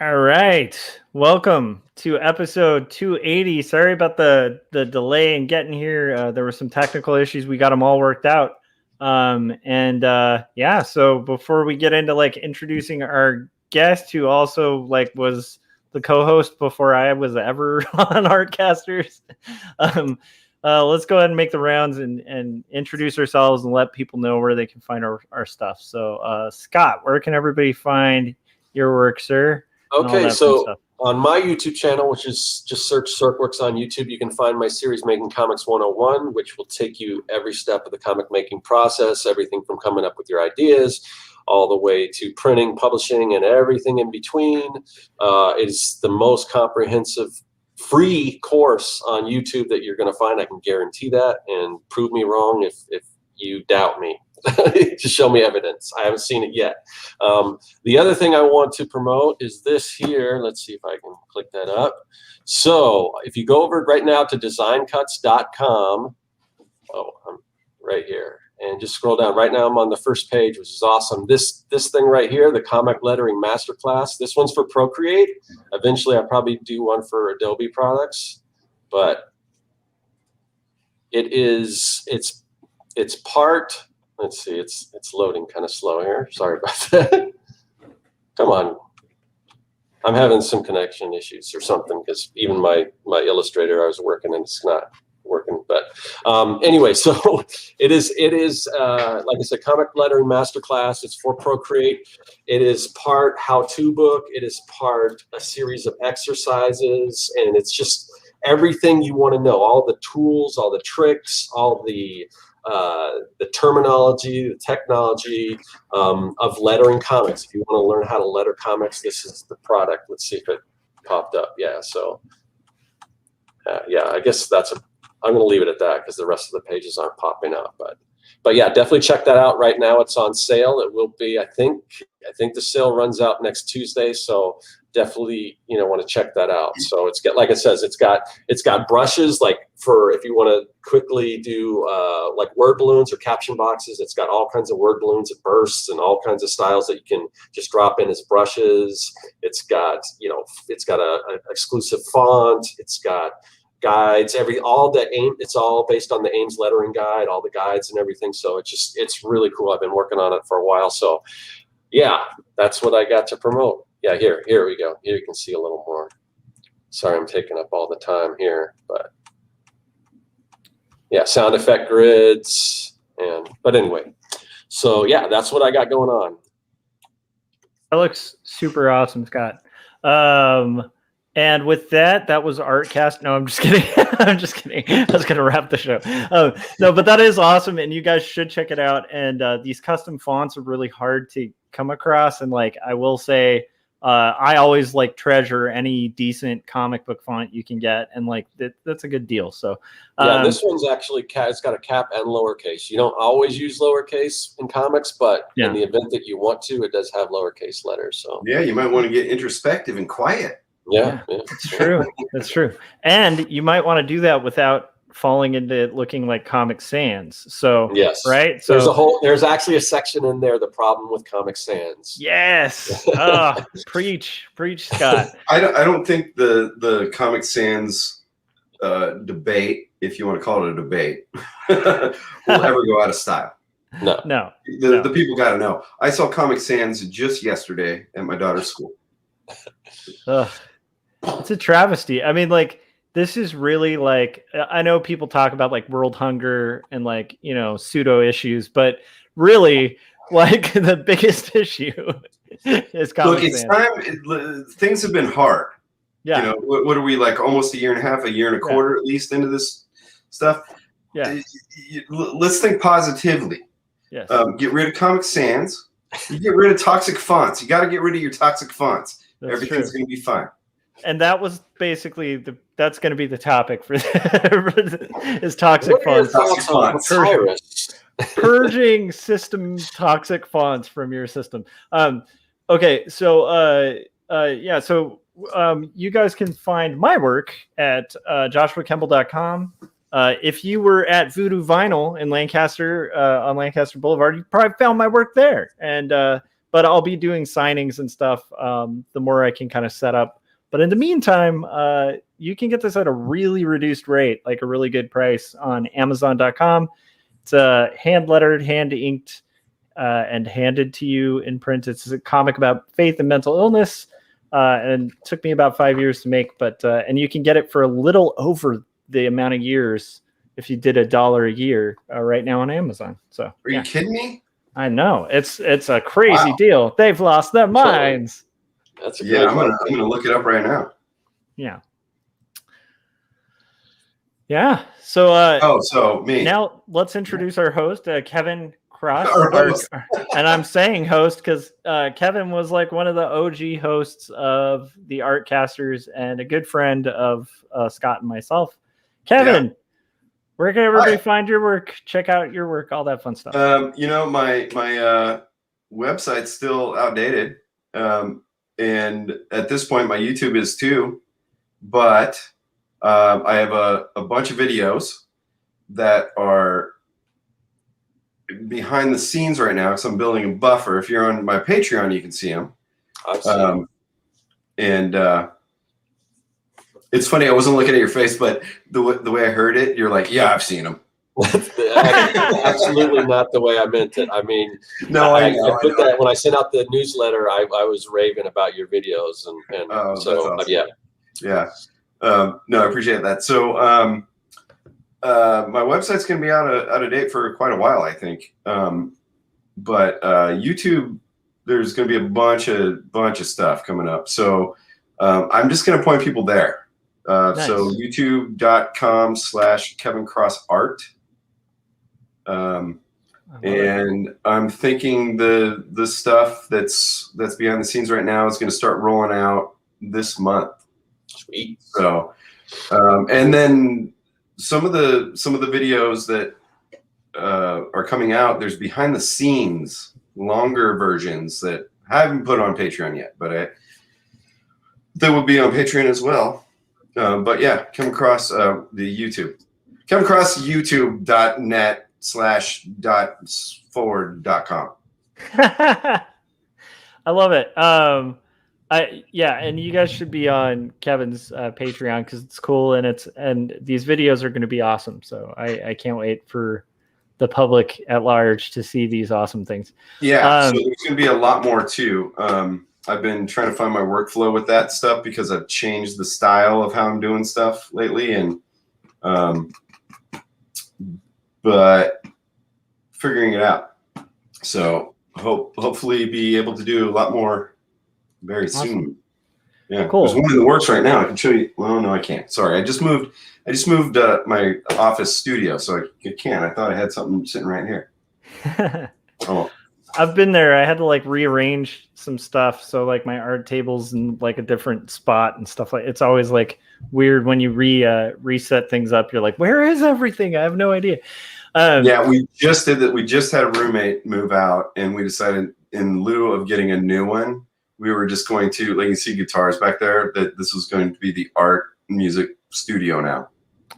All right. Welcome to episode 280. Sorry about the delay in getting here. There were some technical issues. We got them all worked out. So before we get into introducing our guest, who also was the co-host before I was ever on Artcasters, let's go ahead and make the rounds and introduce ourselves and let people know where they can find our stuff. So Scott, where can everybody find your work, sir? Okay, so on my YouTube channel, which is just search Serkworks on YouTube, you can find my series Making Comics 101, which will take you every step of the comic making process, everything from coming up with your ideas, all the way to printing, publishing, and everything in between. It is the most comprehensive free course on YouTube that you're going to find. I can guarantee that, and prove me wrong if you doubt me. Just show me evidence. I haven't seen it yet. The other thing I want to promote is this here. Let's see if I can click that up. So if you go over right now to designcuts.com, I'm right here, and just scroll down. Right now I'm on the first page, which is awesome. This thing right here, the comic lettering masterclass. This one's for Procreate. Eventually I'll probably do one for Adobe products, but it's part. Let's see, it's loading kind of slow here. Sorry about that. Come on. I'm having some connection issues or something, because even my illustrator I was working and it's not working. But anyway, so it is like I said, comic lettering masterclass. It's for Procreate. It is part how-to book. It is part a series of exercises, and it's just everything you want to know, all the tools, all the tricks, all the terminology, the technology of lettering comics. If you want to learn how to letter comics, this is the product. Let's see if it popped up. Yeah, so I guess I'm going to leave it at that, because the rest of the pages aren't popping up. But yeah, definitely check that out. Right now it's on sale. It will be, I think the sale runs out next Tuesday, so definitely want to check that out. So it's got, like it says, it's got brushes, like for if you want to quickly do like word balloons or caption boxes. It's got all kinds of word balloons and bursts and all kinds of styles that you can just drop in as brushes. It's got a exclusive font. It's got guides, it's all based on the Ames lettering guide, all the guides and everything. So it's really cool. I've been working on it for a while. So yeah, that's what I got to promote. Yeah, here we go. Here you can see a little more. Sorry, I'm taking up all the time here, but yeah, sound effect grids, but anyway. So yeah, that's what I got going on. That looks super awesome, Scott. And with that was Artcast. No, I'm just kidding. I'm just kidding. I was going to wrap the show. No, but that is awesome, and you guys should check it out. And these custom fonts are really hard to come across. And I will say, I always treasure any decent comic book font you can get, and that's a good deal. So yeah, this one's actually it's got a cap and lowercase. You don't always use lowercase in comics, but in the event that you want to, it does have lowercase letters. So yeah, you might want to get introspective and quiet. Yeah. It's true. That's true. And you might want to do that without falling into looking like Comic Sans. So yes, right. So there's actually a section in there, the problem with Comic Sans. Yes. Preach, Scott. I don't think the Comic Sans debate, if you want to call it a debate, will ever go out of style. No. The people got to know. I saw Comic Sans just yesterday at my daughter's school. It's a travesty. I mean, this is really I know people talk about world hunger and pseudo issues, but really the biggest issue is Comic Sans. Look, it's time. Things have been hard. Yeah. What are we, almost a year and a half, a year and a quarter at least into this stuff? Yeah. Let's think positively. Yes. Get rid of Comic Sans. You get rid of toxic fonts. You got to get rid of your toxic fonts. Everything's going to be fine. And that was basically that's going to be the topic for is toxic fonts. Purging system toxic fonts from your system. Okay, so so you guys can find my work at joshuakemble.com. If you were at Voodoo Vinyl in Lancaster on Lancaster Boulevard, you probably found my work there. And but I'll be doing signings and stuff the more I can kind of set up. But in the meantime, you can get this at a really reduced rate, like a really good price on Amazon.com. It's hand lettered, hand inked, and handed to you in print. It's a comic about faith and mental illness, and it took me about 5 years to make. But and you can get it for a little over the amount of years if you did $1 a year right now on Amazon. So are you kidding me? I know it's a crazy deal. They've lost their minds. That's a I'm gonna look it up right now. Yeah. So so me. Now let's introduce our host, Kevin Cross. Our host. And I'm saying host because Kevin was like one of the OG hosts of the Artcasters and a good friend of Scott and myself. Kevin, where can everybody find your work? Check out your work, all that fun stuff. My website's still outdated. And at this point, my YouTube is too. But I have a bunch of videos that are behind the scenes right now because I'm building a buffer. If you're on my Patreon, you can see them. I've seen them. And it's funny, I wasn't looking at your face, but the way I heard it, you're like, yeah, I've seen them. Absolutely not the way I meant it. I mean, no, I put that when I sent out the newsletter. I was raving about your videos, and so awesome. yeah. No, I appreciate that. So my website's going to be out of date for quite a while, I think. But YouTube, there's going to be a bunch of stuff coming up. So I'm just going to point people there. Nice. So youtube.com/KevinCrossArt. And I'm thinking the stuff that's behind the scenes right now is going to start rolling out this month. Sweet. So, and then some of the videos that are coming out, there's behind the scenes longer versions that I haven't put on Patreon yet, but they will be on Patreon as well. But yeah, come across the YouTube. Come across youtube.net/.forward.com. I love it. And you guys should be on Kevin's Patreon because it's cool and these videos are going to be awesome. So I can't wait for the public at large to see these awesome things. Yeah, so there's going to be a lot more too. I've been trying to find my workflow with that stuff because I've changed the style of how I'm doing stuff lately, and but figuring it out. So hopefully be able to do a lot more very soon. Yeah, cool. There's one in the works right now. I can show you. Well, no, I can't. Sorry, I just moved my office studio, so I can't. I thought I had something sitting right here. Oh. I've been there. I had to like rearrange some stuff. So like my art table's in like a different spot and stuff like it's always like weird when you reset things up. You're like, where is everything? I have no idea. Yeah, we just did that. We just had a roommate move out and we decided in lieu of getting a new one, we were just going to, like you see guitars back there, that this was going to be the art music studio now.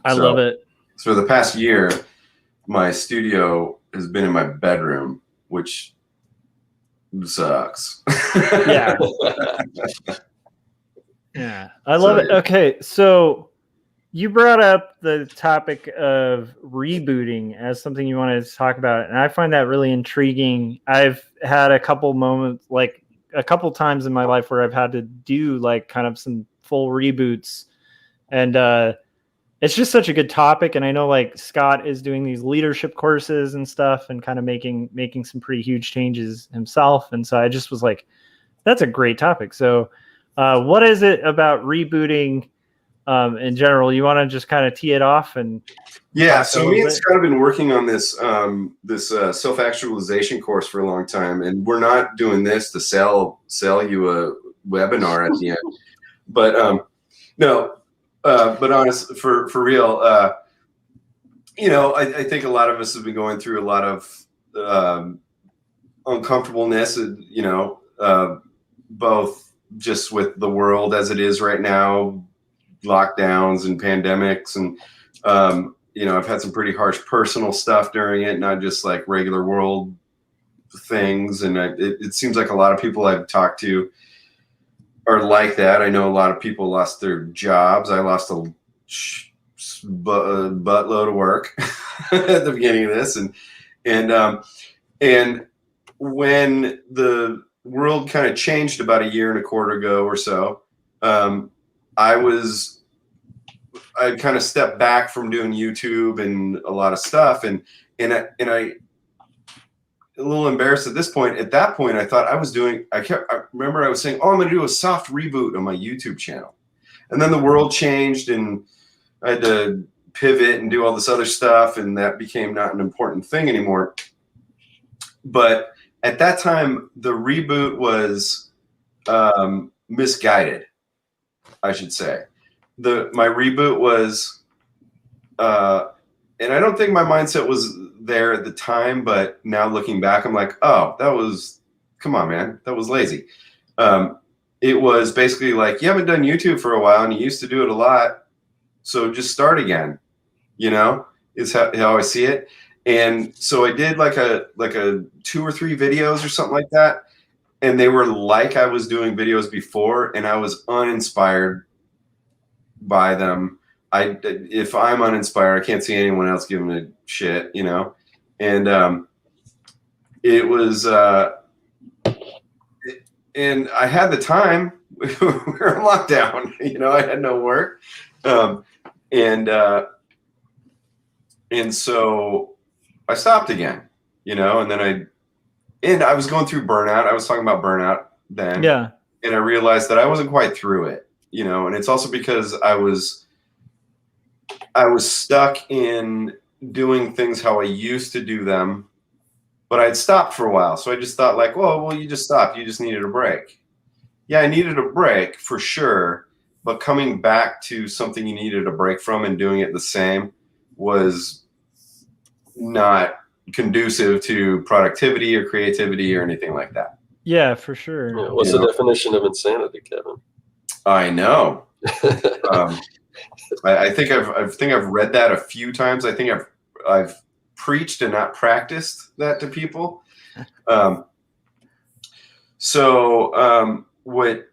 I love it. So for the past year, my studio has been in my bedroom, which sucks. Yeah. Yeah. I love it. Okay. So you brought up the topic of rebooting as something you wanted to talk about. And I find that really intriguing. I've had a couple moments, like a couple times in my life where I've had to do like kind of some full reboots. And it's just such a good topic. And I know like Scott is doing these leadership courses and stuff and kind of making some pretty huge changes himself. And so I just was like, that's a great topic. So what is it about rebooting in general? You want to just kind of tee it off? And yeah, so me and Scott have been working on this self-actualization course for a long time, and we're not doing this to sell you a webinar at the end. But no. But honest, for real, I think a lot of us have been going through a lot of uncomfortableness, both just with the world as it is right now, lockdowns and pandemics. And, I've had some pretty harsh personal stuff during it, not just like regular world things, and it seems like a lot of people I've talked to are like that. I know a lot of people lost their jobs. I lost a buttload of work at the beginning of this, and when the world kind of changed about a year and a quarter ago or so, I kind of stepped back from doing YouTube and a lot of stuff, and I a little embarrassed at this point. At that point, I thought I remember I was saying, oh, I'm going to do a soft reboot on my YouTube channel. And then the world changed and I had to pivot and do all this other stuff. And that became not an important thing anymore. But at that time, the reboot was misguided, I should say. My reboot was, and I don't think my mindset was there at the time, but now looking back, I'm like, oh, come on, man, that was lazy. It was basically like, you haven't done YouTube for a while and you used to do it a lot, so just start again, is how I see it. And so I did like a 2 or 3 videos or something like that, and they were like I was doing videos before, and I was uninspired by them. If I'm uninspired, I can't see anyone else giving a shit, and it was and I had the time. We were in lockdown, I had no work, and so I stopped again, and then I was going through burnout. I was talking about burnout then, yeah, and I realized that I wasn't quite through it, and it's also because I was stuck in doing things how I used to do them, but I'd stopped for a while. So I just thought like, well, you just stopped. You just needed a break. Yeah, I needed a break for sure. But coming back to something you needed a break from and doing it the same was not conducive to productivity or creativity or anything like that. Yeah, for sure. Yeah, what's the definition of insanity, Kevin? I know. I think I've read that a few times. I think I've preached and not practiced that to people. What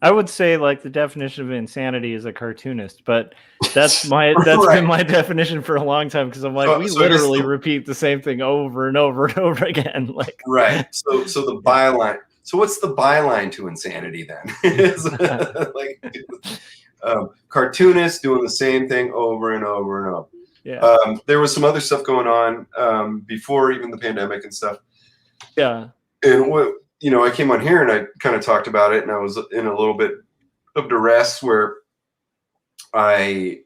I would say, like, the definition of insanity is a cartoonist, but that's right. Been my definition for a long time, because I'm like, we literally repeat the same thing over and over and over again. Like, right. So the byline. So what's the byline to insanity then? It's like cartoonists doing the same thing over and over and over. Yeah. There was some other stuff going on before even the pandemic and stuff. Yeah. And I came on here and I kind of talked about it, and I was in a little bit of duress where I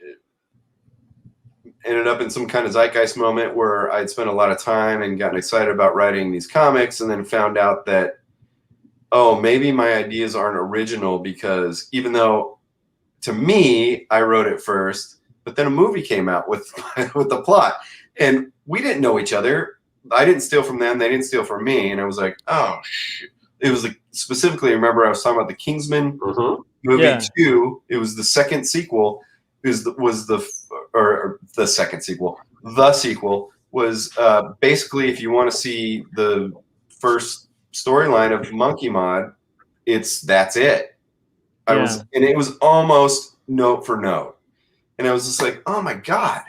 ended up in some kind of zeitgeist moment where I'd spent a lot of time and gotten excited about writing these comics, and then found out that, oh, maybe my ideas aren't original, because even though to me, I wrote it first, but then a movie came out with the plot, and we didn't know each other. I didn't steal from them. They didn't steal from me. And I was like, oh, shit. It was like, specifically, remember I was talking about the Kingsman movie 2. It was the second sequel. The second sequel. The sequel was basically, if you want to see the first storyline of Monkey Mod, that's it. And it was almost note for note. And I was just like, oh my God,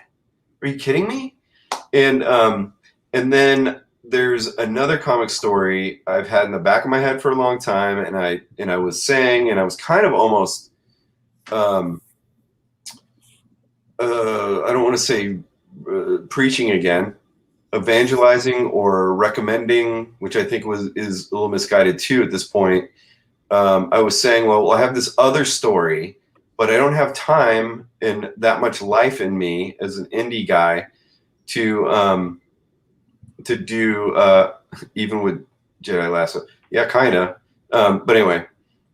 are you kidding me? And then there's another comic story I've had in the back of my head for a long time, and I was saying, and I was kind of almost, I don't want to say preaching again, evangelizing or recommending, which I think is a little misguided too at this point. I was saying, well, I have this other story, but I don't have time and that much life in me as an indie guy to do even with Jedi Lasso. Yeah, kind of. But anyway,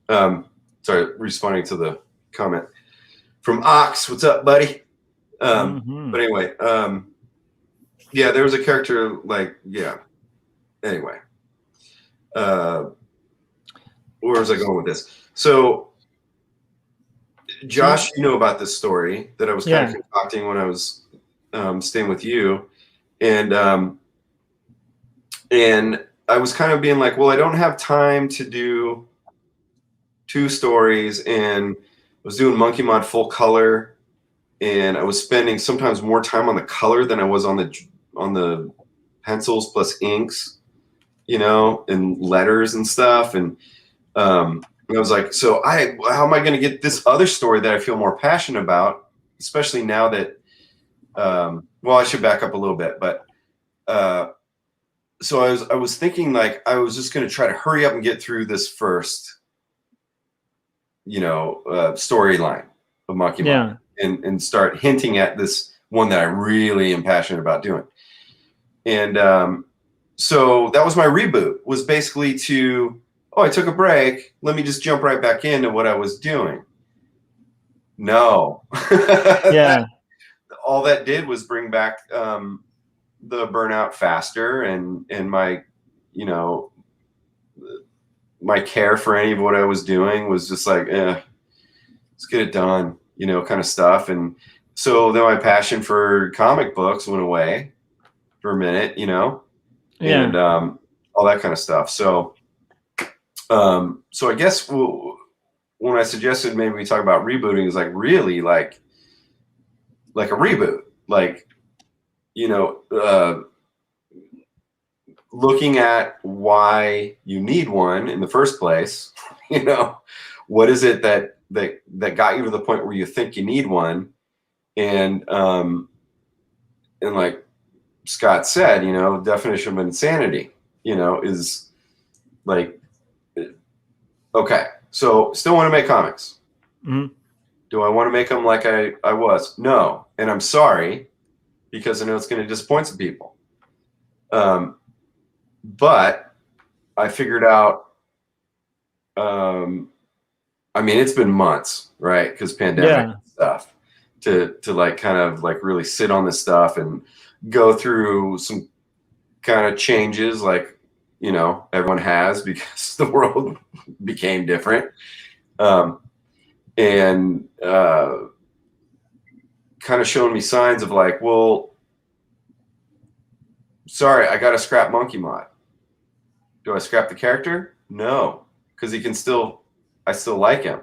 sorry, responding to the comment from Ox. What's up, buddy? But anyway, yeah, there was a character anyway. Where was I going with this? So, Josh, you know about this story that I was kind of concocting when I was staying with you. And And I was kind of being like, well, I don't have time to do 2 stories, and I was doing Monkey Mod full color, and I was spending sometimes more time on the color than I was on the pencils plus inks, you know, and letters and stuff. And I was like, so how am I going to get this other story that I feel more passionate about, especially now that, well, I should back up a little bit, but so I was thinking, like, I was just going to try to hurry up and get through this first, you know, storyline of Monkey Mod, and start hinting at this one that I really am passionate about doing. And so that was my reboot, was basically I took a break. Let me just jump right back into what I was doing. No. Yeah. All that did was bring back the burnout faster, and my, you know, my care for any of what I was doing was just like, let's get it done, you know, kind of stuff. And so then my passion for comic books went away for a minute, you know, and all that kind of stuff. So, so I guess when I suggested maybe we talk about rebooting, is like really like a reboot, like, you know, looking at why you need one in the first place. You know, what is it that got you to the point where you think you need one? And like Scott said, you know, definition of insanity, you know, is like, okay, so still want to make comics. Mm-hmm. Do I want to make them like I was? No. And I'm sorry, because I know it's going to disappoint some people. But I figured out, I mean, it's been months, right? Because pandemic stuff, to like kind of like really sit on this stuff and go through some kind of changes, like, you know, everyone has, because the world became different. And kind of showing me signs of like, well, sorry, I got to scrap Monkey Mod. Do I scrap the character? No, because I still like him.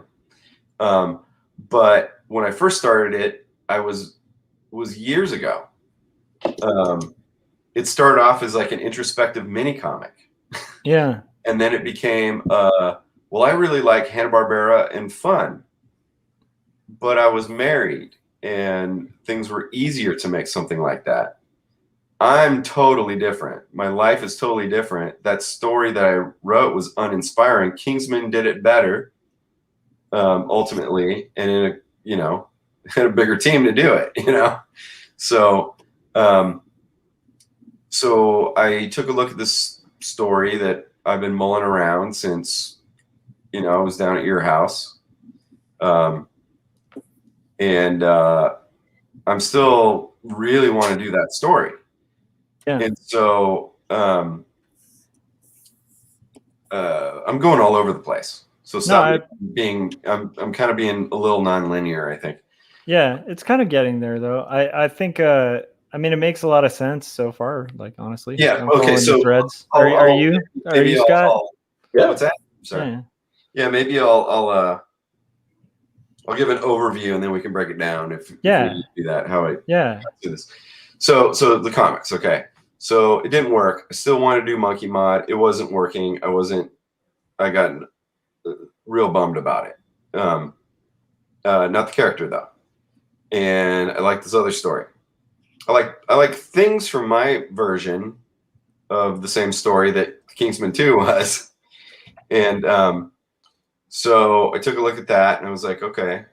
But when I first started it, was years ago. It started off as like an introspective mini comic. Yeah. And then it became, well, I really like Hanna-Barbera and fun, but I was married and things were easier to make something like that. I'm totally different. My life is totally different. That story that I wrote was uninspiring. Kingsman did it better, ultimately, and in a, you know, had a bigger team to do it, you know. So, so I took a look at this story that I've been mulling around since, you know, I was down at your house, and I'm still really want to do that story. Yeah. And so I'm going all over the place. So stop being, I'm kind of being a little non-linear, I think. Yeah, it's kind of getting there though. I think I mean, it makes a lot of sense so far, like, honestly. Yeah. Okay. So threads. Are you Scott? Yeah. What's that? I'm sorry. Yeah. Maybe I'll give an overview and then we can break it down if we do that. How I do this. So the comics. Okay. So it didn't work. I still wanted to do Monkey Mod. It wasn't working. I got real bummed about it. Not the character though. And I like this other story. I like things from my version of the same story that Kingsman 2 was. And so I took a look at that and I was like, okay,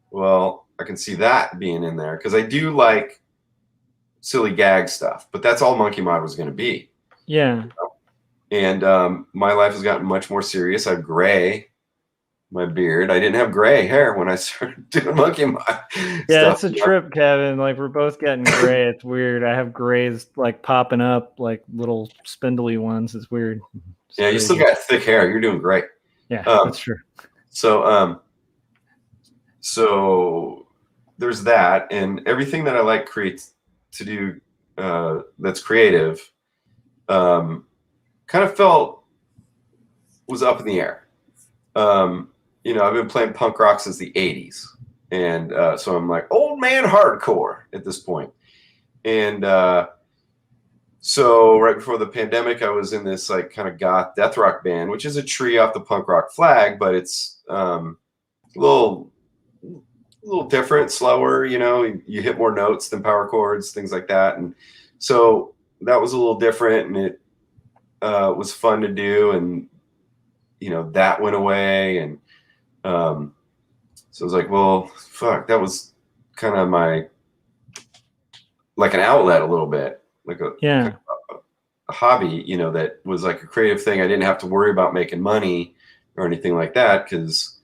well, I can see that being in there, because I do like silly gag stuff, but that's all Monkey Mod was going to be. Yeah. You know? And my life has gotten much more serious. I have gray, my beard. I didn't have gray hair when I started doing Monkey Mod. Yeah, it's a trip, Kevin. Like, we're both getting gray. It's weird. I have grays like popping up, like little spindly ones. It's weird. It's crazy. You still got thick hair. You're doing great. Yeah, that's true. So so there's that, and everything that I like to do that's creative kind of was up in the air. You know, I've been playing punk rock since the 80s. And so I'm like old man hardcore at this point. And so right before the pandemic, I was in this like kind of goth death rock band, which is a tree off the punk rock flag, but it's a little different, slower, you know, you hit more notes than power chords, things like that. And so that was a little different, and it was fun to do. And, you know, that went away. And so I was like, well, fuck, that was kind of like an outlet a little bit, like a hobby, you know, that was like a creative thing. I didn't have to worry about making money or anything like that because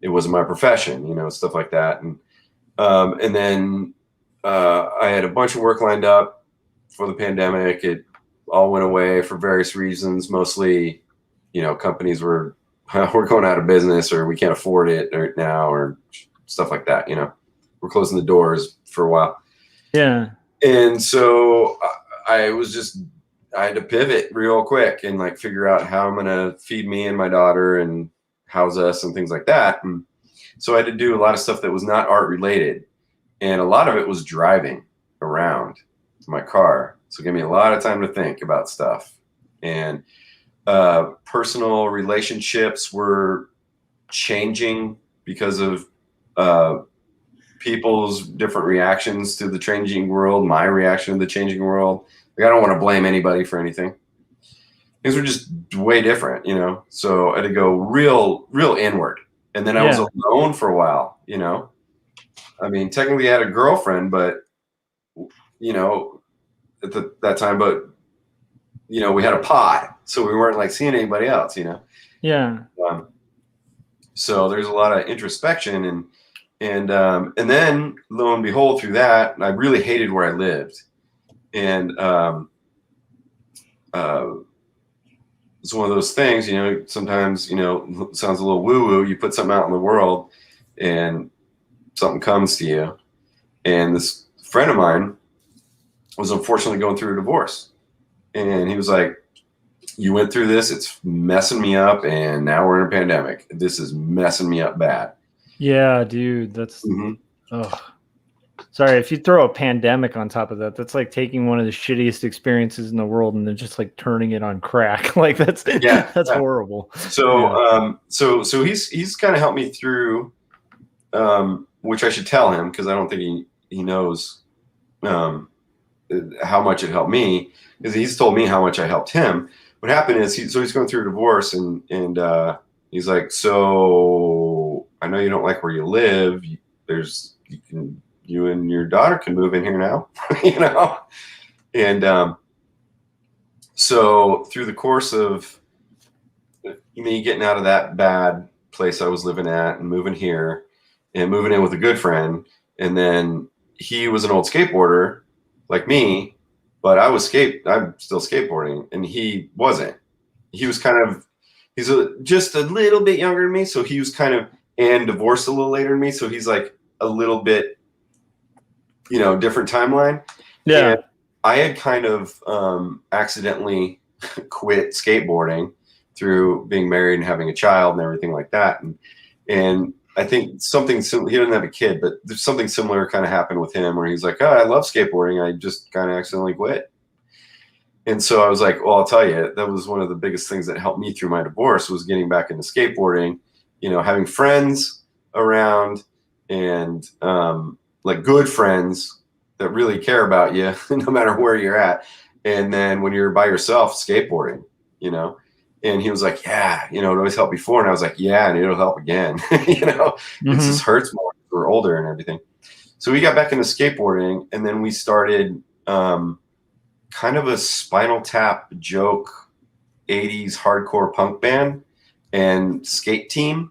it wasn't my profession, you know, stuff like that. And then I had a bunch of work lined up for the pandemic. It all went away for various reasons. Mostly, you know, companies were going out of business, or we can't afford it right now, or stuff like that. You know, we're closing the doors for a while. Yeah. And so I had to pivot real quick and like figure out how I'm going to feed me and my daughter and house us and things like that. And so I had to do a lot of stuff that was not art related. And a lot of it was driving around my car. So it gave me a lot of time to think about stuff. And personal relationships were changing because of people's different reactions to the changing world, my reaction to the changing world. Like, I don't want to blame anybody for anything. Things were just way different, you know? So I had to go real inward. And then I was alone for a while, you know? I mean, technically I had a girlfriend, but, you know, at that time, but, you know, we had a pod, so we weren't like seeing anybody else, you know? Yeah. So there's a lot of introspection, and then lo and behold, through that, I really hated where I lived. And it's one of those things, you know, sometimes, you know, it sounds a little woo-woo. You put something out in the world and something comes to you. And this friend of mine was unfortunately going through a divorce. And he was like, you went through this, it's messing me up, and now we're in a pandemic. This is messing me up bad. Yeah, dude, that's sorry, if you throw a pandemic on top of that, that's like taking one of the shittiest experiences in the world and then just like turning it on crack. Like that's horrible. So so he's kind of helped me through, which I should tell him because I don't think he knows how much it helped me, because he's told me how much I helped him. What happened is he's going through a divorce, and he's like, so I know you don't like where you live. You and your daughter can move in here now, you know? And so through the course of me getting out of that bad place I was living at and moving here and moving in with a good friend, and then he was an old skateboarder like me, but I'm still skateboarding, and he wasn't. He was he's just a little bit younger than me, so he was and divorced a little later than me, so he's like a little bit, you know, different timeline. Yeah. And I had accidentally quit skateboarding through being married and having a child and everything like that. And I think something similar, he doesn't have a kid, but there's something similar kind of happened with him where he's like, oh, I love skateboarding. I just kind of accidentally quit. And so I was like, well, I'll tell you, that was one of the biggest things that helped me through my divorce, was getting back into skateboarding, you know, having friends around, and like good friends that really care about you no matter where you're at. And then when you're by yourself skateboarding, you know, and he was like, yeah, you know, it always helped before. And I was like, yeah, and it'll help again. You know, it just hurts more. We're older and everything. So we got back into skateboarding, and then we started kind of a Spinal Tap joke 80s hardcore punk band and skate team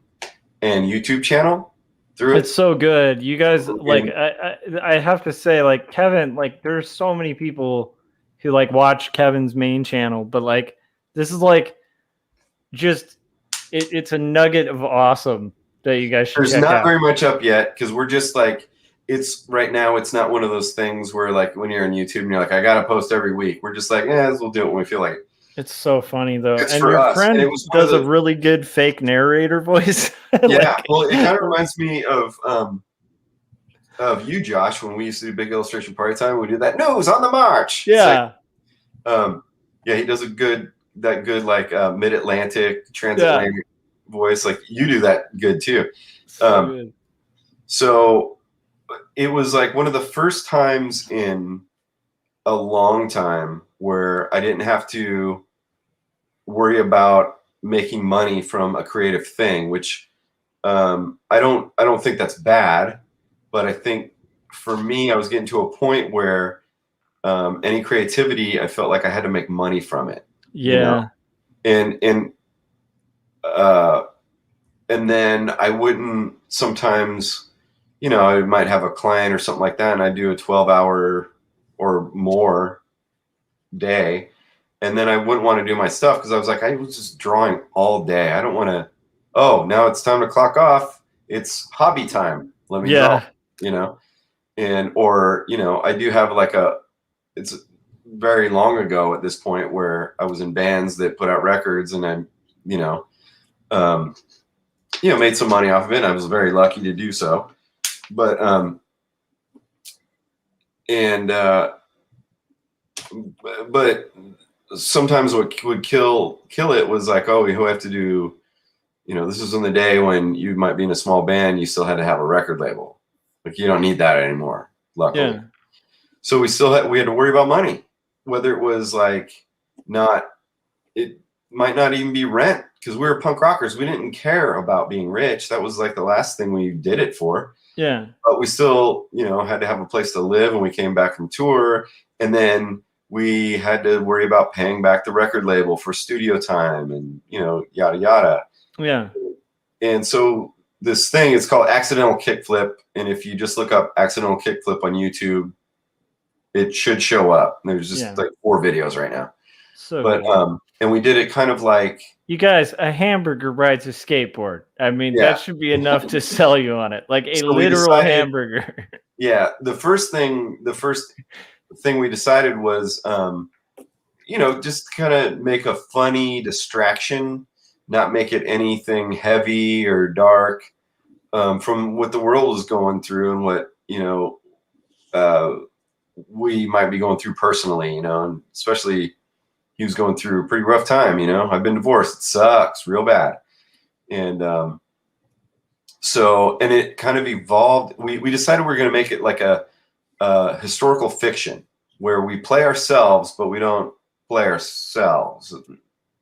and YouTube channel through it. It's so good. You guys, like, I have to say, like, Kevin, like, there's so many people who like watch Kevin's main channel, but like, this is like just it's a nugget of awesome that you guys should There's check not out. very much up yet, because we're just like, it's right now, it's not one of those things where like when you're on YouTube and you're like, I gotta post every week. We're just like, we'll do it when we feel like it. It's so funny though. It's And for your us, and friend it was one of does a the- really good fake narrator voice. Yeah, well, it kind of reminds me of you, Josh, when we used to do Big Illustration Party Time. We did that nose on the march. Yeah. Yeah, he does that good like mid-Atlantic, transatlantic voice. Like you do that good too. So good. So it was like one of the first times in a long time where I didn't have to worry about making money from a creative thing, which I don't think that's bad, but I think for me, I was getting to a point where any creativity, I felt like I had to make money from it. Yeah. You know? And then I wouldn't sometimes, I might have a client or something like that, and I do a 12-hour or more day, and then I wouldn't want to do my stuff because I was like, I was just drawing all day. I don't want to. Oh, now it's time to clock off. It's hobby time. Let me draw. I do have it's very long ago at this point where I was in bands that put out records, and I, made some money off of it. And I was very lucky to do so, but sometimes what would kill it was like, oh, we have to do, this was in the day when you might be in a small band, you still had to have a record label. Like you don't need that anymore, luckily. Yeah. So we had to worry about money, whether it was like it might not even be rent, because we were punk rockers. We didn't care about being rich. That was like the last thing we did it for. Yeah. But we still, had to have a place to live, and we came back from tour, and then we had to worry about paying back the record label for studio time and, yada, yada. Yeah. And so this thing, it's called Accidental Kickflip. And if you just look up Accidental Kickflip on YouTube, it should show up. There's just like 4 videos right now. So but, good. And we did it kind of like, you guys, a hamburger rides a skateboard. I mean, that should be enough to sell you on it. Like a literal hamburger. Yeah. The first thing we decided was, just kind of make a funny distraction, not make it anything heavy or dark, from what the world is going through and what, we might be going through personally, and especially he was going through a pretty rough time. I've been divorced. It sucks real bad. And, and it kind of evolved. We decided we were going to make it like a historical fiction where we play ourselves, but we don't play ourselves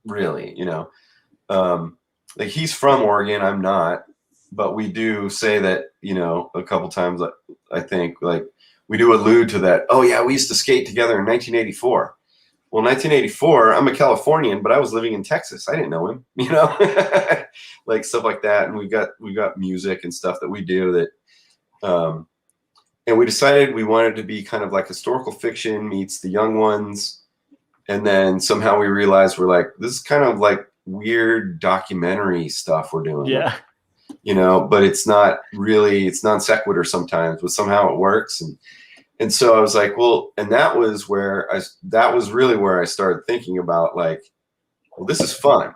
really, like he's from Oregon. I'm not, but we do say that, a couple times, I think like we do allude to that. Oh yeah. We used to skate together in 1984. Well, 1984, I'm a Californian, but I was living in Texas. I didn't know him, like stuff like that. And we got music and stuff that we do that, and we decided we wanted to be kind of like historical fiction meets The Young Ones. And then somehow we realized we're like, this is kind of like weird documentary stuff we're doing. Yeah. But it's not really, it's non sequitur sometimes, but somehow it works. And so I was like, well, and that was really where I started thinking about like, well, this is fun.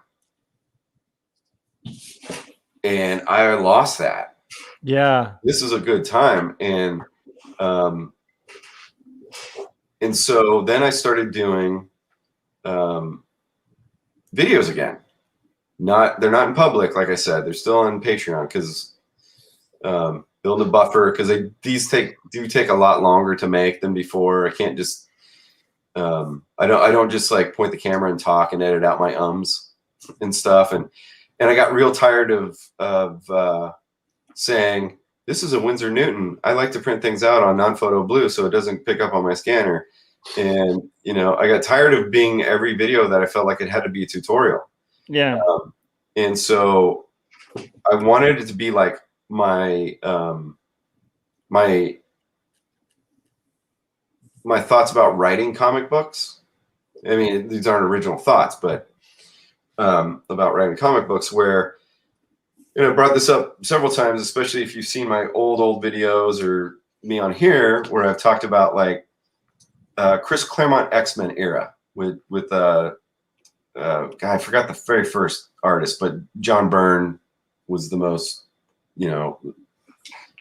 And I lost that. Yeah. This is a good time. And so then I started doing videos again. They're not in public, like I said. They're still on Patreon because build a buffer, because these do take a lot longer to make than before. I can't just I don't just like point the camera and talk and edit out my ums and stuff. And I got real tired of saying, this is a Winsor Newton. I like to print things out on non-photo blue so it doesn't pick up on my scanner. And, I got tired of being every video that I felt like it had to be a tutorial. Yeah. And so I wanted it to be like my thoughts about writing comic books. I mean, these aren't original thoughts, but about writing comic books where, I brought this up several times, especially if you've seen my old videos or me on here, where I've talked about like Chris Claremont X-Men era with I forgot the very first artist, but John Byrne was the most,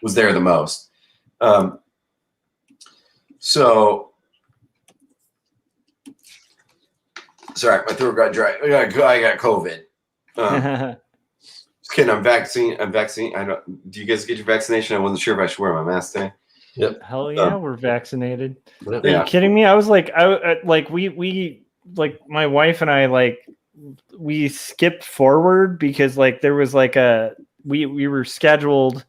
was there the most. So, sorry, my throat got dry. I got COVID. Just kidding. I'm vaccine. I don't. Do you guys get your vaccination? I wasn't sure if I should wear my mask today. Yep. Hell yeah, we're vaccinated. Yep. Are you kidding me? I was like, we my wife and I we skipped forward because there was we were scheduled,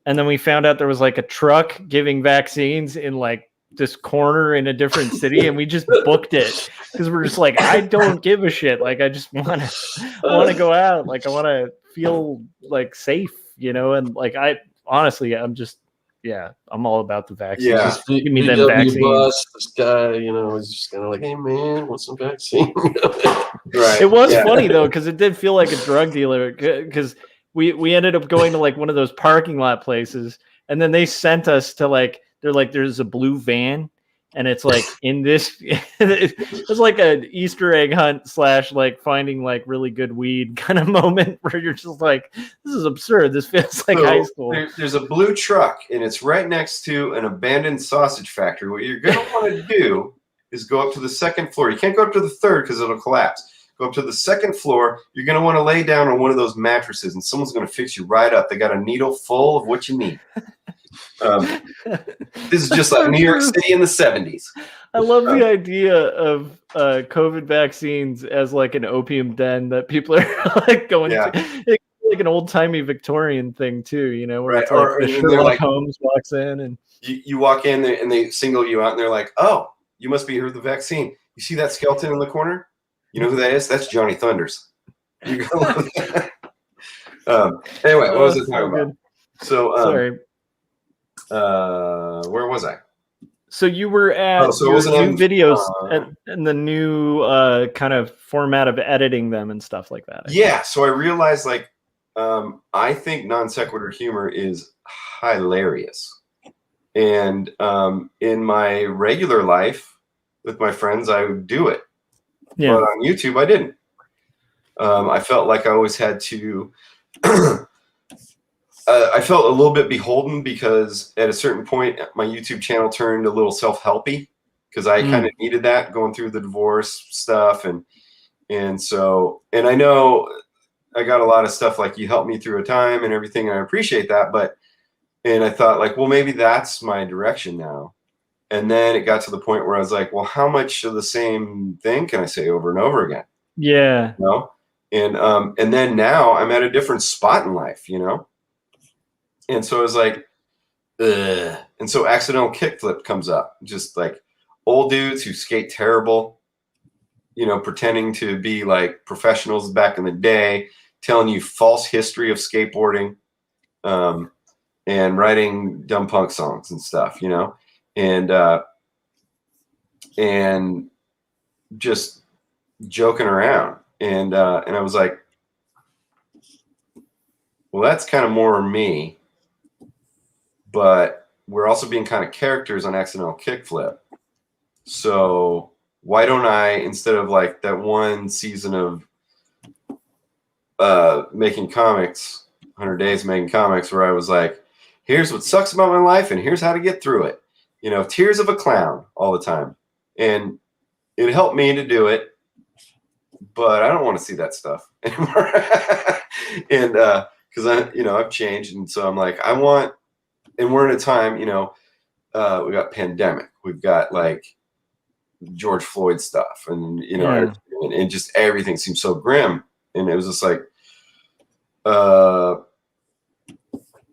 and then we found out there was a truck giving vaccines in this corner in a different city, and we just booked it because we're just I don't give a shit. I just want to go out. I want to feel safe, and I honestly, I'm all about the vaccine. Yeah. Just give me them vaccines. This guy, is just kind of hey man, want some vaccine? Right. It was funny though, because it did feel like a drug dealer. Because we ended up going to one of those parking lot places, and then they sent us to there's a blue van, and it's in this. It's an Easter egg hunt / finding really good weed kind of moment where you're just this is absurd. This feels like high school. There's a blue truck, and it's right next to an abandoned sausage factory. What you're going to want to do is go up to the second floor. You can't go up to the third because it'll collapse. Go up to the second floor. You're going to want to lay down on one of those mattresses, and someone's going to fix you right up. They got a needle full of what you need. This is just like New York City in the 70s. I love the idea of COVID vaccines as an opium den that people are going to. It's an old-timey Victorian thing too, where right. it's Or, the Sherlock Holmes walks in and you walk in there and they single you out and they're like, "Oh, you must be here with the vaccine. You see that skeleton in the corner? You know who that is? That's Johnny Thunders." You're gonna love that. Anyway, what was I talking about? So sorry. Where was I? So you were at new videos and the new kind of format of editing them and stuff like that. Yeah. So I realized I think non sequitur humor is hilarious. And in my regular life with my friends, I would do it. Yeah. But on YouTube, I didn't. I felt like I always had to I felt a little bit beholden because at a certain point, my YouTube channel turned a little self-helpy because I kind of needed that going through the divorce stuff. And I know I got a lot of stuff you helped me through a time and everything. And I appreciate that. And I thought well, maybe that's my direction now. And then it got to the point where I was well, how much of the same thing can I say over and over again? Yeah. And then now I'm at a different spot in life, And so I was ugh. And so accidental kickflip comes up, just old dudes who skate terrible, pretending to be professionals back in the day, telling you false history of skateboarding, and writing dumb punk songs and stuff, and just joking around. And I was well, that's kind of more me. But we're also being kind of characters on accidental kickflip. So why don't I, instead of that one season of making comics, 100 Days Making Comics, where I was here's what sucks about my life and here's how to get through it. Tears of a clown all the time. And it helped me to do it, but I don't want to see that stuff anymore. And because I've changed. And so I'm I want, and we're in a time, we got pandemic, we've got George Floyd stuff, and and just everything seems so grim. And it was just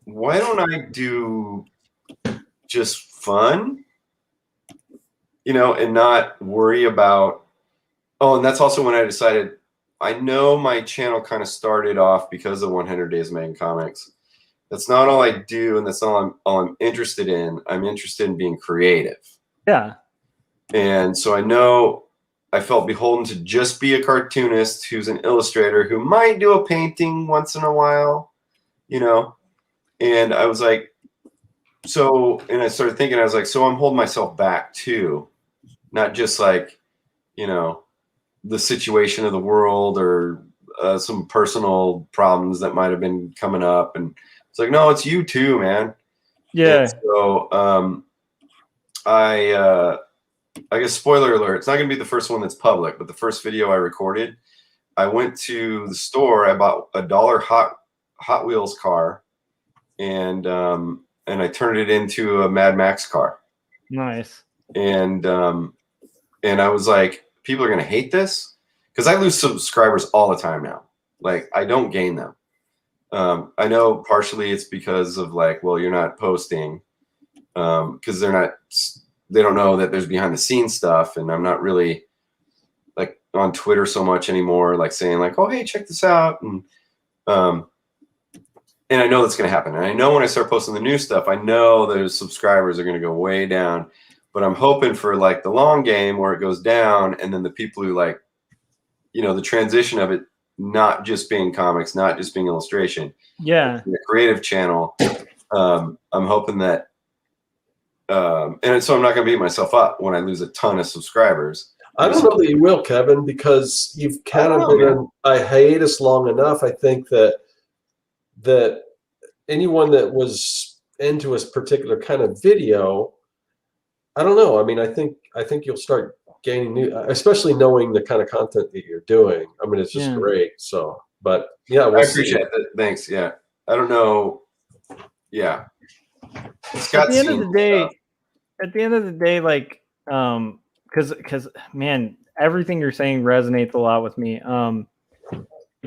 why don't I do just fun, and not worry about. Oh, and that's also when I decided. I know my channel kind of started off because of 100 Days Making Comics. That's not all I do, and that's not all I'm interested in. I'm interested in being creative. Yeah. And so I know I felt beholden to just be a cartoonist who's an illustrator who might do a painting once in a while, And I was and I started thinking, I was so I'm holding myself back too, not just the situation of the world or some personal problems that might have been coming up, and it's like, no, it's you too, man. Yeah. And so I guess spoiler alert, it's not going to be the first one that's public, but the first video I recorded, I went to the store, I bought a $1 Hot Wheels car, and I turned it into a Mad Max car. Nice. And I was like, people are going to hate this, because I lose subscribers all the time now. Like, I don't gain them. I know partially it's because of like, well, you're not posting, because they don't know that there's behind the scenes stuff, and I'm not really like on Twitter so much anymore, like saying like, oh, hey, check this out. And I know that's going to happen. And I know when I start posting the new stuff, I know those subscribers are going to go way down, but I'm hoping for like the long game where it goes down. And then the people who like, you know, the transition of it, not just being comics, not just being illustration. Yeah. The creative channel. I'm hoping that, and so I'm not going to beat myself up when I lose a ton of subscribers. I don't know that you will, Kevin, because you've kind of been on a hiatus long enough. I think that anyone that was into a particular kind of video, I don't know. I mean, I think you'll start gaining new, especially knowing the kind of content that you're doing. I mean, it's just great. So, but yeah, I appreciate that. Thanks. Yeah, I don't know. Yeah. At the end of the day, like, because man, everything you're saying resonates a lot with me.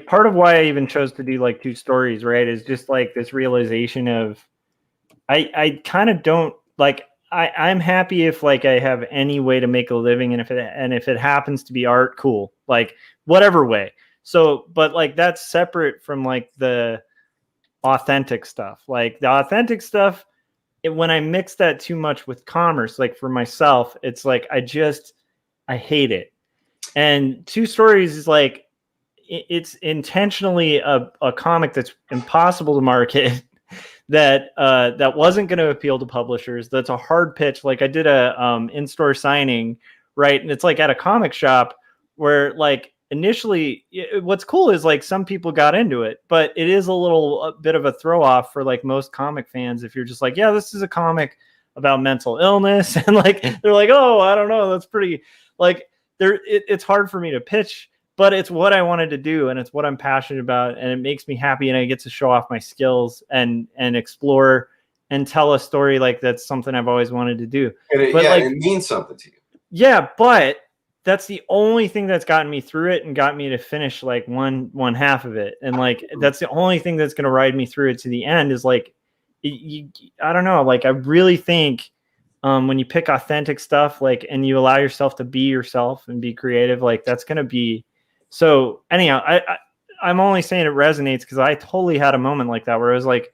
Part of why I even chose to do like 2 stories, right, is just like this realization of I kind of don't like, I'm happy if like I have any way to make a living, and if it happens to be art, cool, like whatever way. So, but like that's separate from like the authentic stuff. Like the authentic stuff, when I mix that too much with commerce, like for myself, it's like I hate it. And 2 stories is like, it's intentionally a comic that's impossible to market, that wasn't going to appeal to publishers. That's a hard pitch. Like I did a in-store signing, right? And it's like at a comic shop where like initially what's cool is like some people got into it, but it is a bit of a throw off for like most comic fans. If you're just like, yeah, this is a comic about mental illness, and like they're like, oh, I don't know, that's pretty like it's hard for me to pitch, but it's what I wanted to do, and it's what I'm passionate about, and it makes me happy, and I get to show off my skills and explore and tell a story. Like that's something I've always wanted to do. And it means something to you. Yeah, but that's the only thing that's gotten me through it and got me to finish like one half of it. And like, that's the only thing that's going to ride me through it to the end is like, I don't know. Like, I really think when you pick authentic stuff, like, and you allow yourself to be yourself and be creative, like that's going to be, so anyhow, I'm only saying it resonates because I totally had a moment like that where I was like,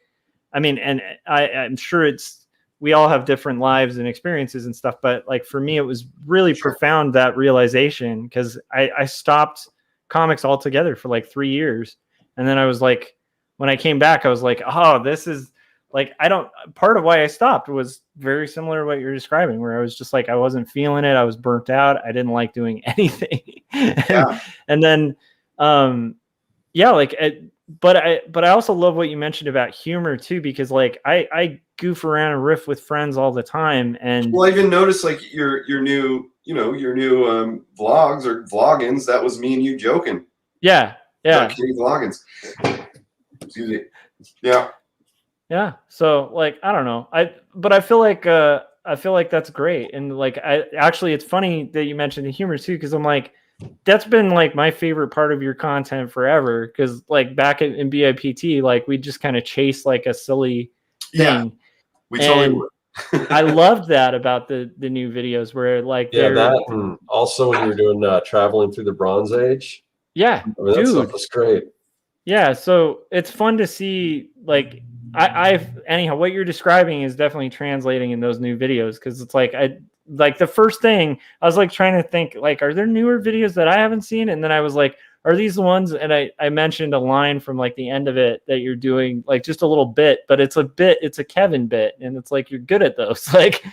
I mean, and I'm sure we all have different lives and experiences and stuff, but like for me, it was really profound, that realization, because I stopped comics altogether for like 3 years. And then I was like, when I came back, I was like, oh, this is like, part of why I stopped was very similar to what you're describing, where I was just like, I wasn't feeling it. I was burnt out. I didn't like doing anything. And then, but I also love what you mentioned about humor too, because like I goof around and riff with friends all the time. And well, I even noticed like your new vlogs or vloggins, that was me and you joking. Yeah. Vloggins. Excuse me. Yeah. Yeah. So like, I don't know. But I feel like that's great. And like, it's funny that you mentioned the humor too, because I'm like, that's been like my favorite part of your content forever. Cause like back in BIPT, like we just kind of chase like a silly thing. Yeah, we totally would. I loved that about the new videos where like, that, and also when you were doing traveling through the Bronze Age. Yeah. I mean, that stuff was great. Yeah. So it's fun to see, like, anyhow, what you're describing is definitely translating in those new videos. Cause it's like, the first thing I was like trying to think, like, are there newer videos that I haven't seen? And then I was like, are these the ones? And I mentioned a line from like the end of it that you're doing, like just a little bit, but it's a Kevin bit. And it's like, you're good at those. Like,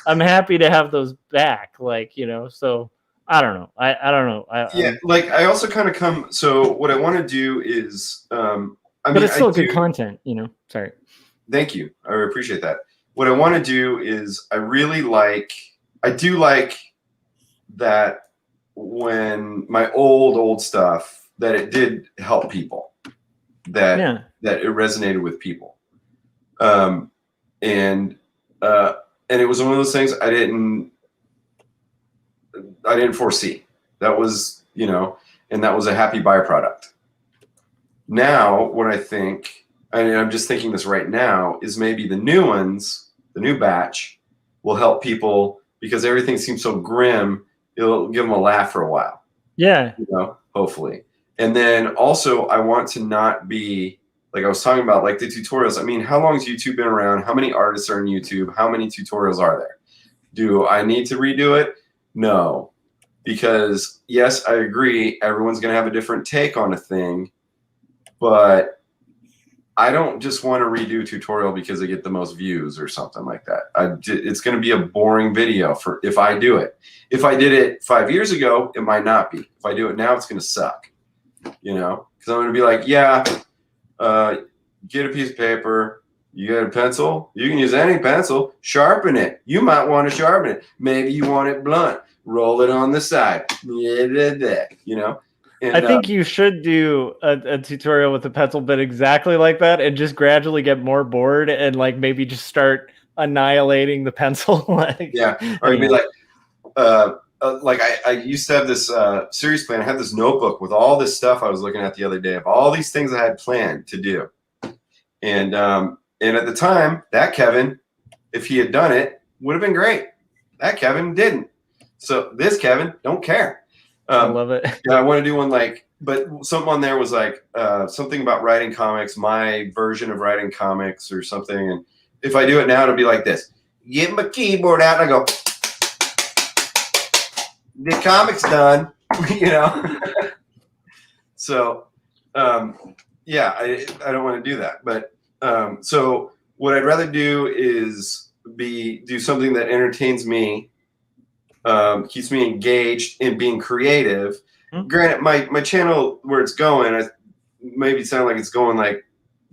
I'm happy to have those back. Like, so I don't know. I don't know. Yeah, like I also kind of come. So what I want to do is, but it's still good content, you know. Sorry. Thank you. I appreciate that. What I want to do is, I do like that when my old stuff, that it did help people, that it resonated with people, and it was one of those things I didn't foresee. That was, you know, and that was a happy byproduct. Now, what I think, and I'm just thinking this right now, is maybe the new ones, the new batch, will help people because everything seems so grim. It'll give them a laugh for a while. Yeah. You know, hopefully. And then also, I want to not be, like I was talking about, like the tutorials. I mean, how long has YouTube been around? How many artists are on YouTube? How many tutorials are there? Do I need to redo it? No. Because, yes, I agree, everyone's going to have a different take on a thing, but I don't just want to redo a tutorial because I get the most views or something like that. It's going to be a boring video if I do it. If I did it 5 years ago, it might not be. If I do it now, it's going to suck, you know, because I'm going to be like, yeah, get a piece of paper. You got a pencil? You can use any pencil. Sharpen it. You might want to sharpen it. Maybe you want it blunt. Roll it on the side. You know? And, I think you should do a tutorial with a pencil bit exactly like that and just gradually get more bored and like maybe just start annihilating the pencil. Like, yeah. Or you'd be like I used to have this series plan. I had this notebook with all this stuff I was looking at the other day of all these things I had planned to do. And at the time, that Kevin, if he had done it, would have been great. That Kevin didn't. So this Kevin don't care. I love it. Yeah, I want to do one but something on there was like something about writing comics, my version of writing comics or something. And if I do it now, it'll be like this. Get my keyboard out and I go, the comic's done, you know? So, yeah, I don't want to do that. But so what I'd rather do is do something that entertains me, keeps me engaged in being creative. Mm-hmm. Granted, my channel, where it's going, I maybe sound like it's going like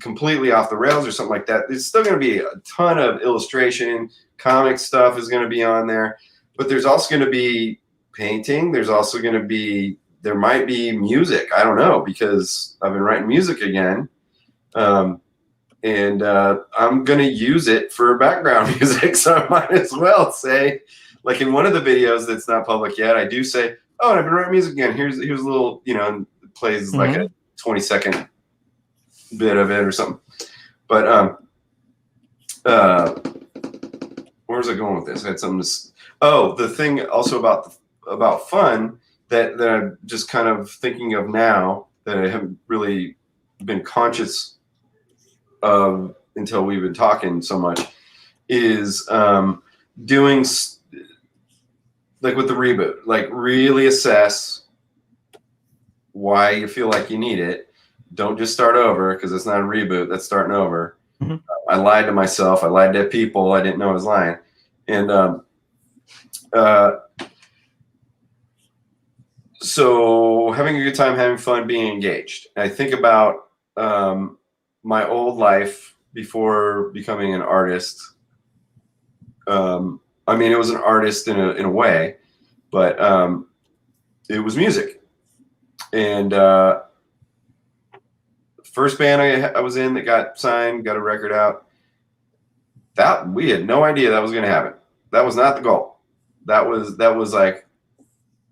completely off the rails or something like that. There's still going to be a ton of illustration, comic stuff is going to be on there, but there's also going to be painting. There's also going to be, there might be music. I don't know, because I've been writing music again. And I'm going to use it for background music. So I might as well say, like in one of the videos that's not public yet, I do say, oh, and I've been writing music again. Here's a little, you know, and it plays like a 20-second bit of it or something. But where was I going with this? I had something to, the thing also about fun that I'm just kind of thinking of now that I haven't really been conscious of until we've been talking so much is doing like with the reboot, like really assess why you feel like you need it. Don't just start over, because it's not a reboot, that's starting over. Mm-hmm. I lied to myself. I lied to people. I didn't know I was lying. And so having a good time, having fun, being engaged. I think about my old life before becoming an artist. I mean, it was an artist in a way, but it was music. And first band I was in that got signed, got a record out, that we had no idea that was going to happen. That was not the goal. That was like,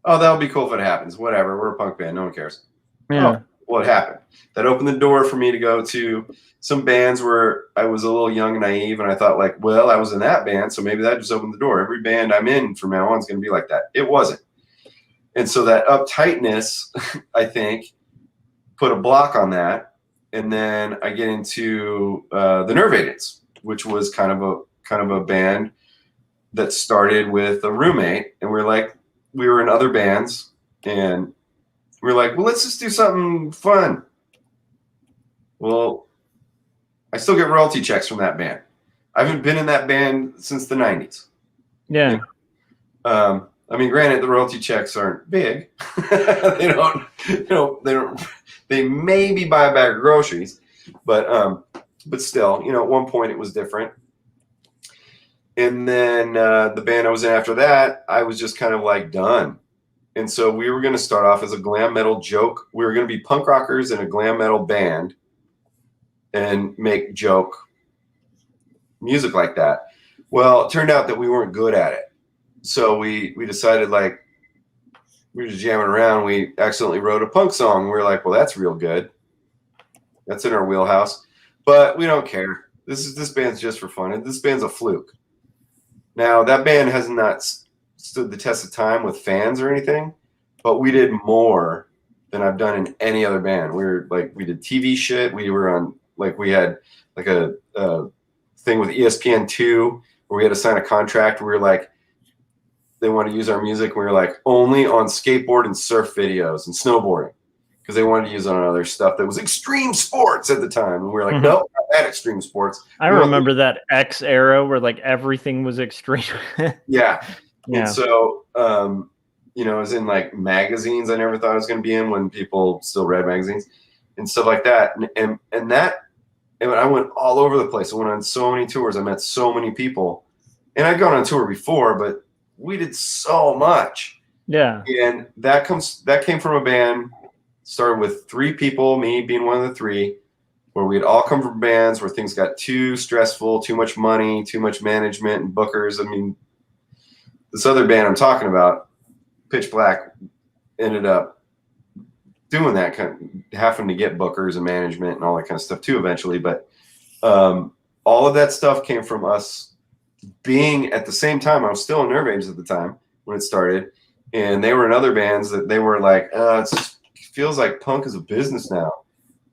oh, that'll be cool if it happens. Whatever. We're a punk band. No one cares. Yeah. Oh, well, it happened. That opened the door for me to go to some bands where I was a little young and naive, and I thought like, well, I was in that band, so maybe that just opened the door. Every band I'm in from now on is going to be like that. It wasn't. And so that uptightness, I think, put a block on that. And then I get into the Nerve Agents, which was kind of a band that started with a roommate, and we were in other bands, and we were like, well, let's just do something fun. Well, I still get royalty checks from that band. I haven't been in that band since the 90s. Yeah. I mean, granted, the royalty checks aren't big. They maybe buy a bag of groceries, but still, at one point it was different. And then the band I was in after that, I was just kind of like done. And so we were going to start off as a glam metal joke. We were going to be punk rockers in a glam metal band and make joke music like that. Well, it turned out that we weren't good at it. So we decided, like, we were just jamming around. We accidentally wrote a punk song. We were like, well, that's real good. That's in our wheelhouse. But we don't care. This band's just for fun. And this band's a fluke. Now, that band has not stood the test of time with fans or anything, but we did more than I've done in any other band. We did TV shit. We were on, like, we had like a thing with ESPN2 where we had to sign a contract. We were like, they want to use our music. We were like, only on skateboard and surf videos and snowboarding, because they wanted to use it on other stuff that was extreme sports at the time. And we were like, no, not that extreme sports. I remember that X era where like everything was extreme. Yeah. And so, I was in like magazines I never thought I was going to be in when people still read magazines and stuff like that. And I went all over the place. I went on so many tours. I met so many people. And I'd gone on tour before, but we did so much. Yeah. And that came from a band, started with 3 people, me being one of the 3, where we'd all come from bands where things got too stressful, too much money, too much management and bookers. I mean, this other band I'm talking about, Pitch Black, ended up doing that, kind of having to get bookers and management and all that kind of stuff too eventually. But all of that stuff came from us being, at the same time, I was still in Nerve Agents at the time when it started, and they were in other bands that they were like, it feels like punk is a business now.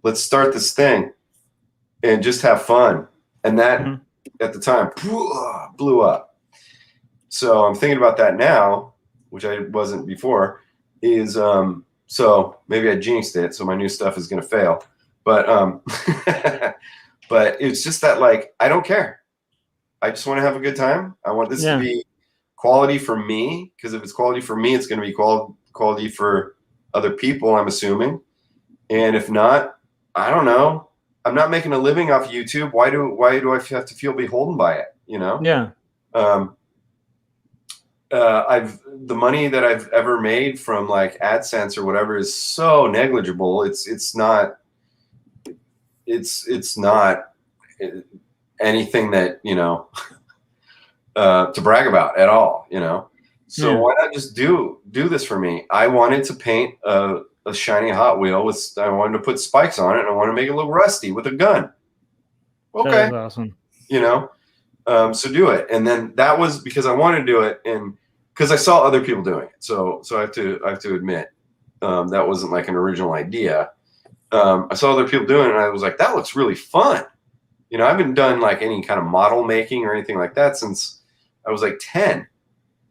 Let's start this thing and just have fun. And that at the time blew up. So I'm thinking about that now, which I wasn't before, is so maybe I jinxed it, so my new stuff is going to fail. But but it's just that, like, I don't care. I just want to have a good time. I want this to be quality for me, because if it's quality for me, it's going to be quality for other people, I'm assuming. And if not, I don't know. I'm not making a living off YouTube. Why do I have to feel beholden by it? Yeah. The money that I've ever made from like AdSense or whatever is so negligible. It's not anything that, to brag about at all, So why not just do this for me? I wanted to paint a shiny Hot Wheel I wanted to put spikes on it, and I want to make it look rusty with a gun. Okay. That was awesome. So do it. And then that was because I wanted to do it, and because I saw other people doing it. So I have to admit, that wasn't like an original idea. I saw other people doing it, and I was like, that looks really fun. I haven't done like any kind of model making or anything like that since I was like 10.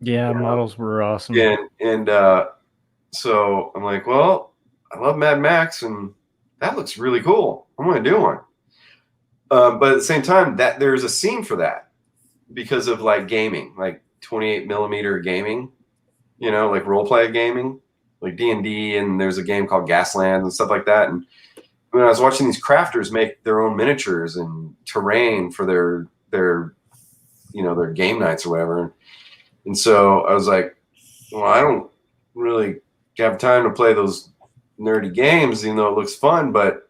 Yeah, models were awesome. And so I'm like, well, I love Mad Max, and that looks really cool. I'm going to do one. But at the same time, that there's a scene for that because of like gaming, like 28 millimeter gaming, like role play gaming, like D&D, and there's a game called Gasland and stuff like that. And when I was watching these crafters make their own miniatures and terrain for their game nights or whatever. And so I was like, well, I don't really have time to play those nerdy games, even though it looks fun, but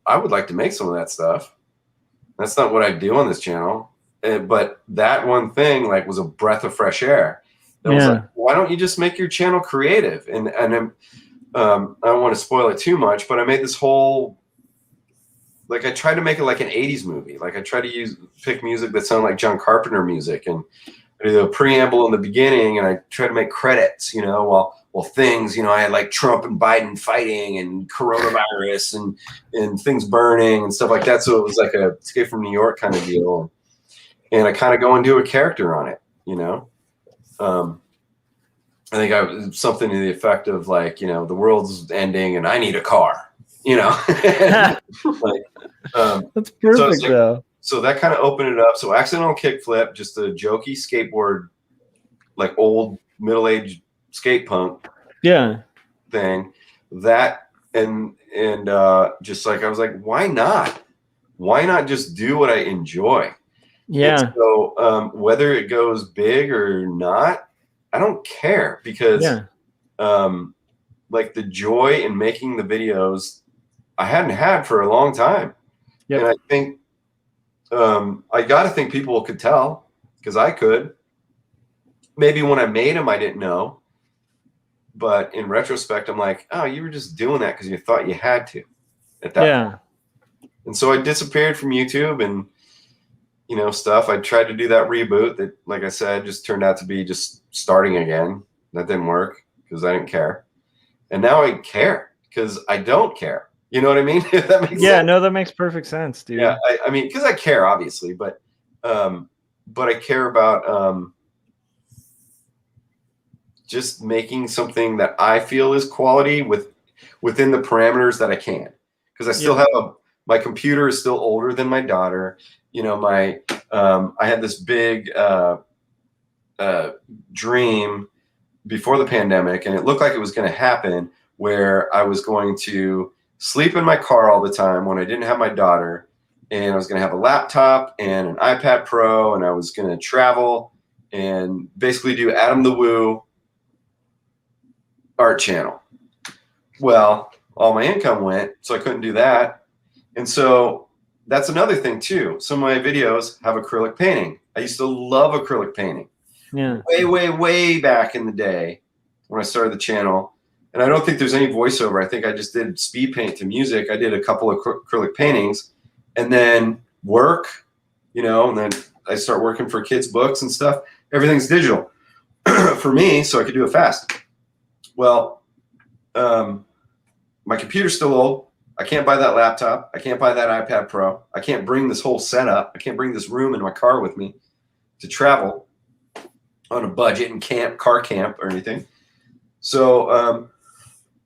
I would like to make some of that stuff. That's not what I do on this channel. But that one thing like was a breath of fresh air. I was like, why don't you just make your channel creative? And I don't want to spoil it too much, but I made this whole, like, I tried to make it like an 80s movie. Like I tried to pick music that sounded like John Carpenter music, and I did a preamble in the beginning, and I tried to make credits, while things, I had like Trump and Biden fighting and coronavirus and things burning and stuff like that. So it was like a Escape from New York kind of deal. And I kind of go and do a character on it, I think I was something to the effect of like, the world's ending and I need a car, like, that's perfect though. So that kind of opened it up. So accidental kickflip, just a jokey skateboard, like old middle-aged skate punk Yeah. thing. That and just like I was like, why not? Why not just do what I enjoy? Yeah. And so whether it goes big or not, I don't care, because like the joy in making the videos I hadn't had for a long time. Yep. And I think I got to think people could tell, because I could. Maybe when I made them, I didn't know. But in retrospect, I'm like, oh, you were just doing that because you thought you had to at that point. And so I disappeared from YouTube and, you know, stuff. I tried to do that reboot that, like I said, just turned out to be just starting again. That didn't work because I didn't care. And now I care because I don't care. You know what I mean? If that makes sense. No, that makes perfect sense, dude. Yeah, I mean, because I care, obviously, but I care about just making something that I feel is quality within the parameters that I can. Because I still have my computer is still older than my daughter. You know, I had this big dream before the pandemic, and it looked like it was going to happen, where I was going to sleep in my car all the time when I didn't have my daughter, and I was going to have a laptop and an iPad Pro, and I was going to travel and basically do Adam the Woo art channel. Well, all my income went, so I couldn't do that. And so that's another thing too. Some of my videos have acrylic painting. I used to love acrylic painting. Yeah. Way back in the day when I started the channel. And I don't think there's any voiceover. I think I just did speed paint to music. I did a couple of acrylic paintings, and then work, you know, and then I start working for kids' books and stuff. Everything's digital for me, so I could do it fast. Well, my computer's still old. I can't buy that laptop. I can't buy that iPad Pro. I can't bring this whole setup. I can't bring this room in my car with me to travel on a budget and car camp or anything. So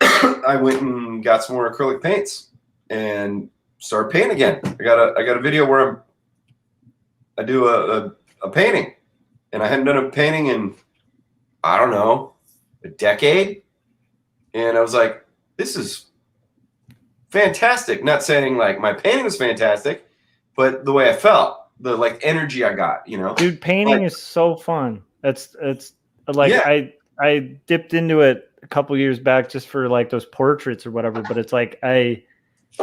I went and got some more acrylic paints and started painting again. I got a video where I do a painting, and I hadn't done a painting in, I don't know, a decade. And I was like, this is fantastic. Not saying like my painting was fantastic, but the way I felt, the like energy I got, you know. Dude, painting is so fun. It's like I dipped into it a couple years back just for like those portraits or whatever, but it's like I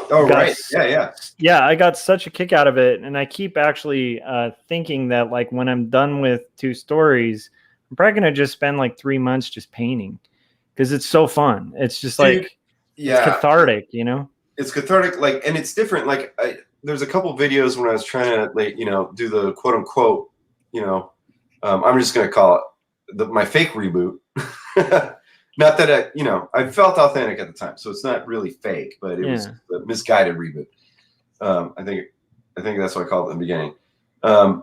got such a kick out of it, and I keep actually thinking that like when I'm done with 2 stories, I'm probably gonna just spend like 3 months just painting, because it's so fun. It's just like it's cathartic, you know. It's cathartic, like, and it's different. Like there's a couple videos when I was trying to, like, you know, do the quote unquote, you know, I'm just gonna call it my fake reboot. Not that I felt authentic at the time, so it's not really fake, but it was a misguided reboot. I think that's what I called it in the beginning. I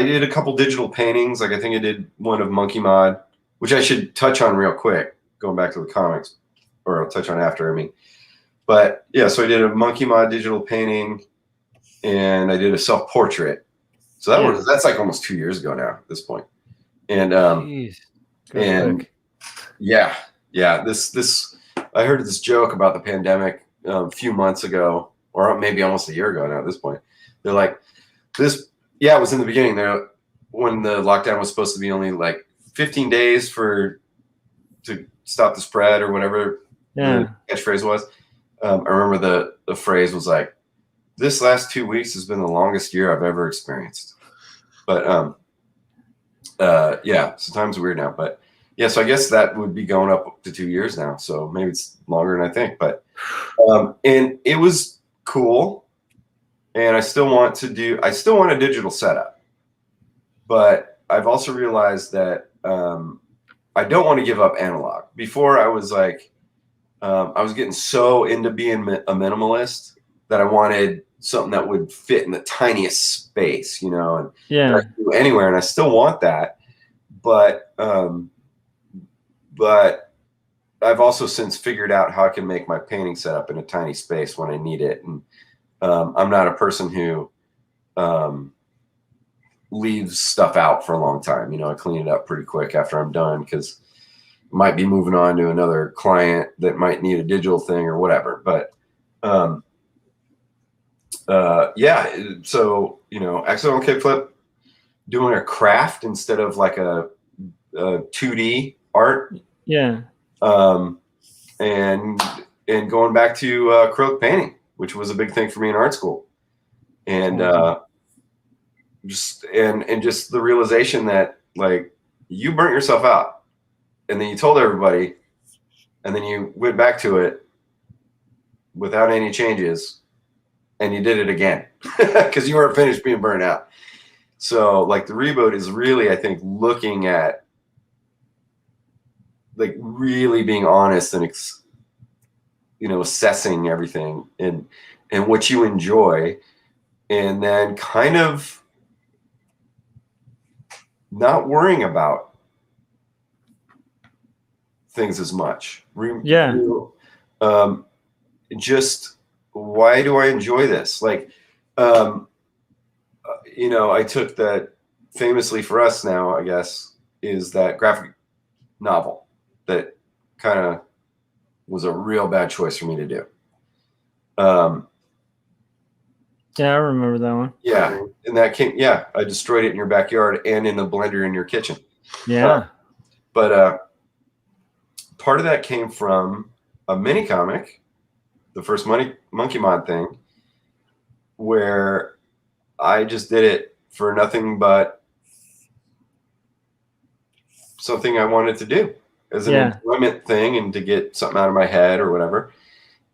did a couple digital paintings. Like I think I did one of Monkey Mod, which I should touch on real quick, going back to the comics, or I'll touch on after. I mean, but yeah, so I did a Monkey Mod digital painting, and I did a self-portrait. So that's like almost 2 years ago now at this point. And this I heard this joke about the pandemic a few months ago, or maybe almost a year ago now at this point. They're like, it was in the beginning there when the lockdown was supposed to be only like 15 days to stop the spread or whatever the catchphrase was. I remember the phrase was like, this last 2 weeks has been the longest year I've ever experienced. But so time's weird now. But yeah, so I guess that would be going up to 2 years now. So maybe it's longer than I think. But and it was cool. And I still want a digital setup. But I've also realized that I don't want to give up analog. Before I was like, I was getting so into being a minimalist that I wanted something that would fit in the tiniest space, you know, and I could do anywhere. And I still want that, but I've also since figured out how I can make my painting setup in a tiny space when I need it. And I'm not a person who leaves stuff out for a long time. You know, I clean it up pretty quick after I'm done because I might be moving on to another client that might need a digital thing or whatever. But yeah, so, you know, accidental kickflip, doing a craft instead of like a 2D art. Yeah. And going back to acrylic painting, which was a big thing for me in art school. And just the realization that, like, you burnt yourself out and then you told everybody and then you went back to it without any changes and you did it again because you weren't finished being burnt out. So like the reboot is really, I think, looking at, like, really being honest and you know, assessing everything and what you enjoy, and then kind of not worrying about things as much. Just, why do I enjoy this? Like, you know, I took that, famously for us now, I guess, is that graphic novel that kind of was a real bad choice for me to do. Yeah, I remember that one. Yeah, and that came. Yeah, I destroyed it in your backyard and in the blender in your kitchen. Yeah. But part of that came from a mini comic, the first Monkey Mod thing, where I just did it for nothing but something I wanted to do as an enjoyment thing and to get something out of my head or whatever.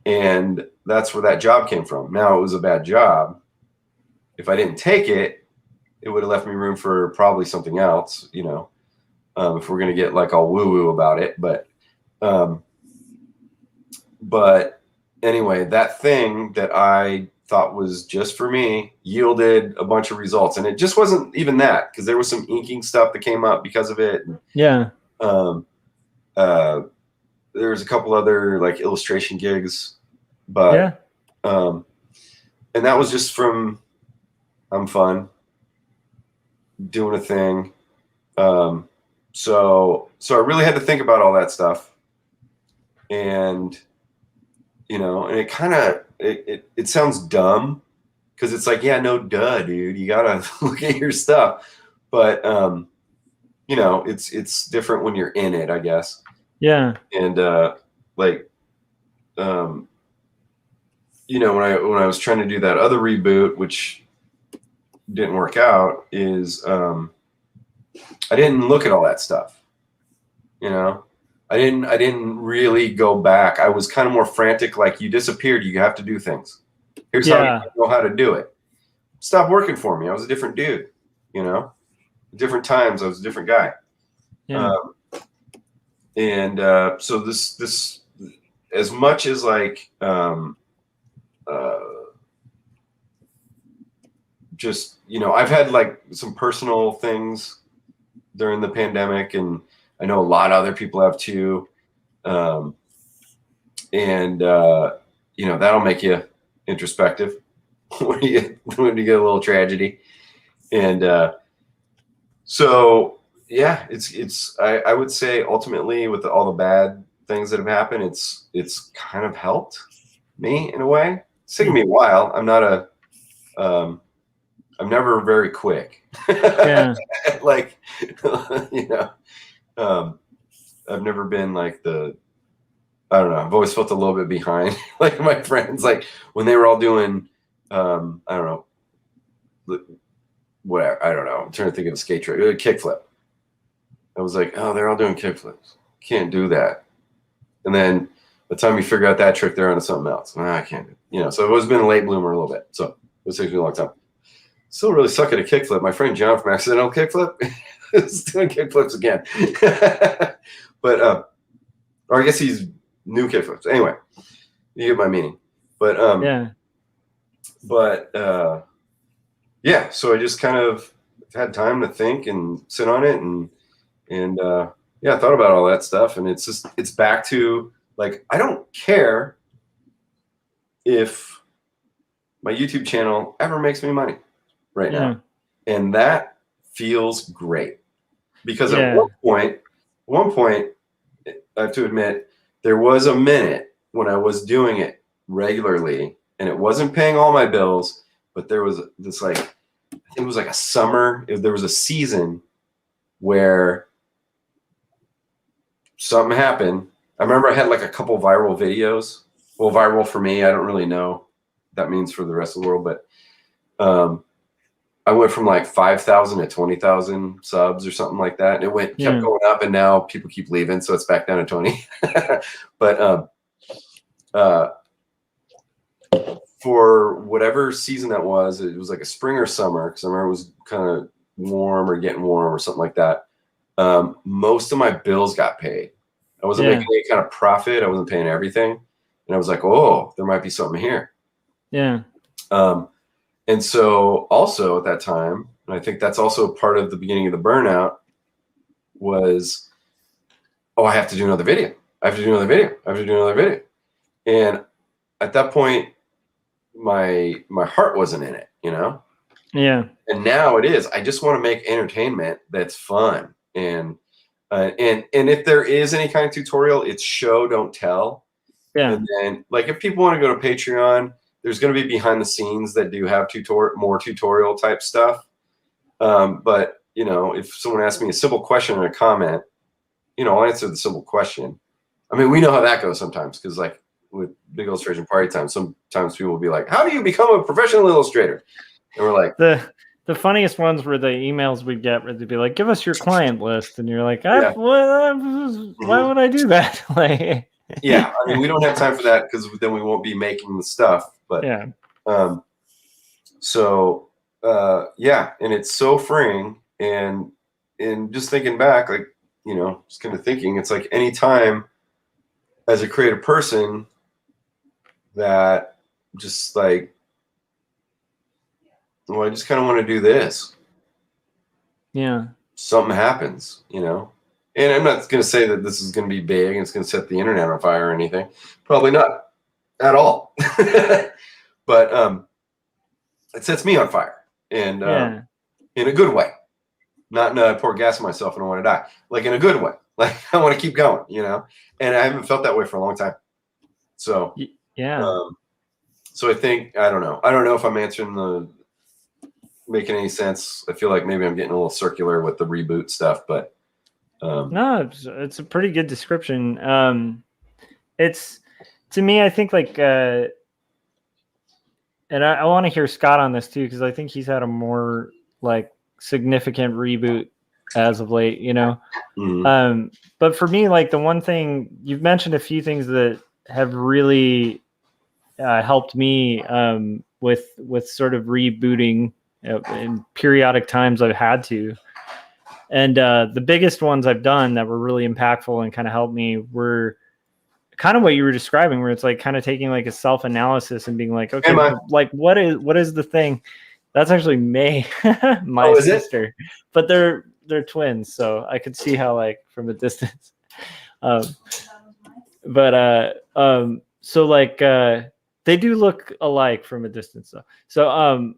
And that's where that job came from. Now, it was a bad job. If I didn't take it, it would have left me room for probably something else, you know, if we're going to get like all woo-woo about it. But anyway, that thing that I thought was just for me yielded a bunch of results. And it just wasn't even that, because there was some inking stuff that came up because of it. Yeah. There's a couple other like illustration gigs, but and that was just from I'm fun doing a thing. So I really had to think about all that stuff, and you know, and it kind of it sounds dumb because it's like, yeah, no, duh, dude, you gotta look at your stuff, but you know, it's different when you're in it, I guess. Yeah. And like you know, when I was trying to do that other reboot, which didn't work out, is I didn't look at all that stuff. You know, I didn't really go back. I was kind of more frantic, like, you disappeared, you have to do things. Here's how you know how to do it. Stop working for me. I was a different dude, you know. Different times, I was a different guy. Yeah. So this as much as like just, you know, I've had like some personal things during the pandemic, and I know a lot of other people have too. You know, that'll make you introspective when you get a little tragedy. And so yeah, I would say ultimately, with all the bad things that have happened, it's kind of helped me in a way. It's taken me a while. I'm not I'm never very quick. Yeah. Like, you know, I've never been like I don't know. I've always felt a little bit behind. Like my friends, like when they were all doing, I don't know, whatever. I don't know. I'm trying to think of a skate trick, kickflip. I was like, oh, they're all doing kickflips. Can't do that. And then by the time you figure out that trick, they're on to something else. I can't do it. You know, so I've always been a late bloomer a little bit. So it takes me a long time. Still really suck at a kickflip. My friend John from Accidental Kickflip is doing kickflips again. But or I guess he's new kickflips. Anyway, you get my meaning. But yeah, so I just kind of had time to think and sit on it, and yeah, I thought about all that stuff, and it's back to, like, I don't care if my YouTube channel ever makes me money right now. And that feels great. Because at one point, I have to admit, there was a minute when I was doing it regularly and it wasn't paying all my bills, but there was this like, I think it was like a summer, there was a season where something happened. I remember I had like a couple viral videos. Well, viral for me, I don't really know what that means for the rest of the world, but I went from like 5,000 to 20,000 subs or something like that. And it kept going up, and now people keep leaving, so it's back down to 20. But for whatever season that was, it was like a spring or summer, because I remember it was kind of warm or getting warm or something like that. Most of my bills got paid. I wasn't making any kind of profit. I wasn't paying everything. And I was like, oh, there might be something here. Yeah. And so also at that time, and I think that's also part of the beginning of the burnout, was, oh, I have to do another video. I have to do another video. I have to do another video. And at that point, my heart wasn't in it, you know? Yeah. And now it is. I just want to make entertainment that's fun. And if there is any kind of tutorial, it's show, don't tell. Yeah. And then, like, if people want to go to Patreon, there's going to be behind the scenes that do have more tutorial type stuff. But, you know, if someone asks me a simple question in a comment, you know, I'll answer the simple question. I mean, we know how that goes sometimes, because like with Big Illustration Party Time, sometimes people will be like, how do you become a professional illustrator? And we're like, the funniest ones were the emails we'd get where they'd be like, give us your client list. And you're like, why would I do that? Like, yeah, I mean, we don't have time for that, because then we won't be making the stuff. But yeah. Yeah, and it's so freeing. And just thinking back, like, you know, just kind of thinking, it's like any time as a creative person that just like, well, I just kind of want to do this. Yeah. Something happens, you know. And I'm not going to say that this is going to be big and it's going to set the internet on fire or anything. Probably not at all. But it sets me on fire, and in a good way. Not in a pour gas on myself and I want to die. Like in a good way. Like I want to keep going, you know. And I haven't felt that way for a long time. So yeah. So I think, I don't know if I'm making any sense. I feel like maybe I'm getting a little circular with the reboot stuff, but no, it's a pretty good description. It's, to me, I think like, and I want to hear Scott on this too, because I think he's had a more like significant reboot as of late, you know. Mm-hmm. But for me, like the one thing you've mentioned, a few things that have really helped me with sort of rebooting in periodic times I've had to. And the biggest ones I've done that were really impactful and kind of helped me were kind of what you were describing, where it's like kind of taking like a self-analysis and being like, okay, like what is the thing? That's actually May, my sister, but they're twins, so I could see how like from a distance. So like they do look alike from a distance though. So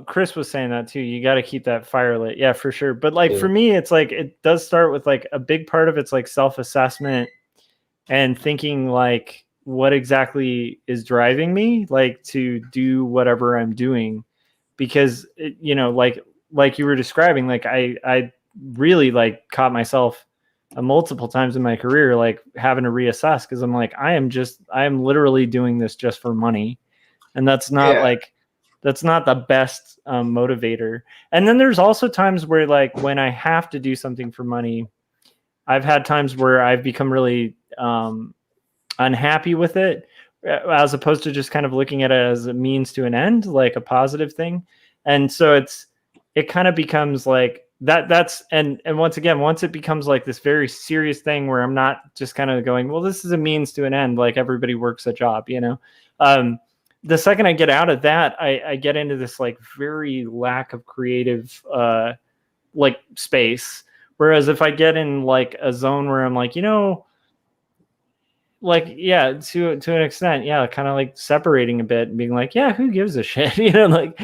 Chris was saying that too. You got to keep that fire lit. Yeah, for sure. But like for me, it's like it does start with like a big part of it's like self-assessment and thinking like what exactly is driving me like to do whatever I'm doing, because you know, like you were describing, like I really like caught myself multiple times in my career like having to reassess, because I'm like I am literally doing this just for money, and that's not that's not the best motivator. And then there's also times where like when I have to do something for money, I've had times where I've become really unhappy with it, as opposed to just kind of looking at it as a means to an end, like a positive thing. And so it kind of becomes like that's and once again, once it becomes like this very serious thing where I'm not just kind of going, well, this is a means to an end, like everybody works a job, you know. The second I get out of that, I get into this like very lack of creative like space. Whereas if I get in like a zone where I'm like, you know, like, yeah, to an extent, yeah, kind of like separating a bit and being like, yeah, who gives a shit? You know, like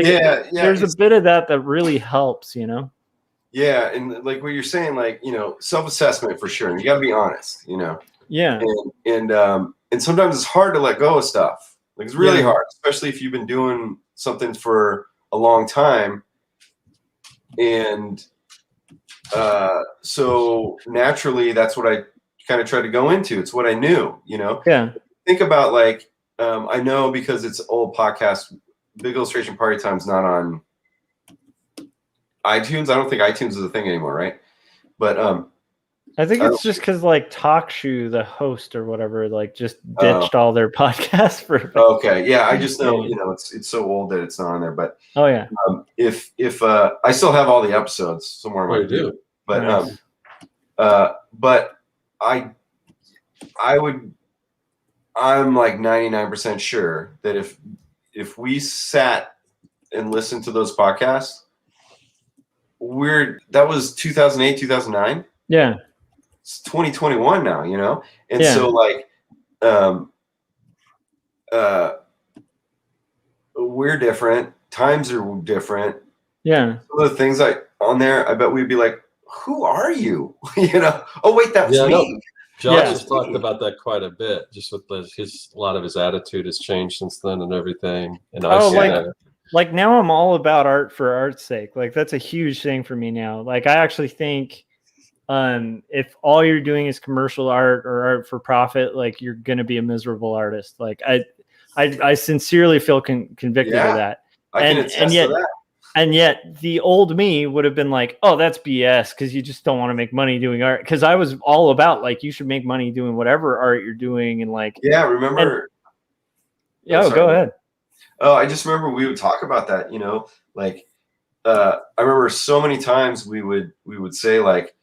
yeah, there's a bit of that really helps, you know? Yeah, and like what you're saying, like, you know, self-assessment for sure. And you got to be honest, you know. Yeah. And sometimes it's hard to let go of stuff. Like it's really Yeah. hard, especially if you've been doing something for a long time. And so naturally, that's what I kind of tried to go into. It's what I knew, you know. Yeah. Think about like I know because it's old podcast. Big Illustration Party Time's not on iTunes. I don't think iTunes is a thing anymore, right? But I think it's just because like TalkShoe, the host or whatever, like just ditched all their podcasts for. Okay, yeah, I just know, you know, it's so old that it's not on there. But oh yeah, if I still have all the episodes somewhere, I do. But nice. but I'm like 99% sure that if we sat and listened to those podcasts, that was 2008, 2009. Yeah. It's 2021 now, you know? And Yeah. so like, we're different. Times are different. Yeah. Some of the things on there, I bet we'd be like, who are you? You know? Oh wait, that was me. Josh has talked about that quite a bit, just with a lot of his attitude has changed since then and everything. And like now I'm all about art for art's sake. Like that's a huge thing for me now. Like I actually think if all you're doing is commercial art or art for profit, like you're gonna be a miserable artist. Like I sincerely feel convicted of that. I can attest to that. And yet the old me would have been like, oh, that's BS because you just don't want to make money doing art. Because I was all about like you should make money doing whatever art you're doing and like remember. Go ahead. Oh, I just remember we would talk about that, you know, like I remember so many times we would say like,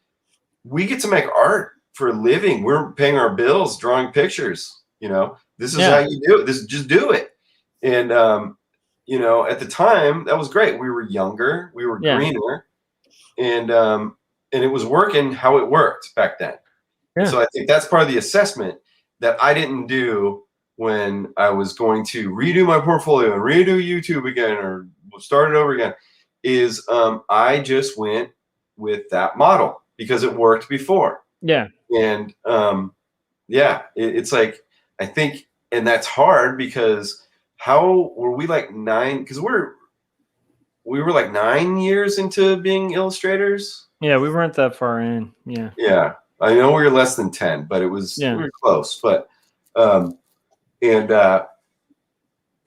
we get to make art for a living. We're paying our bills, drawing pictures, you know, this is how you do it. Just do it. And, you know, at the time that was great. We were younger, we were greener, and it was working how it worked back then. Yeah. So I think that's part of the assessment that I didn't do when I was going to redo my portfolio and redo YouTube again or start it over again, is I just went with that model because it worked before. Yeah. And it's like, I think, and that's hard because how were we like 9? Because we were like 9 years into being illustrators. Yeah, we weren't that far in. Yeah. Yeah. I know we were less than 10, but it was we were close. But and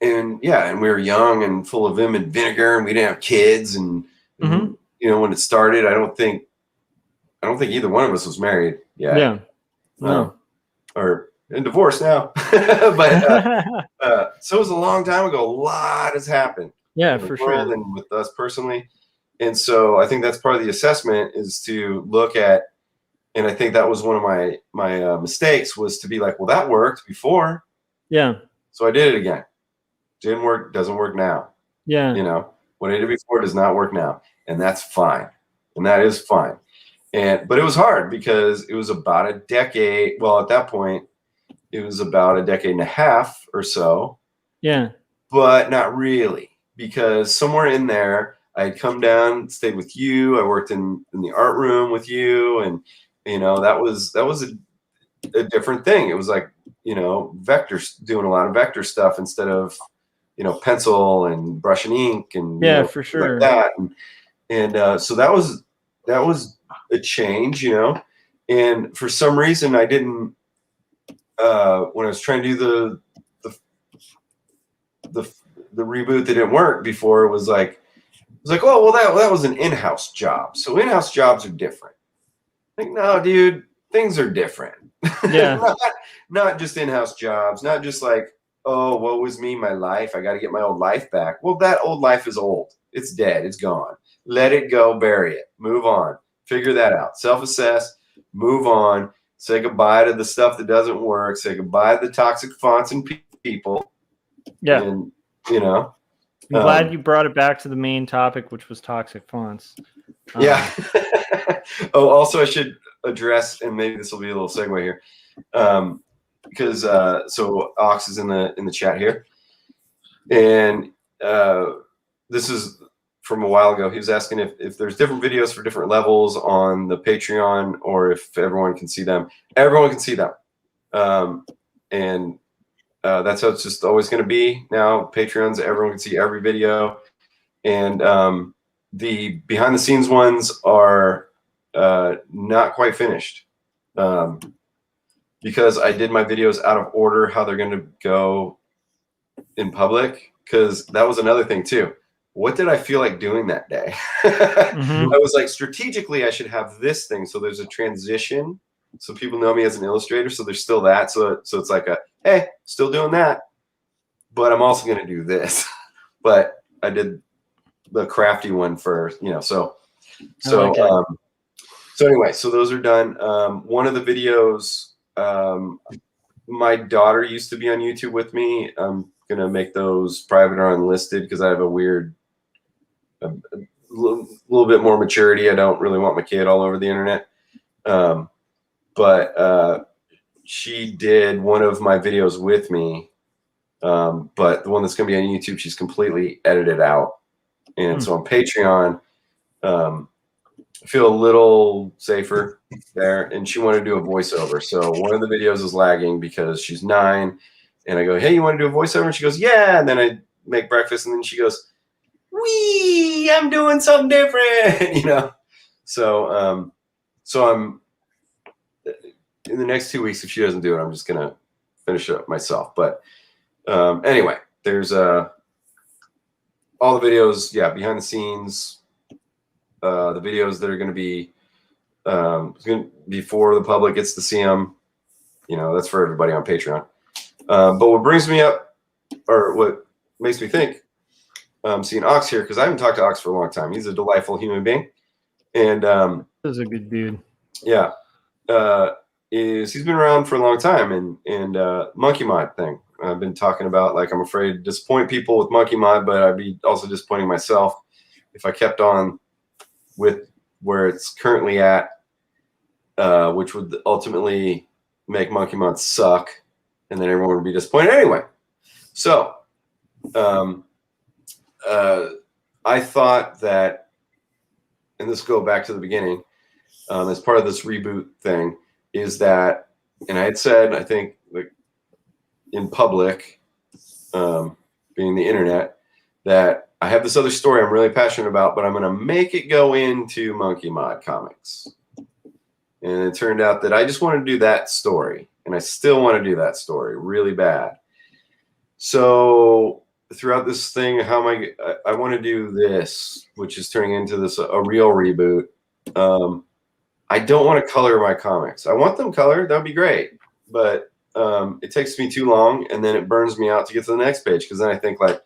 we were young and full of vim and vinegar, and we didn't have kids. And you know, when it started, I don't think either one of us was married yet. Yeah. No. And divorced now. But so it was a long time ago. A lot has happened. Yeah, for sure. And with us personally. And so I think that's part of the assessment is to look at, and I think that was one of my mistakes was to be like, well, that worked before. Yeah. So I did it again. Didn't work, doesn't work now. Yeah. You know, what I did before does not work now. And that's fine. And that is fine. But it was hard because it was about a decade. Well, at that point, it was about a decade and a half or so. Yeah. But not really, because somewhere in there, I had come down, stayed with you. I worked in the art room with you. And, you know, that was a different thing. It was like, you know, doing a lot of vector stuff instead of, you know, pencil and brush and ink and for sure like that. And so that was a change, you know. And for some reason I didn't when I was trying to do the reboot that didn't work before, it was like, oh, well, that was an in-house job. So in-house jobs are different. Like, no, dude, things are different. Yeah. not just in-house jobs, not just like, oh, woe was me, my life. I got to get my old life back. Well, that old life is old. It's dead. It's gone. Let it go. Bury it. Move on. Figure that out. Self-assess. Move on. Say goodbye to the stuff that doesn't work. Say goodbye to the toxic fonts and people. Yeah. And, you know. I'm glad you brought it back to the main topic, which was toxic fonts. Yeah. Oh, also I should address, and maybe this will be a little segue here. because so Ox is in the chat here, and this is from a while ago. He was asking if there's different videos for different levels on the Patreon, or if everyone can see them. Everyone can see them, and that's how it's just always going to be now. Patreons, everyone can see every video, and the behind the scenes ones are not quite finished. Because I did my videos out of order, how they're going to go in public, because that was another thing too. What did I feel like doing that day? I was like, strategically, I should have this thing. So there's a transition. So people know me as an illustrator. So there's still that. So it's like hey, still doing that. But I'm also going to do this. But I did the crafty one first, so anyway, so those are done. One of the videos, my daughter used to be on YouTube with me. I'm gonna make those private or unlisted because I have a weird, a little bit more maturity. I don't really want my kid all over the internet. But she did one of my videos with me. But the one that's gonna be on YouTube, she's completely edited out. And so on Patreon, I feel a little safer there, and she wanted to do a voiceover. So one of the videos is lagging because she's 9, and I go, hey, you want to do a voiceover? And she goes, yeah. And then I make breakfast, and then she goes, wee, I'm doing something different, So, so I'm in the next 2 weeks. If she doesn't do it, I'm just gonna finish it up myself. But anyway, there's all the videos, behind the scenes. The videos that are going to be before the public gets to see them, that's for everybody on Patreon. But what brings me up, or what makes me think, seeing Ox here, because I haven't talked to Ox for a long time. He's a delightful human being, and he's a good dude. Yeah, he's been around for a long time, and Monkey Mod thing. I've been talking about, like, I'm afraid to disappoint people with Monkey Mod, but I'd be also disappointing myself if I kept on with where it's currently at, which would ultimately make Monkey Mod suck, and then everyone would be disappointed anyway. So I thought that, and this go back to the beginning, as part of this reboot thing, is that, and I had said, I think, like, in public, being the internet, that I have this other story I'm really passionate about, but I'm going to make it go into Monkey Mod comics. And it turned out that I just want to do that story, and I still want to do that story really bad. So throughout this thing, I want to do this, which is turning into this a real reboot. I don't want to color my comics. I want them colored. That would be great. But it takes me too long, and then it burns me out to get to the next page, because then I think, like,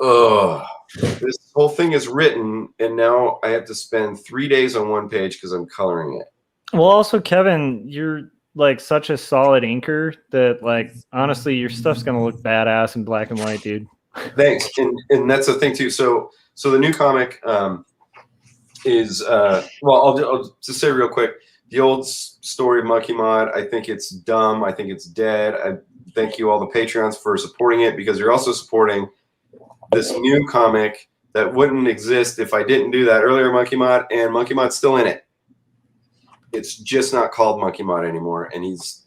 oh, this whole thing is written, and now I have to spend 3 days on one page because I'm coloring it. Well, also, Kevin, you're like such a solid inker that, like, honestly, your stuff's gonna look badass in black and white, dude. Thanks, and that's the thing too. So the new comic is well, I'll just say real quick. The old story of Monkey Mod, I think it's dumb. I think it's dead. I thank you all the Patreons for supporting it, because you're also supporting this new comic that wouldn't exist if I didn't do that earlier Monkey Mod, and Monkey Mod's still in it. It's just not called Monkey Mod anymore, and he's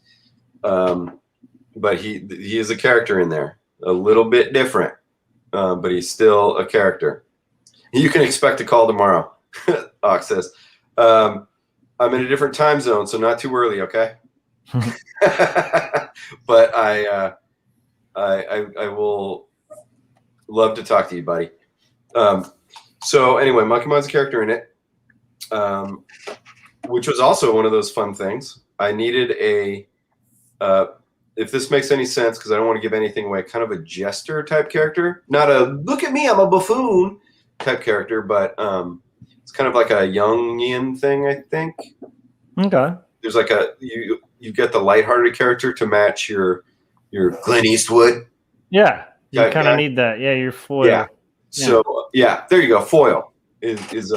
but he is a character in there, a little bit different, but he's still a character. You can expect a call tomorrow. Ox says, I'm in a different time zone, so not too early, okay? But I will love to talk to you, buddy. So anyway, Monkey Mod's a character in it, which was also one of those fun things. I needed a, if this makes any sense, because I don't want to give anything away, kind of a jester type character. Not a, look at me, I'm a buffoon type character, but it's kind of like a Jungian thing, I think. Okay. There's like a, you get the lighthearted character to match your Clint Eastwood. Yeah. You kind of need that. Yeah, your foil. Yeah. So yeah, there you go. Foil is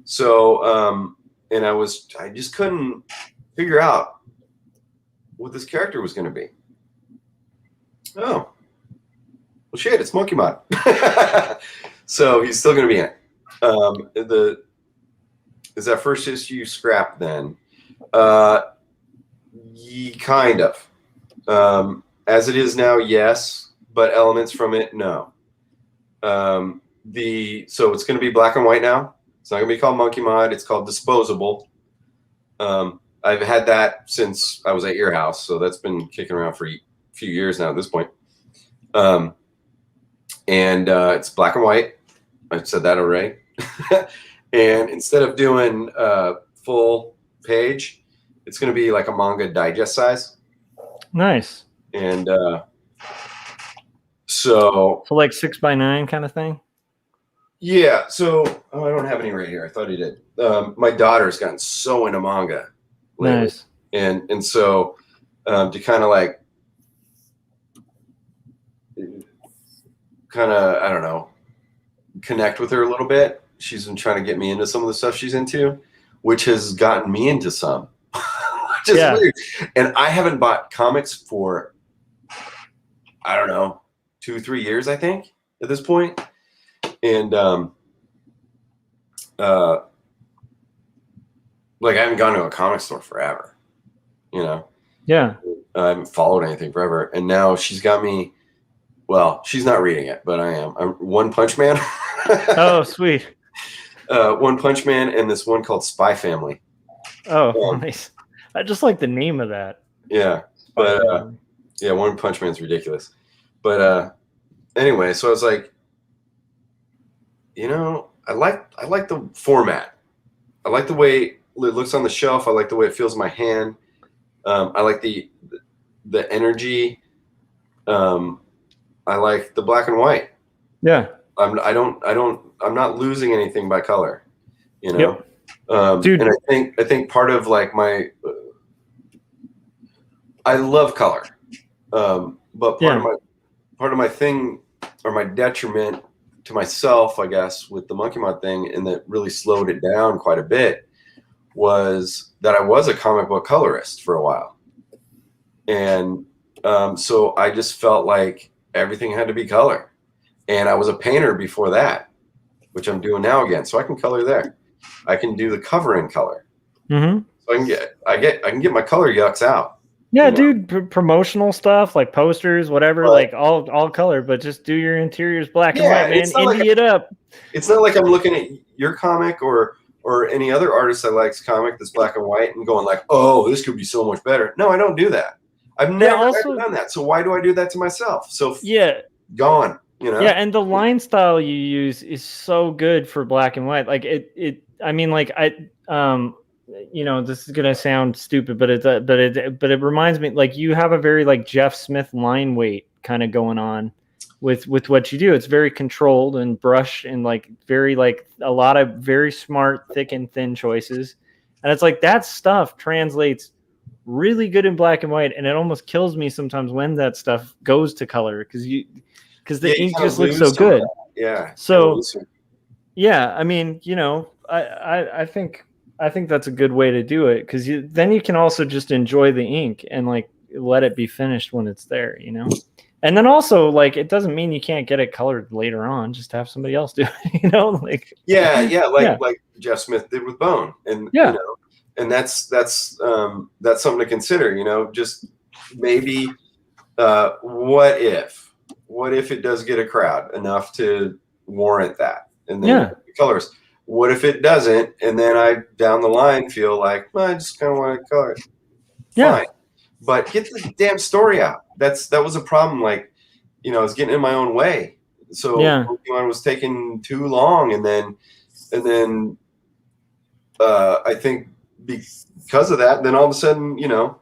so and I just couldn't figure out what this character was going to be. Oh, well, shit! It's Monkey Mod. So he's still going to be in it. Is that first issue scrapped then? Kind of. As it is now, yes, but elements from it, no. So it's going to be black and white now. It's not going to be called Monkey Mod. It's called Disposable. I've had that since I was at your house, so that's been kicking around for a few years now at this point. And it's black and white. I said that already. And instead of doing full page, it's going to be like a manga digest size. Nice. And so like 6x9 kind of thing. Yeah. So I don't have any right here. I thought he did. My daughter's gotten so into manga lately. Nice. And so to kind of like I don't know, connect with her a little bit. She's been trying to get me into some of the stuff she's into, which has gotten me into some. Just weird. And I haven't bought comics for, I don't know, 2-3 years, I think, at this point. And like I haven't gone to a comic store forever, you know? Yeah. I haven't followed anything forever. And now she's got me, well, she's not reading it, but I am. I'm One Punch Man. Oh, sweet. One Punch Man and this one called Spy Family. Oh, nice. I just like the name of that. Yeah. But yeah, One Punch Man's ridiculous. But anyway, so I was like, you know, I like the format. I like the way it looks on the shelf. I like the way it feels in my hand. I like the energy. I like the black and white. Yeah. I'm not losing anything by color, you know. Yep. Dude. And I think part of like I love color, but part of my thing or my detriment to myself, I guess, with the Monkey Mod thing, and that really slowed it down quite a bit, was that I was a comic book colorist for a while, and so I just felt like everything had to be color. And I was a painter before that, which I'm doing now again. So I can color there. I can do the cover in color. Mm-hmm. So I can get my color yucks out. Yeah, dude, promotional stuff like posters, whatever, like all color, but just do your interiors black and white, man. Indie it up. It's not like I'm looking at your comic or any other artist I like's comic that's black and white and going like, oh, this could be so much better. No, I don't do that. I've never done that. So why do I do that to myself? So gone. You know? Yeah, and the line style you use is so good for black and white. Like I mean, like you know, this is gonna sound stupid, but it reminds me, like, you have a very like Jeff Smith line weight kind of going on with what you do. It's very controlled and brush and like very like a lot of very smart thick and thin choices, and it's like that stuff translates really good in black and white, and it almost kills me sometimes when that stuff goes to color because the ink just looks so good. Yeah. So, yeah, I mean, you know, I think that's a good way to do it, because then you can also just enjoy the ink and like let it be finished when it's there, you know. And then also, like, it doesn't mean you can't get it colored later on. Just have somebody else do it, you know. Like like Jeff Smith did with Bone, and you know, and that's something to consider, you know. Just maybe what if it does get a crowd enough to warrant that? And then the colors. What if it doesn't? And then I down the line feel like, well, I just kind of want to color it. Yeah. Fine. But get the damn story out. That was a problem. Like, you know, I was getting in my own way. So Pokemon was taking too long, and then I think because of that, then all of a sudden, you know,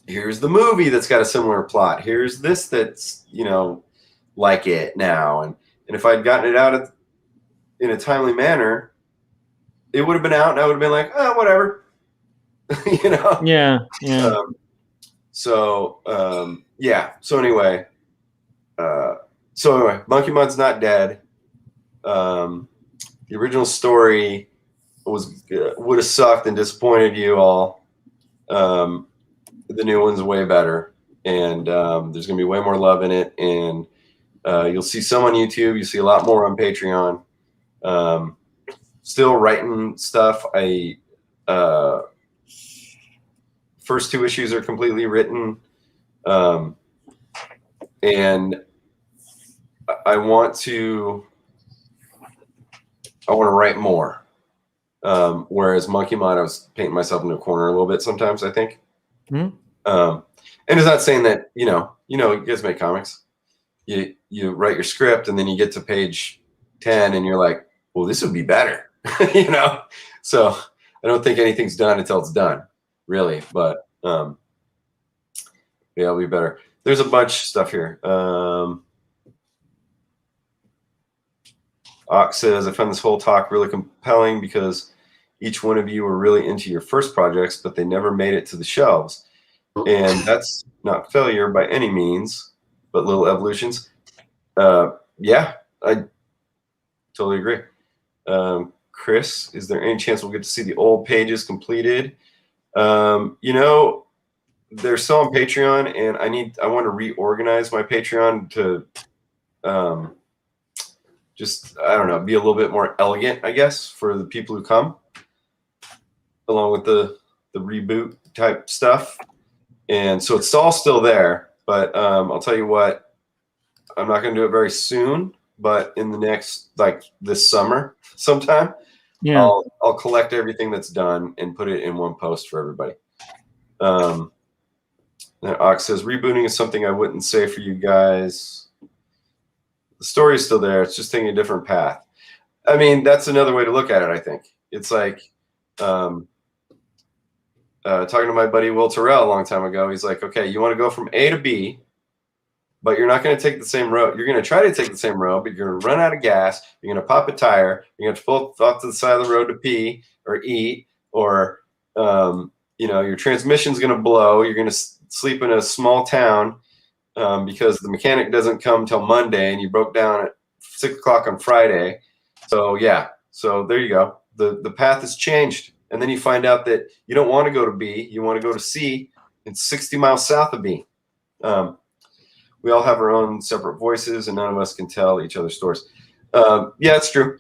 here's the movie that's got a similar plot. Here's this that's, you know, like it now. And if I'd gotten it out in a timely manner, it would have been out and I would have been like, oh, whatever. You know? Yeah. So anyway, Monkey Mod's not dead. The original story would have sucked and disappointed you all. the new one's way better, and there's gonna be way more love in it, and you'll see some on YouTube. You see a lot more on Patreon. Still writing stuff. First 2 issues are completely written, and I want to write more. Whereas Monkey Mod, I was painting myself into a corner a little bit sometimes, I think. Mm-hmm. And it's not saying that, you guys make comics. You write your script and then you get to page 10 and you're like, well, this would be better. So I don't think anything's done until it's done, really. But yeah, it'll be better. There's a bunch of stuff here. Ox says, I found this whole talk really compelling because each one of you were really into your first projects, but they never made it to the shelves. And that's not failure by any means, but little evolutions. Yeah, I totally agree. Chris, is there any chance we'll get to see the old pages completed? They're still on Patreon, and I want to reorganize my Patreon to I don't know, be a little bit more elegant, I guess, for the people who come, along with the reboot type stuff. And so it's all still there, but I'll tell you what, I'm not going to do it very soon, but in the next, this summer sometime, Yeah. I'll collect everything that's done and put it in one post for everybody. Ox says, rebooting is something I wouldn't say for you guys. The story is still there. It's just taking a different path. I mean, that's another way to look at it, I think. It's like talking to my buddy Will Terrell a long time ago. He's like, okay, you want to go from A to B, but you're not going to take the same road. You're going to try to take the same road, but you're going to run out of gas. You're going to pop a tire. You're going to pull off to the side of the road to pee or eat, or your transmission's going to blow. You're going to sleep in a small town because the mechanic doesn't come till Monday, and you broke down at 6 o'clock on Friday. So yeah, so there you go. The path has changed, and then you find out that you don't want to go to B. You want to go to C. It's 60 miles south of B. We all have our own separate voices, and none of us can tell each other's stories. Yeah, it's true.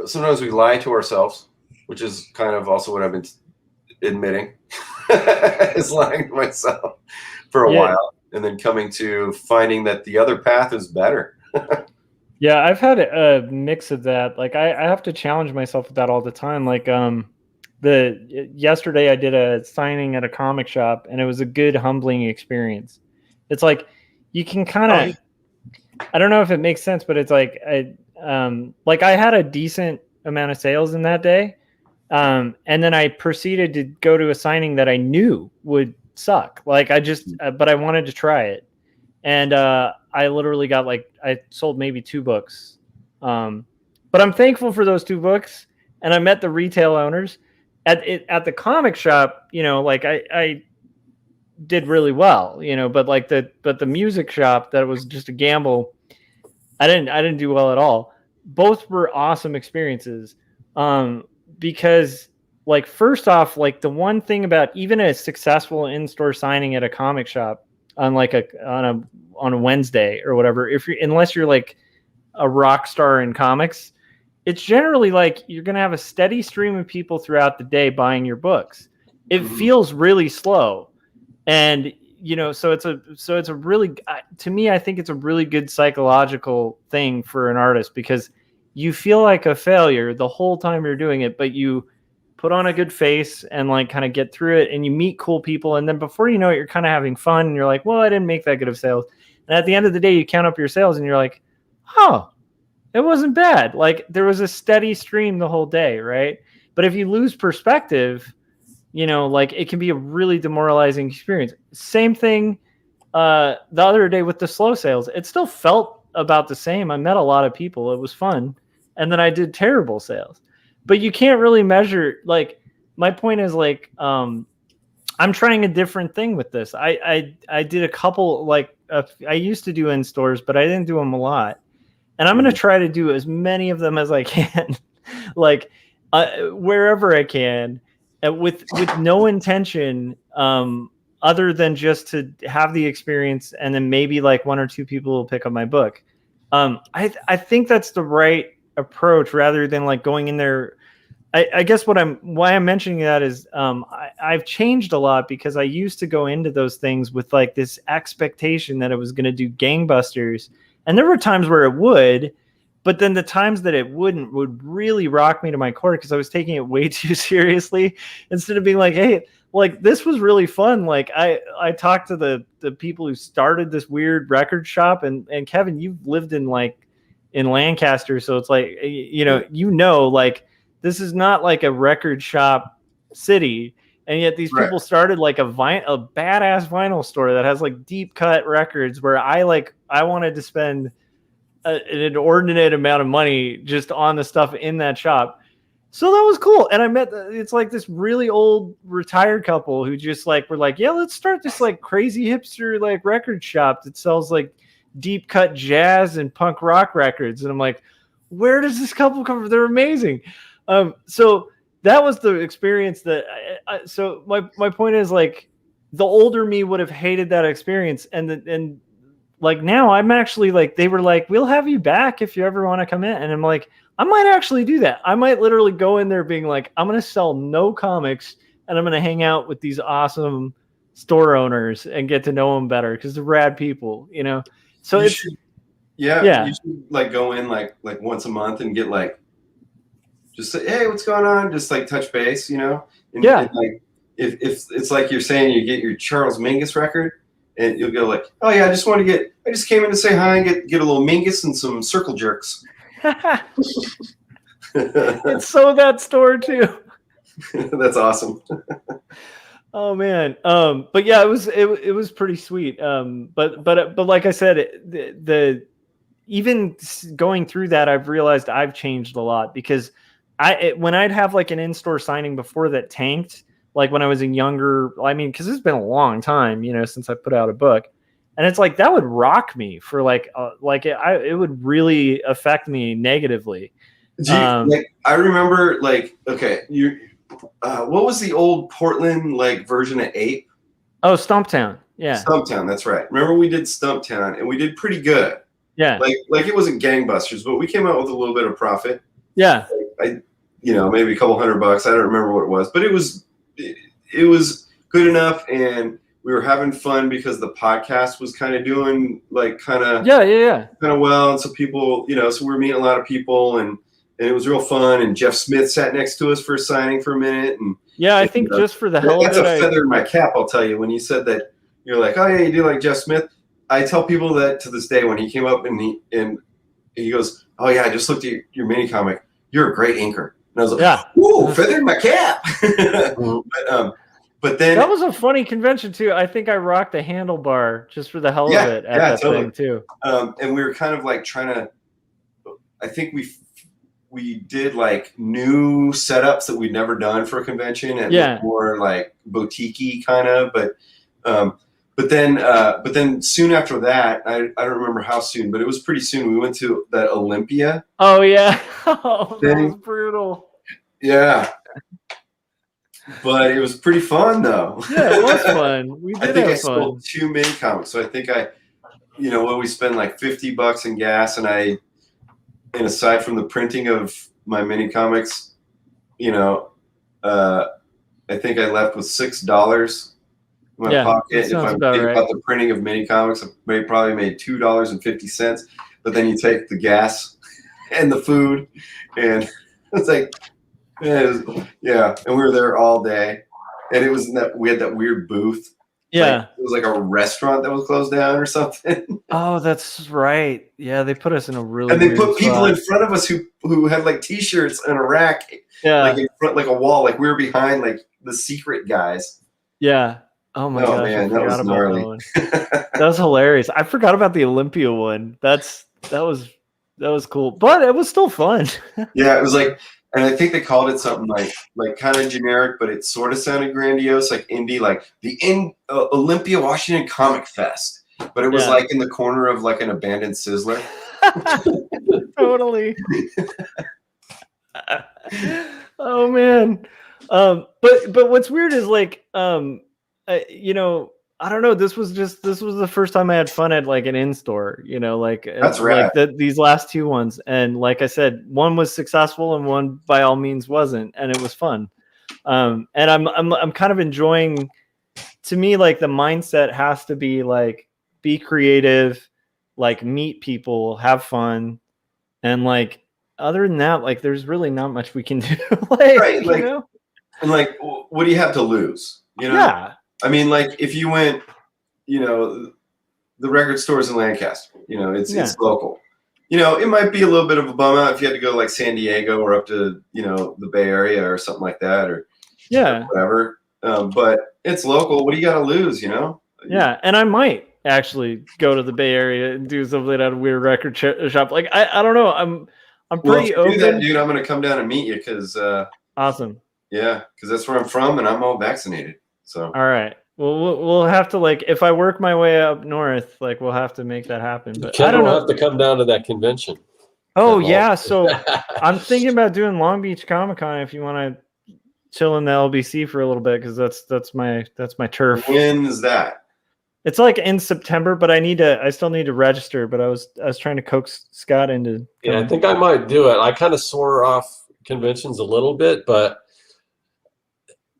Sometimes we lie to ourselves, which is kind of also what I've been admitting, is lying to myself for a while, and then coming to finding that the other path is better. Yeah, I've had a mix of that. Like I have to challenge myself with that all the time. Like yesterday I did a signing at a comic shop, and it was a good humbling experience. It's like you can kind of I don't know if it makes sense, but it's like I had a decent amount of sales in that day. And then I proceeded to go to a signing that I knew would suck. Like but I wanted to try it. And I literally got I sold maybe 2 books. But I'm thankful for those 2 books. And I met the retail owners at the comic shop. I did really well, but the music shop, that was just a gamble. I didn't do well at all. Both were awesome experiences. Because first off, the one thing about even a successful in-store signing at a comic shop on on a Wednesday or whatever, unless you're a rock star in comics, it's generally you're going to have a steady stream of people throughout the day buying your books. It feels really slow. And, so it's a really, to me, I think it's a really good psychological thing for an artist, because you feel like a failure the whole time you're doing it, but you put on a good face and kind of get through it, and you meet cool people. And then before you know it, you're kind of having fun, and you're like, well, I didn't make that good of sales. And at the end of the day, you count up your sales and you're like, oh, it wasn't bad. There was a steady stream the whole day. Right. But if you lose perspective, it can be a really demoralizing experience. Same thing the other day with the slow sales. It still felt about the same. I met a lot of people. It was fun. And then I did terrible sales. But you can't really measure. My point is I'm trying a different thing with this. I did a couple, I used to do in stores, but I didn't do them a lot. And I'm going to try to do as many of them as I can, wherever I can. with no intention other than just to have the experience, and then maybe like one or two people will pick up my book. I think that's the right approach, rather than like going in there. I guess why I'm mentioning that is I've changed a lot, because I used to go into those things with like this expectation that it was going to do gangbusters, and there were times where it would, but then the times that it wouldn't would really rock me to my core, because I was taking it way too seriously, instead of being like, hey, like this was really fun. Like I talked to the people who started this weird record shop, and Kevin, you've lived in Lancaster, so it's like like this is not like a record shop city, and yet these people started like a badass vinyl store that has like deep cut records, where I wanted to spend an inordinate amount of money just on the stuff in that shop. So that was cool. And I met, it's like this really old retired couple who just like were like, yeah, let's start this like crazy hipster like record shop that sells like deep cut jazz and punk rock records. And I'm like, where does this couple come from? They're amazing. So that was the experience that so my point is, like, the older me would have hated that experience. And like now I'm actually like, they were like, we'll have you back if you ever want to come in. And I'm like, I might actually do that. I might literally go in there being like, I'm going to sell no comics, and I'm going to hang out with these awesome store owners and get to know them better, because they're rad people, So you should like go in like once a month and get like, just say, hey, what's going on? Just like touch base, And like if it's like you're saying, you get your Charles Mingus record, and you'll go like, oh yeah, I just came in to say hi and get a little Mingus and some circle jerks. It's so that store too. That's awesome. Oh man. But yeah, it was pretty sweet. But like I said, the even going through that, I've realized I've changed a lot, because when I'd have like an in-store signing before that tanked, like when I was because it's been a long time, since I put out a book, and it's like that would rock me for it would really affect me negatively. I remember okay, what was the old Portland version of Ape? Oh, Stumptown. Yeah. Stumptown, that's right. Remember we did Stumptown, and we did pretty good. Yeah. Like it wasn't gangbusters, but we came out with a little bit of profit. Yeah. Maybe a couple $100. I don't remember what it was, but it was good enough, and we were having fun because the podcast was kind of doing kind of well, and so people, so we were meeting a lot of people, and it was real fun. And Jeff Smith sat next to us for a signing for a minute, and I think just for the hell of it, that's a feather in my cap. I'll tell you, when you said that, you're like, oh yeah, you do like Jeff Smith. I tell people that to this day, when he came up and he goes, oh yeah, I just looked at your mini comic. You're a great inker. And I was like, yeah, ooh, feather in my cap. But then that was a funny convention too. I think I rocked the handlebar just for the hell of it at that thing too. And we were kind of like trying to. I think we did like new setups that we'd never done for a convention, and more like boutique-y kind of. But then soon after that, I don't remember how soon, but it was pretty soon. We went to that Olympia. Oh yeah, that was brutal. Yeah. But it was pretty fun, though. Yeah, it was fun. We did I think have I sold 2 mini comics. So I think when we spend like $50 in gas, and aside from the printing of my mini comics, I think I left with $6 in my pocket. If I'm thinking about the printing of mini comics, I probably made $2.50. But then you take the gas and the food, and it's like. And we were there all day, and it was we had that weird booth. Yeah, it was like a restaurant that was closed down or something. Oh, that's right. Yeah, they put us in a really. And they put people in front of us who had like T-shirts and a rack. Yeah, like in front, like a wall, like we were behind like the secret guys. Yeah. Oh my gosh, man, that was gnarly. That was hilarious. I forgot about the Olympia one. That was cool, but it was still fun. Yeah, it was like. And I think they called it something like kind of generic, but it sort of sounded grandiose, like indie, like the Olympia, Washington Comic Fest. But it was like in the corner of like an abandoned Sizzler. Totally. Oh man. But what's weird is like, you know, I don't know. This was the first time I had fun at like an in-store, you know, like That's rad. like these last two ones. And like I said, one was successful and one by all means wasn't, and it was fun. And I'm kind of enjoying, to me, like the mindset has to be like, be creative, like meet people, have fun. And like, other than that, like there's really not much we can do. Like, Right, like, you know? And like, what do you have to lose? You know? Yeah. I mean, like if you went, you know, the record stores in Lancaster, you know, it's local. You know, it might be a little bit of a bum out if you had to go to like San Diego or up to, you know, the Bay Area or something like that, or whatever. But it's local. What do you got to lose? You know? Yeah, and I might actually go to the Bay Area and do something at a weird record shop. Like I don't know. I'm pretty open. Do that, dude. I'm gonna come down and meet you because. Awesome. Yeah, because that's where I'm from, and I'm all vaccinated. So. All right. Well, we'll have to, like, if I work my way up north, like we'll have to make that happen. But I don't know. We'll have to come down to that convention. Oh yeah, so I'm thinking about doing Long Beach Comic Con if you want to chill in the LBC for a little bit, because that's my turf. When is that? It's like in September, but I still need to register. But I was trying to coax Scott into. Yeah, I think I might do it. I kind of swore off conventions a little bit, but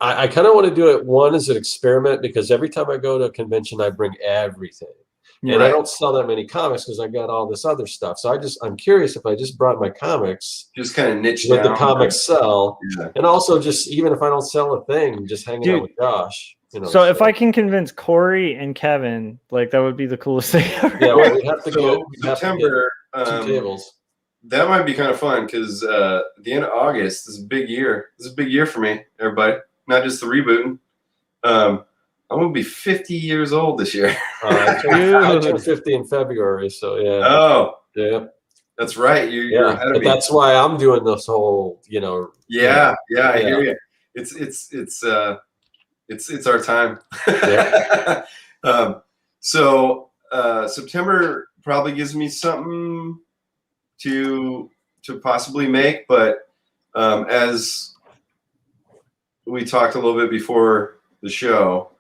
I kind of want to do it, one, as an experiment, because every time I go to a convention, I bring everything. Yeah, and I don't sell that many comics because I got all this other stuff. So I'm curious if I just brought my comics, just kind of niche with down, the comics sell, and also just, even if I don't sell a thing, just hanging out with Josh. You know, so if I can convince Corey and Kevin, like that would be the coolest thing ever. Yeah, well, we have to go September. 2 tables. That might be kind of fun because at the end of August is a big year. This is a big year for me, everybody. Not just the rebooting. I'm gonna be 50 years old this year. I turned 50 in February, so yeah. Oh, yeah, that's right. You're ahead of me. That's why I'm doing this whole, you know. Yeah, I hear you. It's our time. Yeah. So September probably gives me something to possibly make, but as we talked a little bit before the show,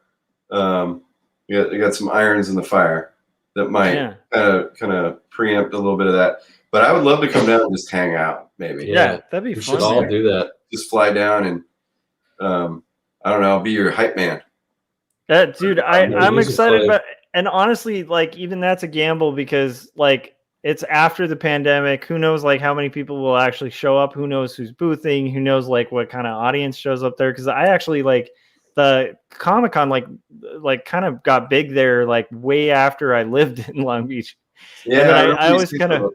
we got some irons in the fire that might kind of preempt a little bit of that. But I would love to come down and just hang out, maybe. Yeah, that'd be fun. We should all do that. Just fly down and I don't know, I'll be your hype man. Dude, I'm excited about, and honestly, like even that's a gamble because like it's after the pandemic. Who knows like how many people will actually show up? Who knows who's boothing? Who knows like what kind of audience shows up there? Because I actually like the Comic-Con like kind of got big there like way after I lived in Long Beach. Yeah, I always kind of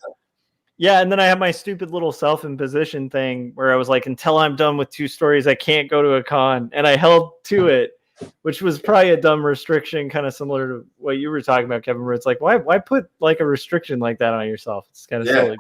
and then I have my stupid little self-imposition thing where I was like, until I'm done with 2 stories, I can't go to a con, and I held to it, which was probably a dumb restriction, kind of similar to what you were talking about, Kevin, where it's like, why put like a restriction like that on yourself? It's kind of silly,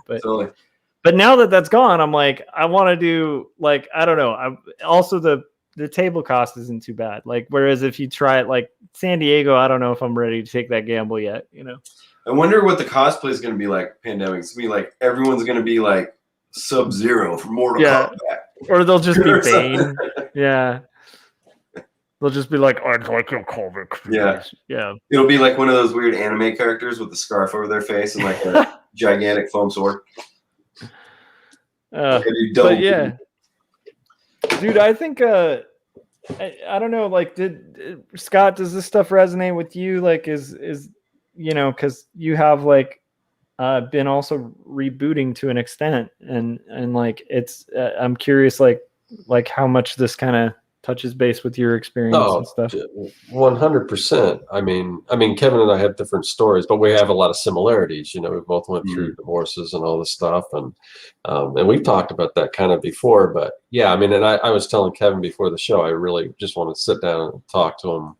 but now that that's gone, I'm like, I want to do like, I don't know. Also the table cost isn't too bad. Like, whereas if you try it like San Diego, I don't know if I'm ready to take that gamble yet, you know? I wonder what the cosplay is going to be like. Pandemic. It's going to be like everyone's going to be like Sub-Zero from Mortal Kombat, or they'll just be Bane. Yeah, they'll just be like, I'd like your comic. Yeah. It'll be like one of those weird anime characters with the scarf over their face and like a gigantic foam sword. But yeah, dude, I think I don't know. Like, did Scott? Does this stuff resonate with you? Like, is you know, because you have like been also rebooting to an extent, and like it's I'm curious like how much this kind of touches base with your experience and stuff. 100%. I mean Kevin and I have different stories, but we have a lot of similarities. You know, we both went through divorces and all this stuff, and we've talked about that kind of before. But yeah, I mean, and I was telling Kevin before the show, I really just want to sit down and talk to him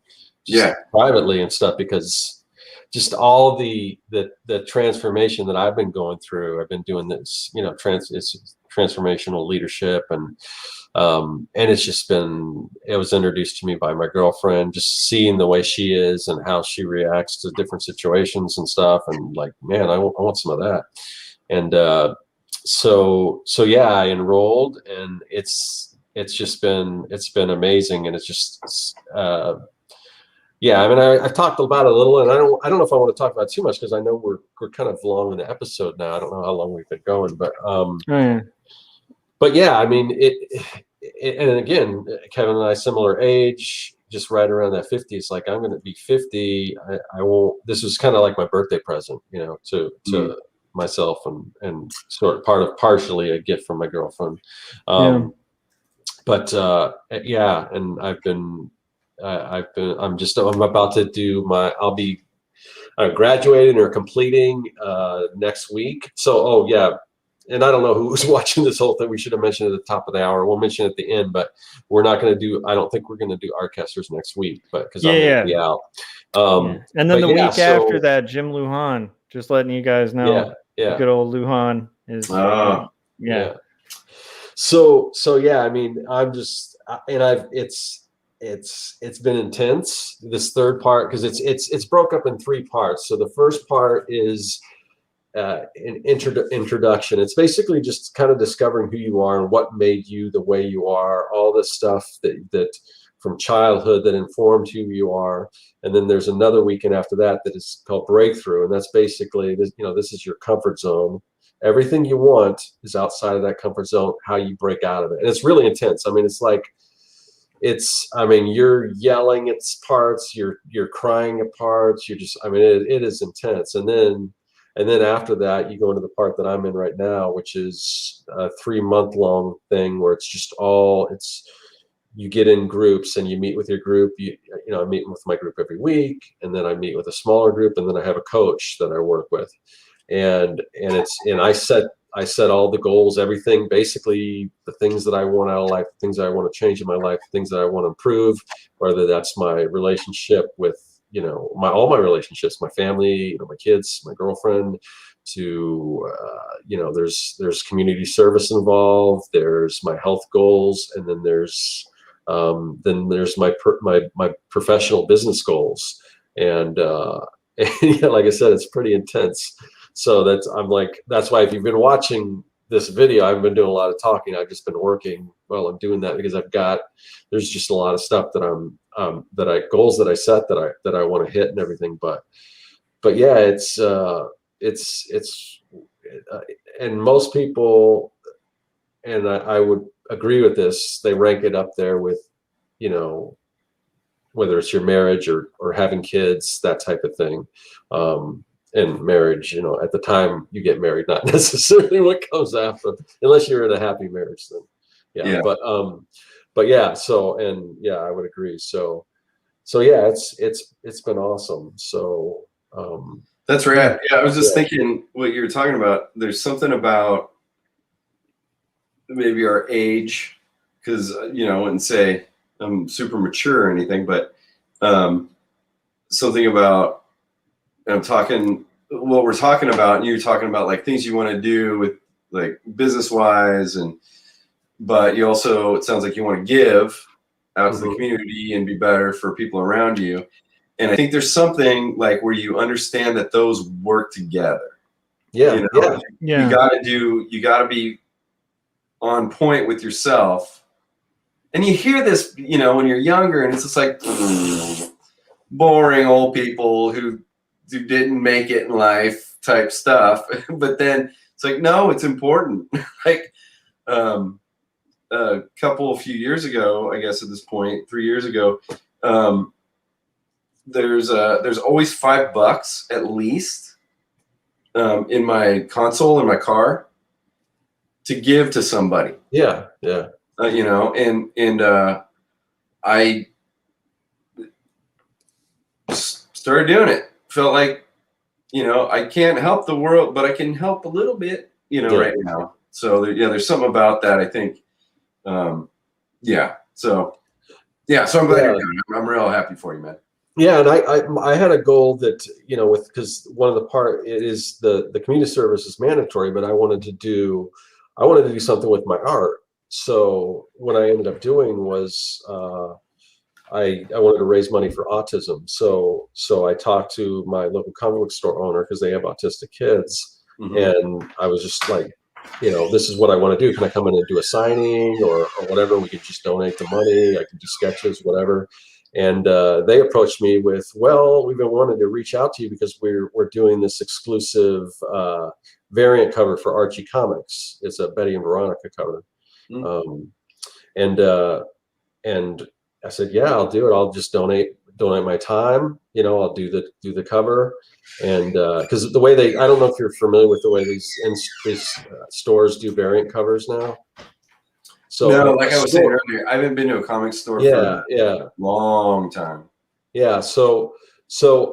privately and stuff, because just all the transformation that I've been going through. I've been doing this, you know, it's transformational leadership, and it's just been, it was introduced to me by my girlfriend, just seeing the way she is and how she reacts to different situations and stuff. And like, man, I want some of that. And so yeah, I enrolled, and it's it's been amazing, and it's just yeah. I mean, I've talked about it a little, and I don't know if I want to talk about it too much because I know we're kind of long in the episode now. I don't know how long we've been going, but but yeah, I mean and again, Kevin and I similar age, just right around that 50. It's like I'm going to be 50. I won't. This was kind of like my birthday present, to myself, and sort of partially a gift from my girlfriend. But yeah, and I'm about to do I'll be graduating or completing next week. So, yeah. And I don't know who's watching this whole thing. We should have mentioned at the top of the hour. We'll mention it at the end, but we're not going to do, I don't think we're going to do Artcasters next week, but because I'm going to be out. And then the week after that, Jim Lujan, just letting you guys know. Yeah. Good old Lujan is, So yeah, I mean, I'm just, and it's been intense, this third part, because it's broke up in 3 parts. So the first part is an introduction. It's basically just kind of discovering who you are and what made you the way you are, all the stuff that from childhood that informed who you are. And then there's another weekend after that is called Breakthrough, and that's basically this is your comfort zone. Everything you want is outside of that comfort zone, how you break out of it. And it's really intense. I mean, you're yelling at parts, you're crying at parts, it is intense. And then after that, you go into the part that I'm in right now, which is a 3-month-long thing where it's just you get in groups and you meet with your group. I meet with my group every week, and then I meet with a smaller group, and then I have a coach that I work with. And I set all the goals, everything, basically the things that I want out of life, the things that I want to change in my life, the things that I want to improve, whether that's my relationship with, all my relationships, my family, my kids, my girlfriend, to, there's community service involved, there's my health goals, and then there's my professional business goals. And like I said, it's pretty intense. So that's why if you've been watching this video, I've been doing a lot of talking. I've just been working while I'm doing that, because there's just a lot of stuff that goals that I set that I want to hit and everything. But yeah, it's and most people, and I would agree with this, they rank it up there with, whether it's your marriage or having kids, that type of thing. And marriage, at the time you get married, not necessarily what comes after, unless you're in a happy marriage, then yeah. But yeah, so, and yeah, I would agree. So yeah, it's been awesome. So that's right. Yeah, I was just thinking what you were talking about. There's something about maybe our age, because I wouldn't say I'm super mature or anything, but something about, what we're talking about, and you're talking about like things you want to do with like business wise, but you also, it sounds like you want to give out to the community and be better for people around you. And I think there's something like where you understand that those work together. Yeah. You got to be on point with yourself. And you hear this, when you're younger, and it's just like boring old people who didn't make it in life type stuff. But then it's like, no, it's important. Like a few years ago, I guess at this point, 3 years ago, there's always $5 at least in my console in my car to give to somebody. Yeah. And I started doing it. Felt like, I can't help the world, but I can help a little bit, right now. So there's something about that, I think. So I'm glad you're doing it. I'm real happy for you, man. Yeah, and I had a goal that, because one of the part is the community service is mandatory, but I wanted to do something with my art. So what I ended up doing was I wanted to raise money for autism. So I talked to my local comic book store owner, because they have autistic kids, and I was just like, this is what I want to do. Can I come in and do a signing or whatever? We could just donate the money. I can do sketches, whatever. And they approached me with, well, we've been wanting to reach out to you because we're doing this exclusive variant cover for Archie Comics. It's a Betty and Veronica cover. And I said, yeah, I'll do it. I'll just donate my time. I'll do the cover. And because the way I don't know if you're familiar with the way these stores do variant covers now. So no, like I was saying earlier, I haven't been to a comic store for a long time. Yeah, so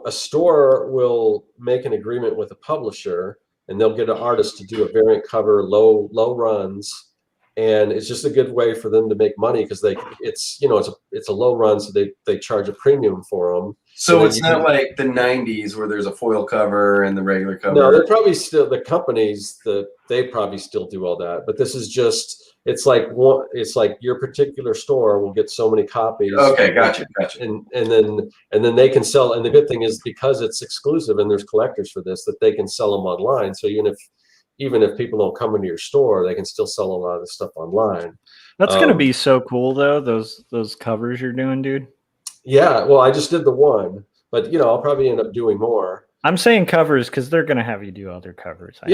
a store will make an agreement with a publisher, and they'll get an artist to do a variant cover, low runs. And it's just a good way for them to make money because it's a low run, so they charge a premium for them. So it's not like the 90s where there's a foil cover and the regular cover. No, they're probably still the companies they probably still do all that. But this is just it's like your particular store will get so many copies. Okay, gotcha. And then they can sell. And the good thing is because it's exclusive and there's collectors for this, that they can sell them online. So even if people don't come into your store, they can still sell a lot of the stuff online. That's going to be so cool, though, those covers you're doing, dude. Yeah, well, I just did the one, but, I'll probably end up doing more. I'm saying covers because they're going to have you do other covers. I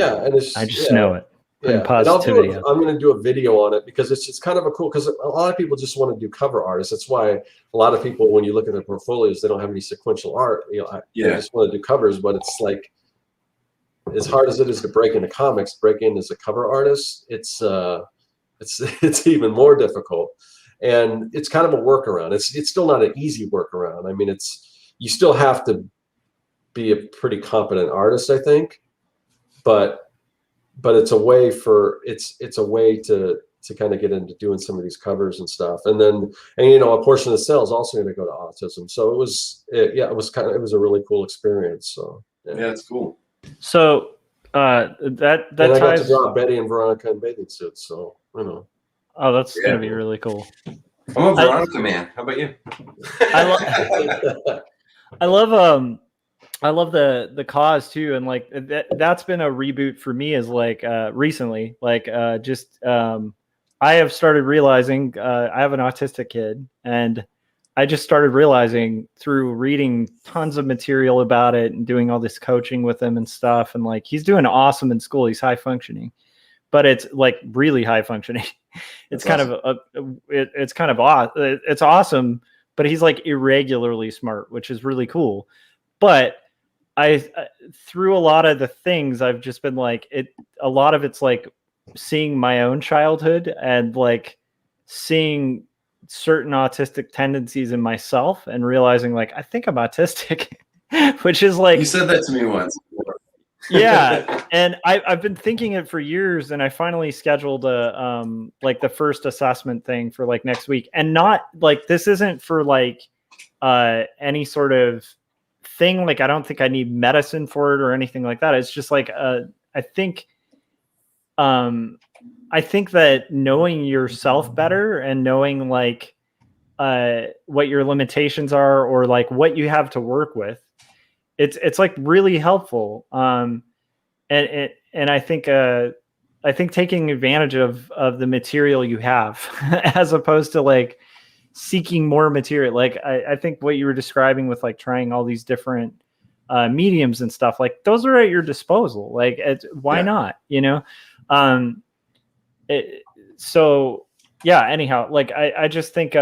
just know it. Yeah, positivity. And I'm going to do a video on it because it's kind of a cool, because a lot of people just want to do cover artists. That's why a lot of people, when you look at their portfolios, they don't have any sequential art. They just want to do covers, but it's like, as hard as it is to break into comics, break in as a cover artist, it's even more difficult, and it's kind of a workaround. It's still not an easy workaround. I mean, you still have to be a pretty competent artist, I think, but it's a way to kind of get into doing some of these covers and stuff, and a portion of the sale is also going to go to autism. So it was a really cool experience. So yeah, it's cool. So that I got to draw Betty and Veronica in bathing suits, so Oh, that's gonna be really cool. I'm a Veronica man. How about you? I love the cause too, and like that's been a reboot for me. Is like recently, like I have started realizing I have an autistic kid, and I just started realizing through reading tons of material about it and doing all this coaching with him and stuff. And like, he's doing awesome in school. He's high functioning, but it's like really high functioning. It's it's awesome, but he's like irregularly smart, which is really cool. But through a lot of the things, I've just been like, a lot of it's like seeing my own childhood and like seeing certain autistic tendencies in myself and realizing like, I think I'm autistic, which is like, you said that to me once. Yeah. And I've been thinking it for years, and I finally scheduled like the first assessment thing for like next week. And not like, this isn't for like any sort of thing. Like, I don't think I need medicine for it or anything like that. It's just like, I think that knowing yourself better and knowing like what your limitations are or like what you have to work with, it's like really helpful. And I think taking advantage of the material you have as opposed to like seeking more material. Like I think what you were describing with like trying all these different mediums and stuff, like those are at your disposal. Like why not, so yeah, anyhow, like I just think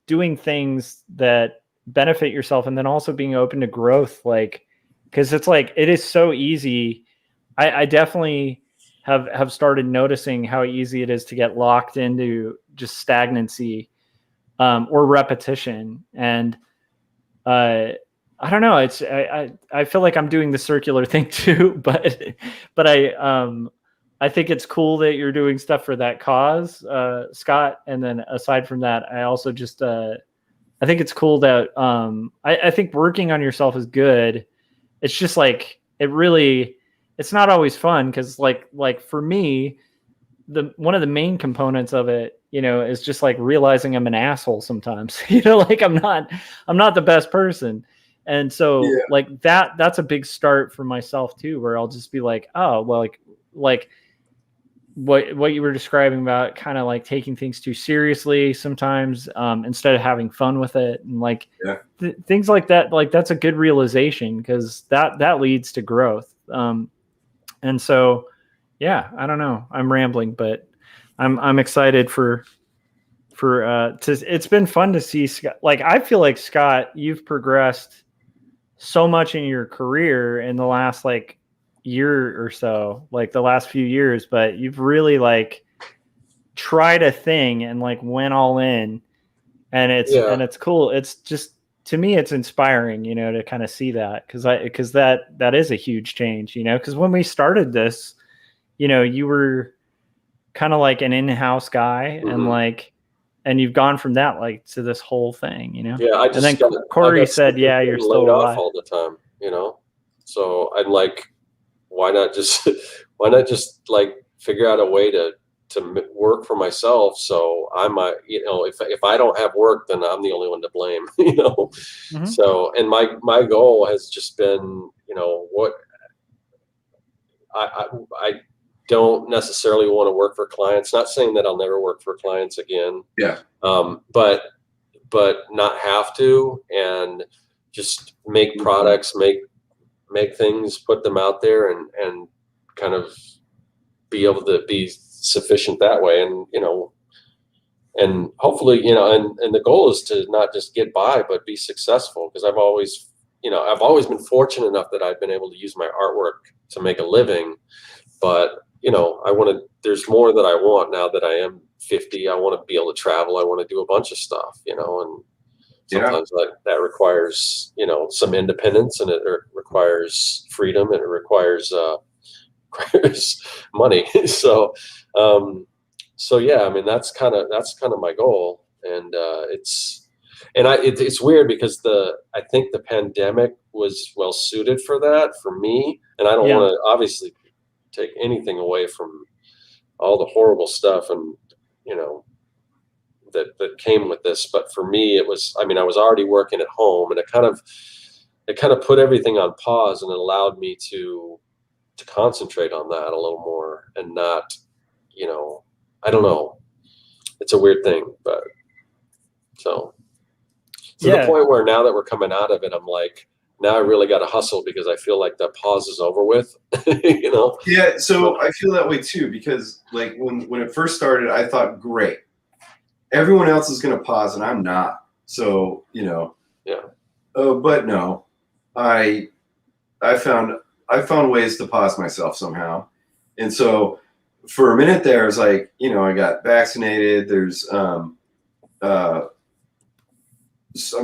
doing things that benefit yourself and then also being open to growth, like, because it's like, it is so easy. I definitely have started noticing how easy it is to get locked into just stagnancy or repetition. And I don't know, it's I feel like I'm doing the circular thing too, but I think it's cool that you're doing stuff for that cause, Scott. And then aside from that, I also just, I think it's cool that I think working on yourself is good. It's just like, it's not always fun. Cause like for me, one of the main components of it, is just like realizing I'm an asshole sometimes, like I'm not the best person. And so like that's a big start for myself too, where I'll just be like, oh, well, like what you were describing about kind of like taking things too seriously sometimes, instead of having fun with it, and like things like that. Like that's a good realization, because that leads to growth. And so, yeah, I don't know. I'm rambling, but I'm excited it's been fun to see Scott. Like, I feel like, Scott, you've progressed so much in your career in the last like year or so, like the last few years, but you've really like tried a thing and like went all in, and it's cool. It's just, to me, it's inspiring, to kind of see that, because that is a huge change, because when we started this, you were kind of like an in-house guy, and you've gone from that like to this whole thing, Yeah, and then Corey said, "Yeah, you're still laid alive off all the time, So I'm like, why not just like figure out a way to work for myself? So I might, if I don't have work, then I'm the only one to blame, Mm-hmm. So, and my goal has just been, what I don't necessarily want to work for clients. Not saying that I'll never work for clients again. Yeah. But not have to, and just make products, make things, put them out there, and kind of be able to be sufficient that way. And hopefully, and the goal is to not just get by, but be successful. Because I've always been fortunate enough that I've been able to use my artwork to make a living. But, there's more that I want now that I am 50. I want to be able to travel. I want to do a bunch of stuff, and sometimes that requires, some independence, and it requires freedom, and it requires money. So yeah, I mean, that's kind of my goal. And it's weird, because I think the pandemic was well suited for that for me. And I don't want to obviously take anything away from all the horrible stuff and that came with this, but for me, it was, I mean, I was already working at home, and it kind of put everything on pause, and it allowed me to concentrate on that a little more, and not, I don't know, it's a weird thing, but to the point where now that we're coming out of it, I'm like, now I really got to hustle, because I feel like that pause is over with, Yeah. So I feel that way too, because like when it first started, I thought, great, everyone else is going to pause and I'm not. So, yeah. But no, I found ways to pause myself somehow. And so for a minute there, it's like, I got vaccinated. There's, I'm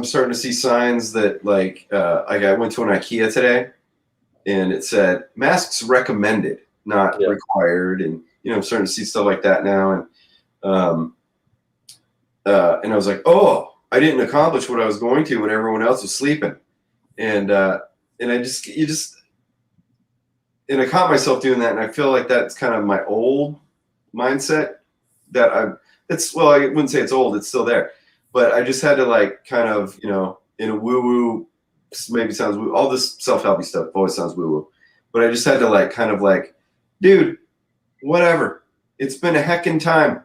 starting to see signs that like, I went to an IKEA today, and it said masks recommended, not required. And, I'm starting to see stuff like that now. And I was like, oh, I didn't accomplish what I was going to when everyone else was sleeping. And I caught myself doing that. And I feel like that's kind of my old mindset I wouldn't say it's old, it's still there. But I just had to like kind of, in a woo-woo, maybe sounds woo, all this self-helpy stuff always sounds woo-woo. But I just had to like, kind of like, dude, whatever. It's been a heckin' time.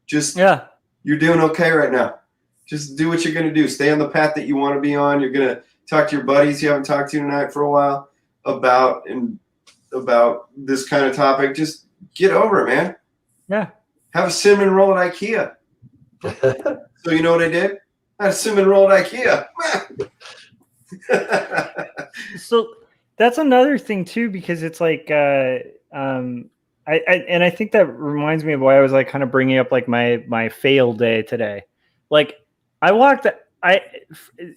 Just, you're doing okay right now. Just do what you're going to do. Stay on the path that you want to be on. You're going to talk to your buddies you haven't talked to tonight for a while about this kind of topic. Just get over it, man. Yeah. Have a cinnamon roll at IKEA. So you know what I did? I had a cinnamon roll at IKEA. So that's another thing too, because it's like, I think that reminds me of why I was like kind of bringing up like my fail day today. Like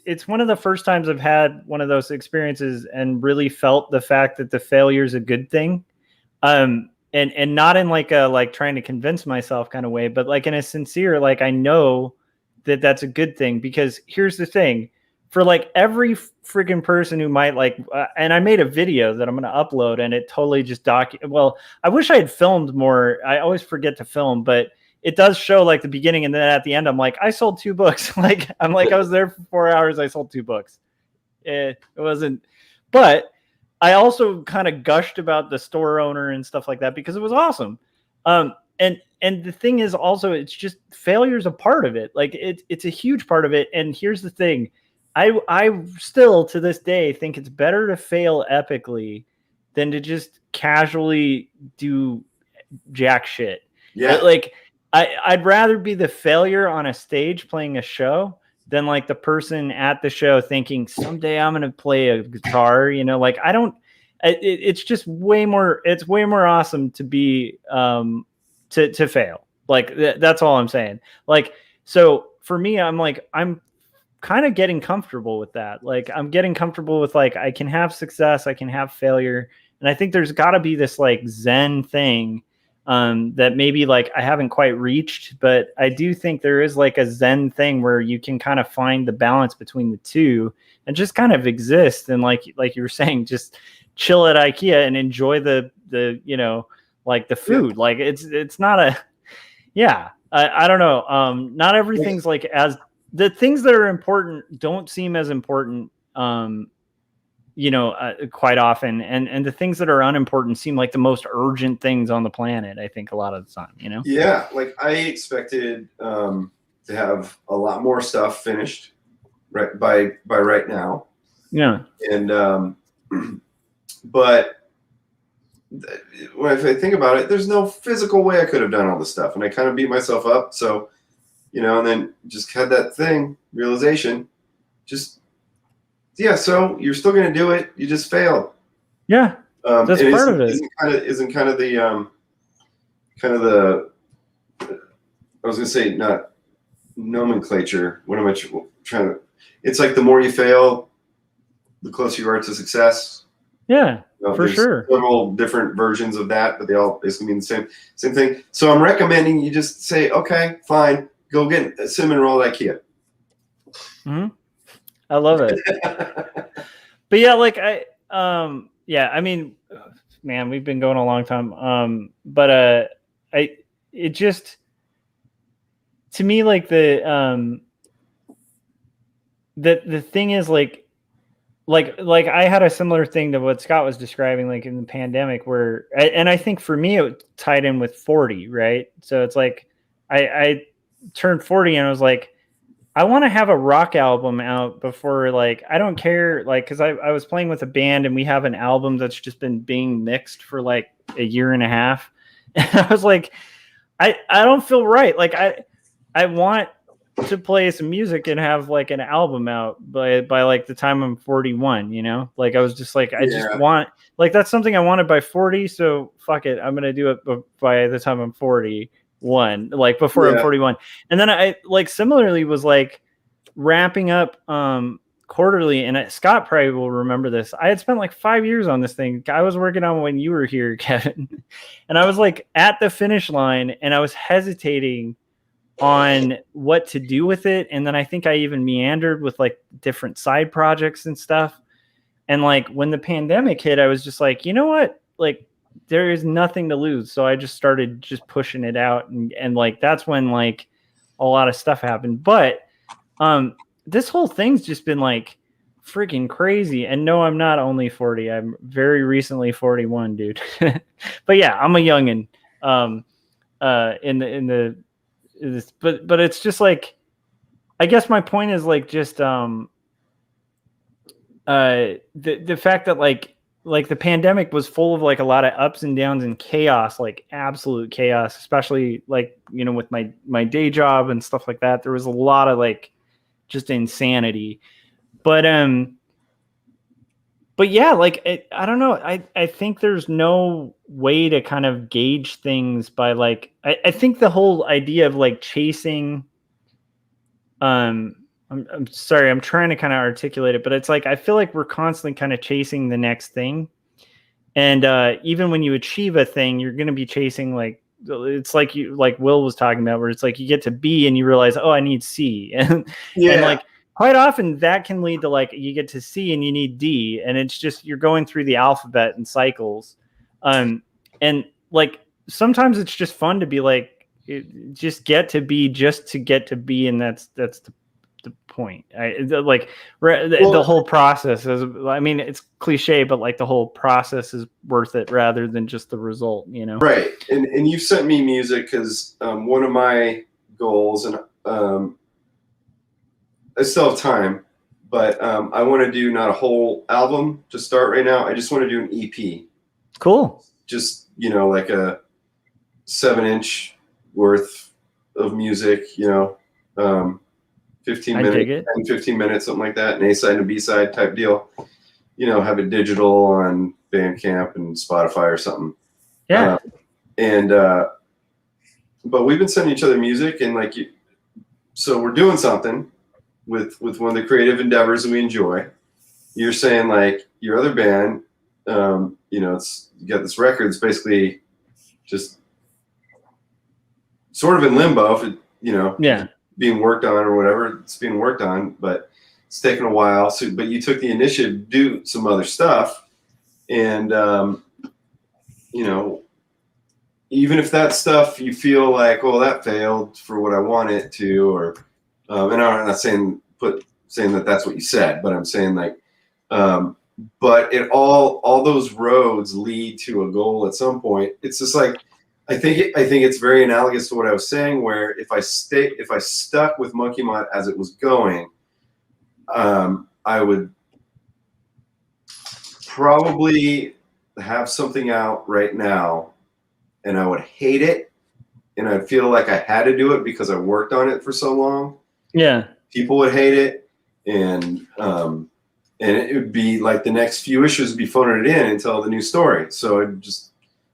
it's one of the first times I've had one of those experiences and really felt the fact that the failure is a good thing. And not in like a, like trying to convince myself kind of way, but like in a sincere, like, I know that that's a good thing, because here's the thing, for like every freaking person who might like, and I made a video that I'm going to upload, and it totally just well, I wish I had filmed more. I always forget to film, but it does show like the beginning, and then at the end, I'm like, I sold 2 books. Like, I was there for 4 hours. I sold 2 books. It wasn't, but I also kind of gushed about the store owner and stuff like that, because it was awesome. And the thing is also, it's just failure's a part of it. Like it's a huge part of it. And here's the thing. I still to this day think it's better to fail epically than to just casually do jack shit. Yeah. Like I'd rather be the failure on a stage playing a show than like the person at the show thinking someday I'm going to play a guitar, you know, like it's just way more awesome to be, to fail. Like that's all I'm saying. Like, so for me, I'm kind of getting comfortable with that. Like I'm getting comfortable with like, I can have success, I can have failure. And I think there's gotta be this like Zen thing, that maybe like I haven't quite reached, but I do think there is like a Zen thing where you can kind of find the balance between the two and just kind of exist. And like you were saying, just chill at IKEA and enjoy the, you know, like the food. Yeah. Like it's not a, yeah, I don't know. Not everything's like as the things that are important don't seem as important, you know, quite often. And the things that are unimportant seem like the most urgent things on the planet, I think a lot of the time, you know? Yeah. Like I expected, to have a lot more stuff finished right by right now. Yeah. And, but if I think about it, there's no physical way I could have done all this stuff. And I kind of beat myself up. So, you know, and then just had that realization, just, yeah. So you're still going to do it. You just failed. Yeah. That's part of it. Isn't kind of the, I was going to say, not nomenclature. What am I trying to, it's like the more you fail, the closer you are to success. Yeah, for sure. Several different versions of that, but they all basically mean the same thing. So I'm recommending you just say, okay, fine, go get a cinnamon roll at IKEA. Mm-hmm. I love it. But yeah, like yeah, I mean, man, we've been going a long time. But it just, to me, like the thing is like I had a similar thing to what Scott was describing, like in the pandemic, where, and I think for me it tied in with 40, right? So it's like I turned 40 and I was like, I want to have a rock album out before, like, I don't care, like, because I was playing with a band and we have an album that's just been being mixed for like a year and a half, and I was like, I don't feel right. Like I want to play some music and have like an album out by like the time I'm 41, you know? Like I was just like, I just want, like, that's something I wanted by 40. So fuck it. I'm going to do it by the time I'm 41, like before I'm 41. And then I like similarly was like wrapping up, quarterly. And Scott probably will remember this. I had spent like 5 years on this thing. I was working on when you were here, Kevin, and I was like at the finish line and I was hesitating on what to do with it. And then I think I even meandered with like different side projects and stuff. And like when the pandemic hit, I was just like, you know what? Like there is nothing to lose. So I just started just pushing it out. And like, that's when like a lot of stuff happened. But this whole thing's just been like freaking crazy. And no, I'm not only 40. I'm very recently 41, dude. But yeah, I'm a youngin', but it's just like, I guess my point is like just the fact that like the pandemic was full of like a lot of ups and downs and chaos, like absolute chaos, especially like, you know, with my day job and stuff like that. There was a lot of like just insanity, but yeah, like I don't know. I think there's no way to kind of gauge things by like, I think the whole idea of like chasing, I'm sorry, I'm trying to kind of articulate it, but it's like, I feel like we're constantly kind of chasing the next thing. And even when you achieve a thing, you're going to be chasing like, it's like you, like Will was talking about, where it's like you get to B and you realize, oh, I need C. And like, quite often that can lead to like, you get to C and you need D, and it's just, you're going through the alphabet in cycles. And like, sometimes it's just fun to be like, just get to B just to get to B. And that's the the point. The whole process is, I mean, it's cliche, but like the whole process is worth it rather than just the result, you know? Right. And you sent me music because one of my goals, and I still have time, but I want to do not a whole album to start right now. I just want to do an EP. Cool. Just, you know, like a 7-inch worth of music, you know, 15 minutes, 10, 15 minutes, something like that, an A-side and a B-side type deal. You know, have it digital on Bandcamp and Spotify or something. Yeah. But we've been sending each other music, and like, so we're doing something with one of the creative endeavors that we enjoy. You're saying like your other band, you know, you got this record. It's basically just sort of in limbo, if it, you know, being worked on or whatever. It's being worked on, but it's taken a while. So, but you took the initiative to do some other stuff, and you know, even if that stuff you feel like, well, that failed for what I want it to, or and I'm not saying that that's what you said, but I'm saying like, but it all those roads lead to a goal at some point. It's just like, I think it's very analogous to what I was saying, where if I stuck with Monkey Mod as it was going, I would probably have something out right now, and I would hate it, and I'd feel like I had to do it because I worked on it for so long. Yeah, people would hate it, and it would be like the next few issues would be phoning it in until the new story. So I'd just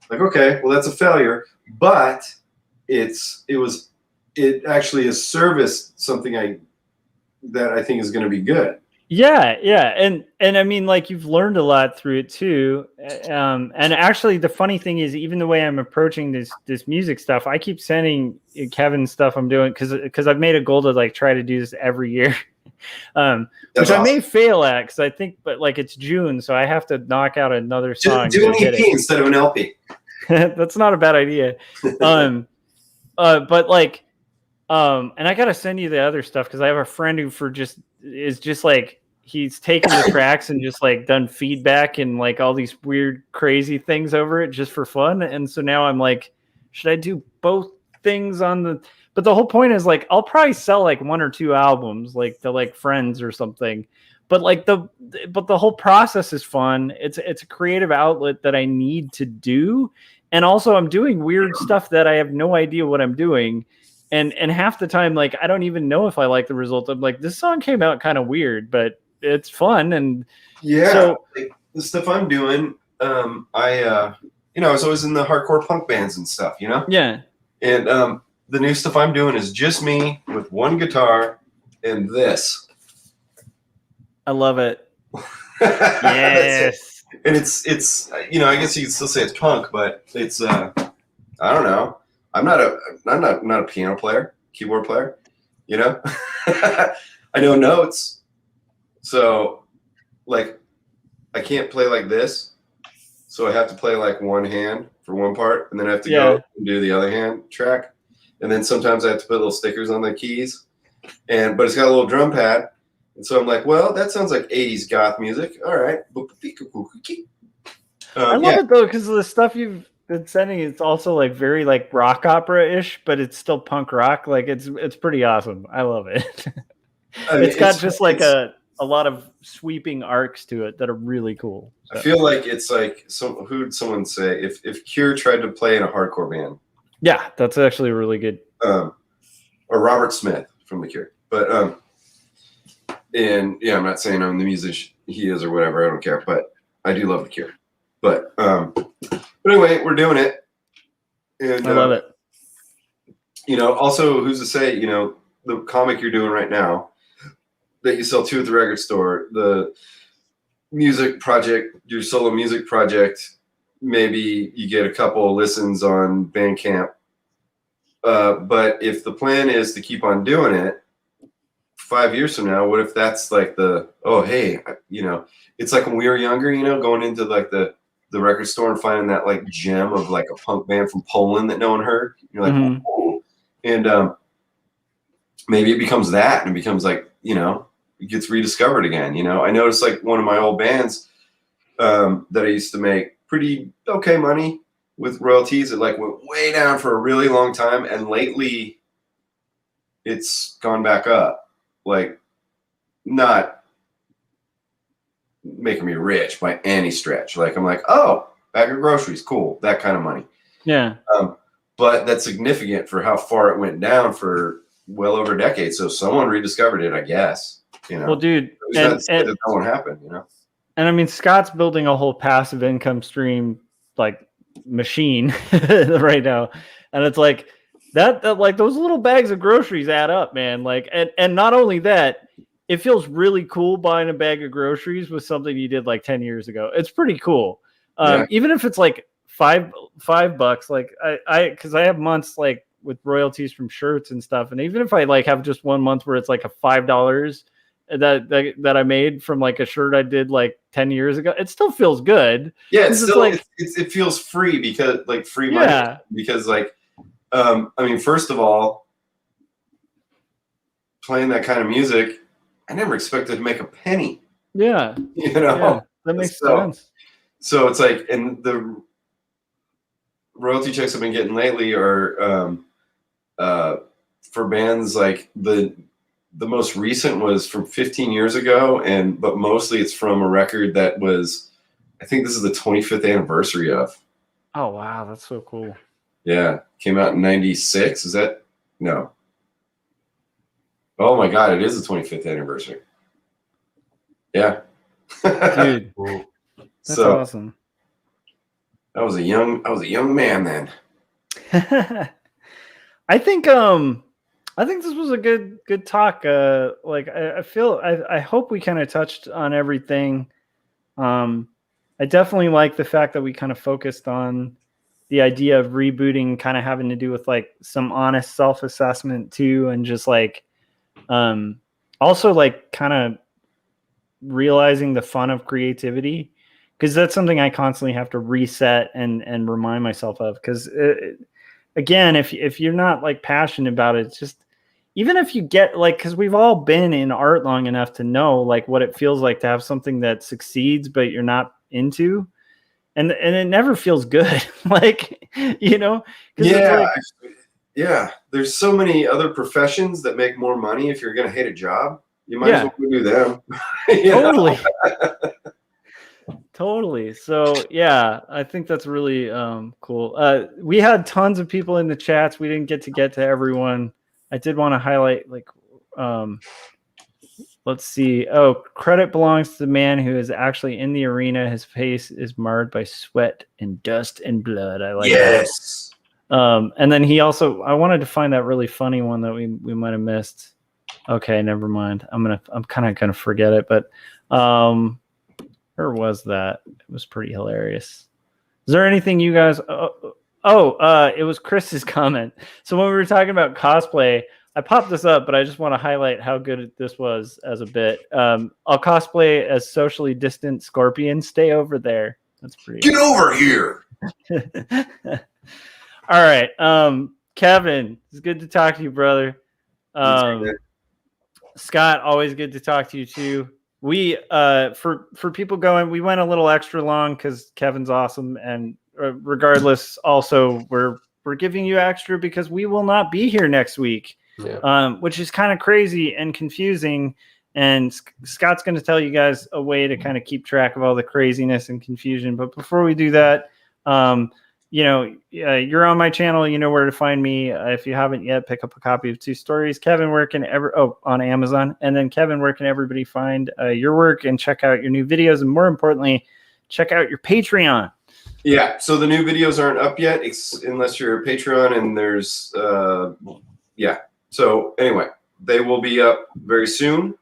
like, okay, well, that's a failure, but it actually has serviced something that I think is going to be good. Yeah, and I mean, like, you've learned a lot through it too. And actually, the funny thing is, even the way I'm approaching this music stuff, I keep sending Kevin stuff I'm doing because I've made a goal to like try to do this every year. Which I may fail at because I think, but like it's June, so I have to knock out another song. Do an EP instead of an LP. That's not a bad idea. But like, and I gotta send you the other stuff because I have a friend who is just like, he's taken the tracks and just like done feedback and like all these weird crazy things over it just for fun. And so now I'm like, should I do both things but the whole point is like, I'll probably sell like 1 or 2 albums, like to like friends or something. But like the whole process is fun. It's a creative outlet that I need to do. And also I'm doing weird stuff that I have no idea what I'm doing. And half the time, like, I don't even know if I like the result. I'm like, this song came out kind of weird, but it's fun. And yeah, so like, the stuff I'm doing, I was always in the hardcore punk bands and stuff, you know? Yeah. And the new stuff I'm doing is just me with one guitar and this. I love it. Yes. And it's you know, I guess you could still say it's punk, but it's I don't know. I'm not a piano player, keyboard player, you know. I know notes, so like I can't play like this, so I have to play like one hand for one part, and then I have to go and do the other hand track, and then sometimes I have to put little stickers on the keys, but it's got a little drum pad, and so I'm like, well, that sounds like 80s goth music. All right, I love it though, because the stuff you've been sending, it's also like very like rock opera-ish, but it's still punk rock. Like it's pretty awesome. I love it. It's got just like a lot of sweeping arcs to it that are really cool. So. I feel like it's like who'd someone say if Cure tried to play in a hardcore band? Yeah, that's actually really good. Or Robert Smith from The Cure, but and yeah, I'm not saying I'm the musician he is or whatever. I don't care, but I do love The Cure. But anyway, we're doing it. And I love it. You know, also, who's to say, you know, the comic you're doing right now that you sell to at the record store, the music project, your solo music project, maybe you get a couple of listens on Bandcamp. But if the plan is to keep on doing it 5 years from now, what if that's like hey, you know, it's like when we were younger, you know, going into like the record store and finding that like gem of like a punk band from Poland that no one heard. You're like, oh. And maybe it becomes that, and it becomes like, it gets rediscovered again. I noticed like one of my old bands that I used to make pretty okay money with royalties. It like went way down for a really long time, and lately it's gone back up. Like, not making me rich by any stretch. Like, I'm like, oh, bag of groceries, cool, that kind of money. Yeah. But that's significant for how far it went down for well over a decade. So someone rediscovered it, I guess. Well, dude, that won't happen. And I mean, Scott's building a whole passive income stream like machine right now, and it's like that like those little bags of groceries add up, man. Like, and not only that, it feels really cool buying a bag of groceries with something you did like 10 years ago. It's pretty cool. Even if it's like $5, like because I have months like with royalties from shirts and stuff, and even if I like have just one month where it's like a $5 that I made from like a shirt I did like 10 years ago, it still feels good. Yeah, it's still like it feels free because like free money because like I mean, first of all, playing that kind of music, I never expected to make a penny. Yeah. Yeah, that makes sense. So it's like, and the royalty checks I've been getting lately are for bands like the most recent was from 15 years ago, but mostly it's from a record that was, I think this is the 25th anniversary of. Oh wow, that's so cool. Yeah, came out in 96. Is that no? Oh my God, it is the 25th anniversary. Yeah, dude, that's awesome. I was a young man then. I think this was a good talk. Like I hope we kind of touched on everything. I definitely like the fact that we kind of focused on the idea of rebooting kind of having to do with like some honest self-assessment too, and just like also like kind of realizing the fun of creativity, because that's something I constantly have to reset and remind myself of, because again, if you're not like passionate about it, it's just, even if you get like, because we've all been in art long enough to know like what it feels like to have something that succeeds but you're not into, and it never feels good. Like, yeah, there's so many other professions that make more money. If you're gonna hate a job, you might as well do them. Totally. Totally. So yeah, I think that's really cool. We had tons of people in the chats. We didn't get to everyone. I did want to highlight like let's see. Oh, credit belongs to the man who is actually in the arena. His face is marred by sweat and dust and blood. I like yes. that. And then he also, I wanted to find that really funny one that we might have missed. Okay, never mind. I'm kind of gonna forget it, but where was that? It was pretty hilarious. Is there anything you guys? It was Chris's comment. So when we were talking about cosplay, I popped this up, but I just want to highlight how good this was as a bit. I'll cosplay as socially distant Scorpion. Stay over there. That's pretty. Get over here. All right, Kevin, it's good to talk to you, brother. Scott, always good to talk to you too. We for people going, we went a little extra long because Kevin's awesome, and regardless, also we're giving you extra because we will not be here next week, which is kind of crazy and confusing. And Scott's going to tell you guys a way to kind of keep track of all the craziness and confusion. But before we do that, you're on my channel. You know where to find me. If you haven't yet, pick up a copy of Two Stories. Kevin, where can on Amazon? And then Kevin, where can everybody find your work and check out your new videos? And more importantly, check out your Patreon. Yeah. So the new videos aren't up yet, unless you're a Patreon, and there's So anyway, they will be up very soon.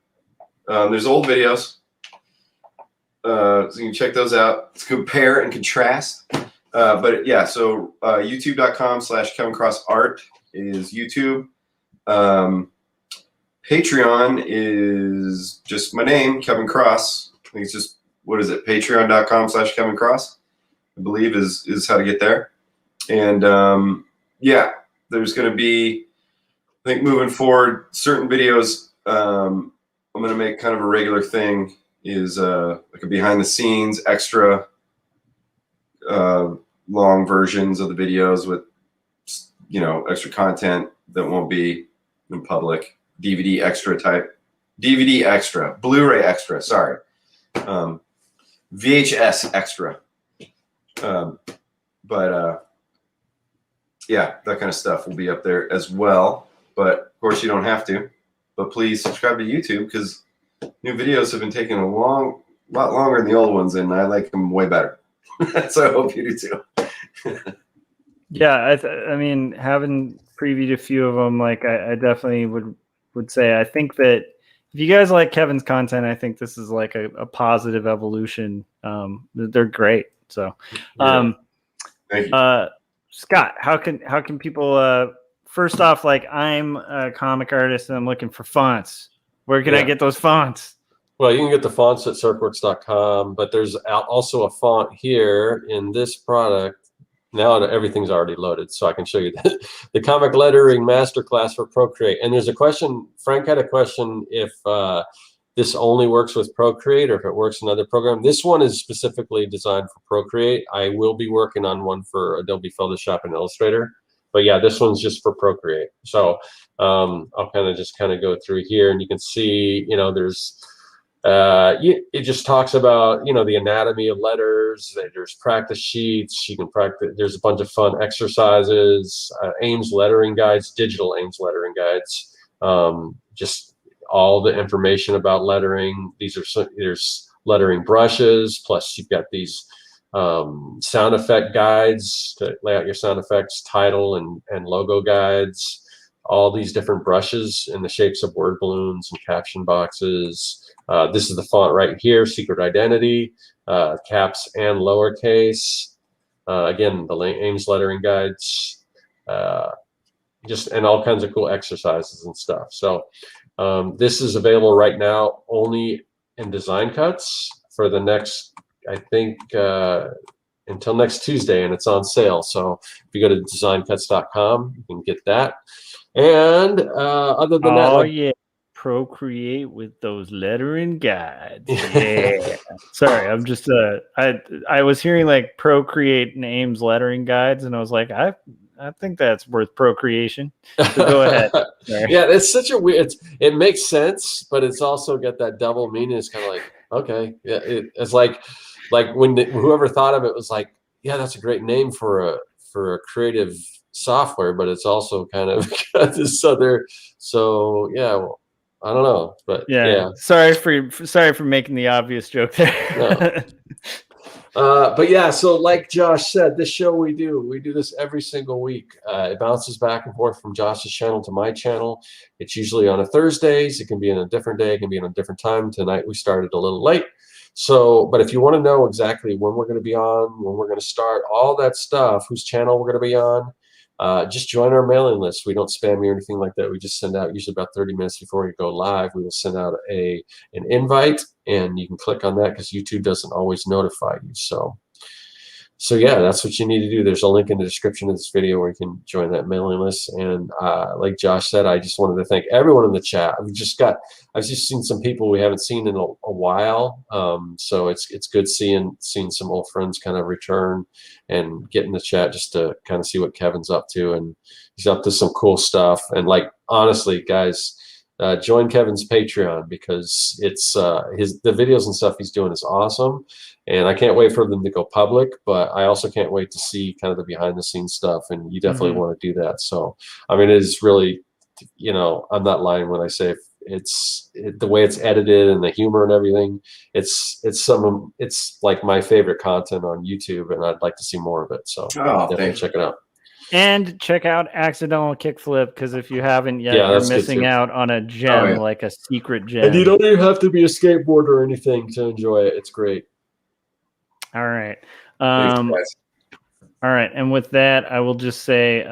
There's old videos, so you can check those out. Let's compare and contrast. But yeah, so youtube.com/KevinCrossArt is YouTube. Patreon is just my name, Kevin Cross. I think it's just, what is it? Patreon.com/KevinCross, I believe is how to get there. And there's going to be, I think moving forward, certain videos I'm gonna make kind of a regular thing is like a behind the scenes extra long versions of the videos with extra content that won't be in public. DVD extra, Blu-ray extra, sorry. VHS extra. Yeah, that kind of stuff will be up there as well. But of course you don't have to. But please subscribe to YouTube because new videos have been taking a lot longer than the old ones, and I like them way better. So I hope you do too. Yeah, I mean, having previewed a few of them, like I definitely would say I think that if you guys like Kevin's content, I think this is like a positive evolution. They're great. So, Thank you. Scott, how can people? First off, like I'm a comic artist and I'm looking for fonts. Where can I get those fonts? Well, you can get the fonts at Serkworks.com, but there's also a font here in this product. Now everything's already loaded, so I can show you the comic lettering masterclass for Procreate. And there's a question, Frank had a question if this only works with Procreate or if it works in other program. This one is specifically designed for Procreate. I will be working on one for Adobe Photoshop and Illustrator. But yeah, this one's just for Procreate. So I'll just go through here, and you can see, there's it just talks about the anatomy of letters. There's practice sheets. You can practice. There's a bunch of fun exercises, Ames lettering guides, digital Ames lettering guides. Just all the information about lettering. There's lettering brushes. Plus, you've got these sound effect guides to lay out your sound effects, title and logo guides. All these different brushes in the shapes of word balloons and caption boxes. This is the font right here, Secret Identity, caps and lowercase. Again, the Ames lettering guides, and all kinds of cool exercises and stuff. So this is available right now only in Design Cuts for the next, I think, until next Tuesday, and it's on sale. So if you go to designcuts.com, you can get that. And other than that, Procreate with those lettering guides. Yeah. Sorry, I'm just I was hearing like Procreate and Ames lettering guides, and I was like, I think that's worth procreation. So go ahead. Sorry. Yeah, it's such a weird. It makes sense, but it's also got that double meaning. It's kind of like, okay, yeah, it's like when whoever thought of it was like, yeah, that's a great name for a creative software, but it's also kind of got this other. So yeah. Well, I don't know, but yeah. Sorry for making the obvious joke there. No. But yeah, so like Josh said, this show we do this every single week. It bounces back and forth from Josh's channel to my channel. It's usually on a Thursdays. It can be in a different day. It can be in a different time. Tonight we started a little late. So, but if you want to know exactly when we're going to be on, when we're going to start, all that stuff, whose channel we're going to be on, just join our mailing list. We don't spam you or anything like that. We just send out, usually about 30 minutes before we go live, we will send out an invite, and you can click on that because YouTube doesn't always notify you. So yeah, that's what you need to do. There's a link in the description of this video where you can join that mailing list. And like Josh said, I just wanted to thank everyone in the chat. I've just seen some people we haven't seen in a while. So it's good seeing some old friends kind of return and get in the chat just to kind of see what Kevin's up to. And he's up to some cool stuff. And like, honestly, guys, join Kevin's Patreon because it's the videos and stuff he's doing is awesome, and I can't wait for them to go public. But I also can't wait to see kind of the behind the scenes stuff, and you definitely want to do that. So I mean, it is really, I'm not lying when I say the way it's edited and the humor and everything. It's like my favorite content on YouTube, and I'd like to see more of it. So definitely check it out. And check out Accidental Kickflip, because if you haven't yet, you're missing out on a gem, like a secret gem. And you don't even have to be a skateboarder or anything to enjoy it. It's great. All right. All right. And with that, I will just say,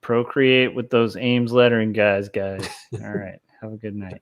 Procreate with those Ames lettering guys. All right. Have a good night.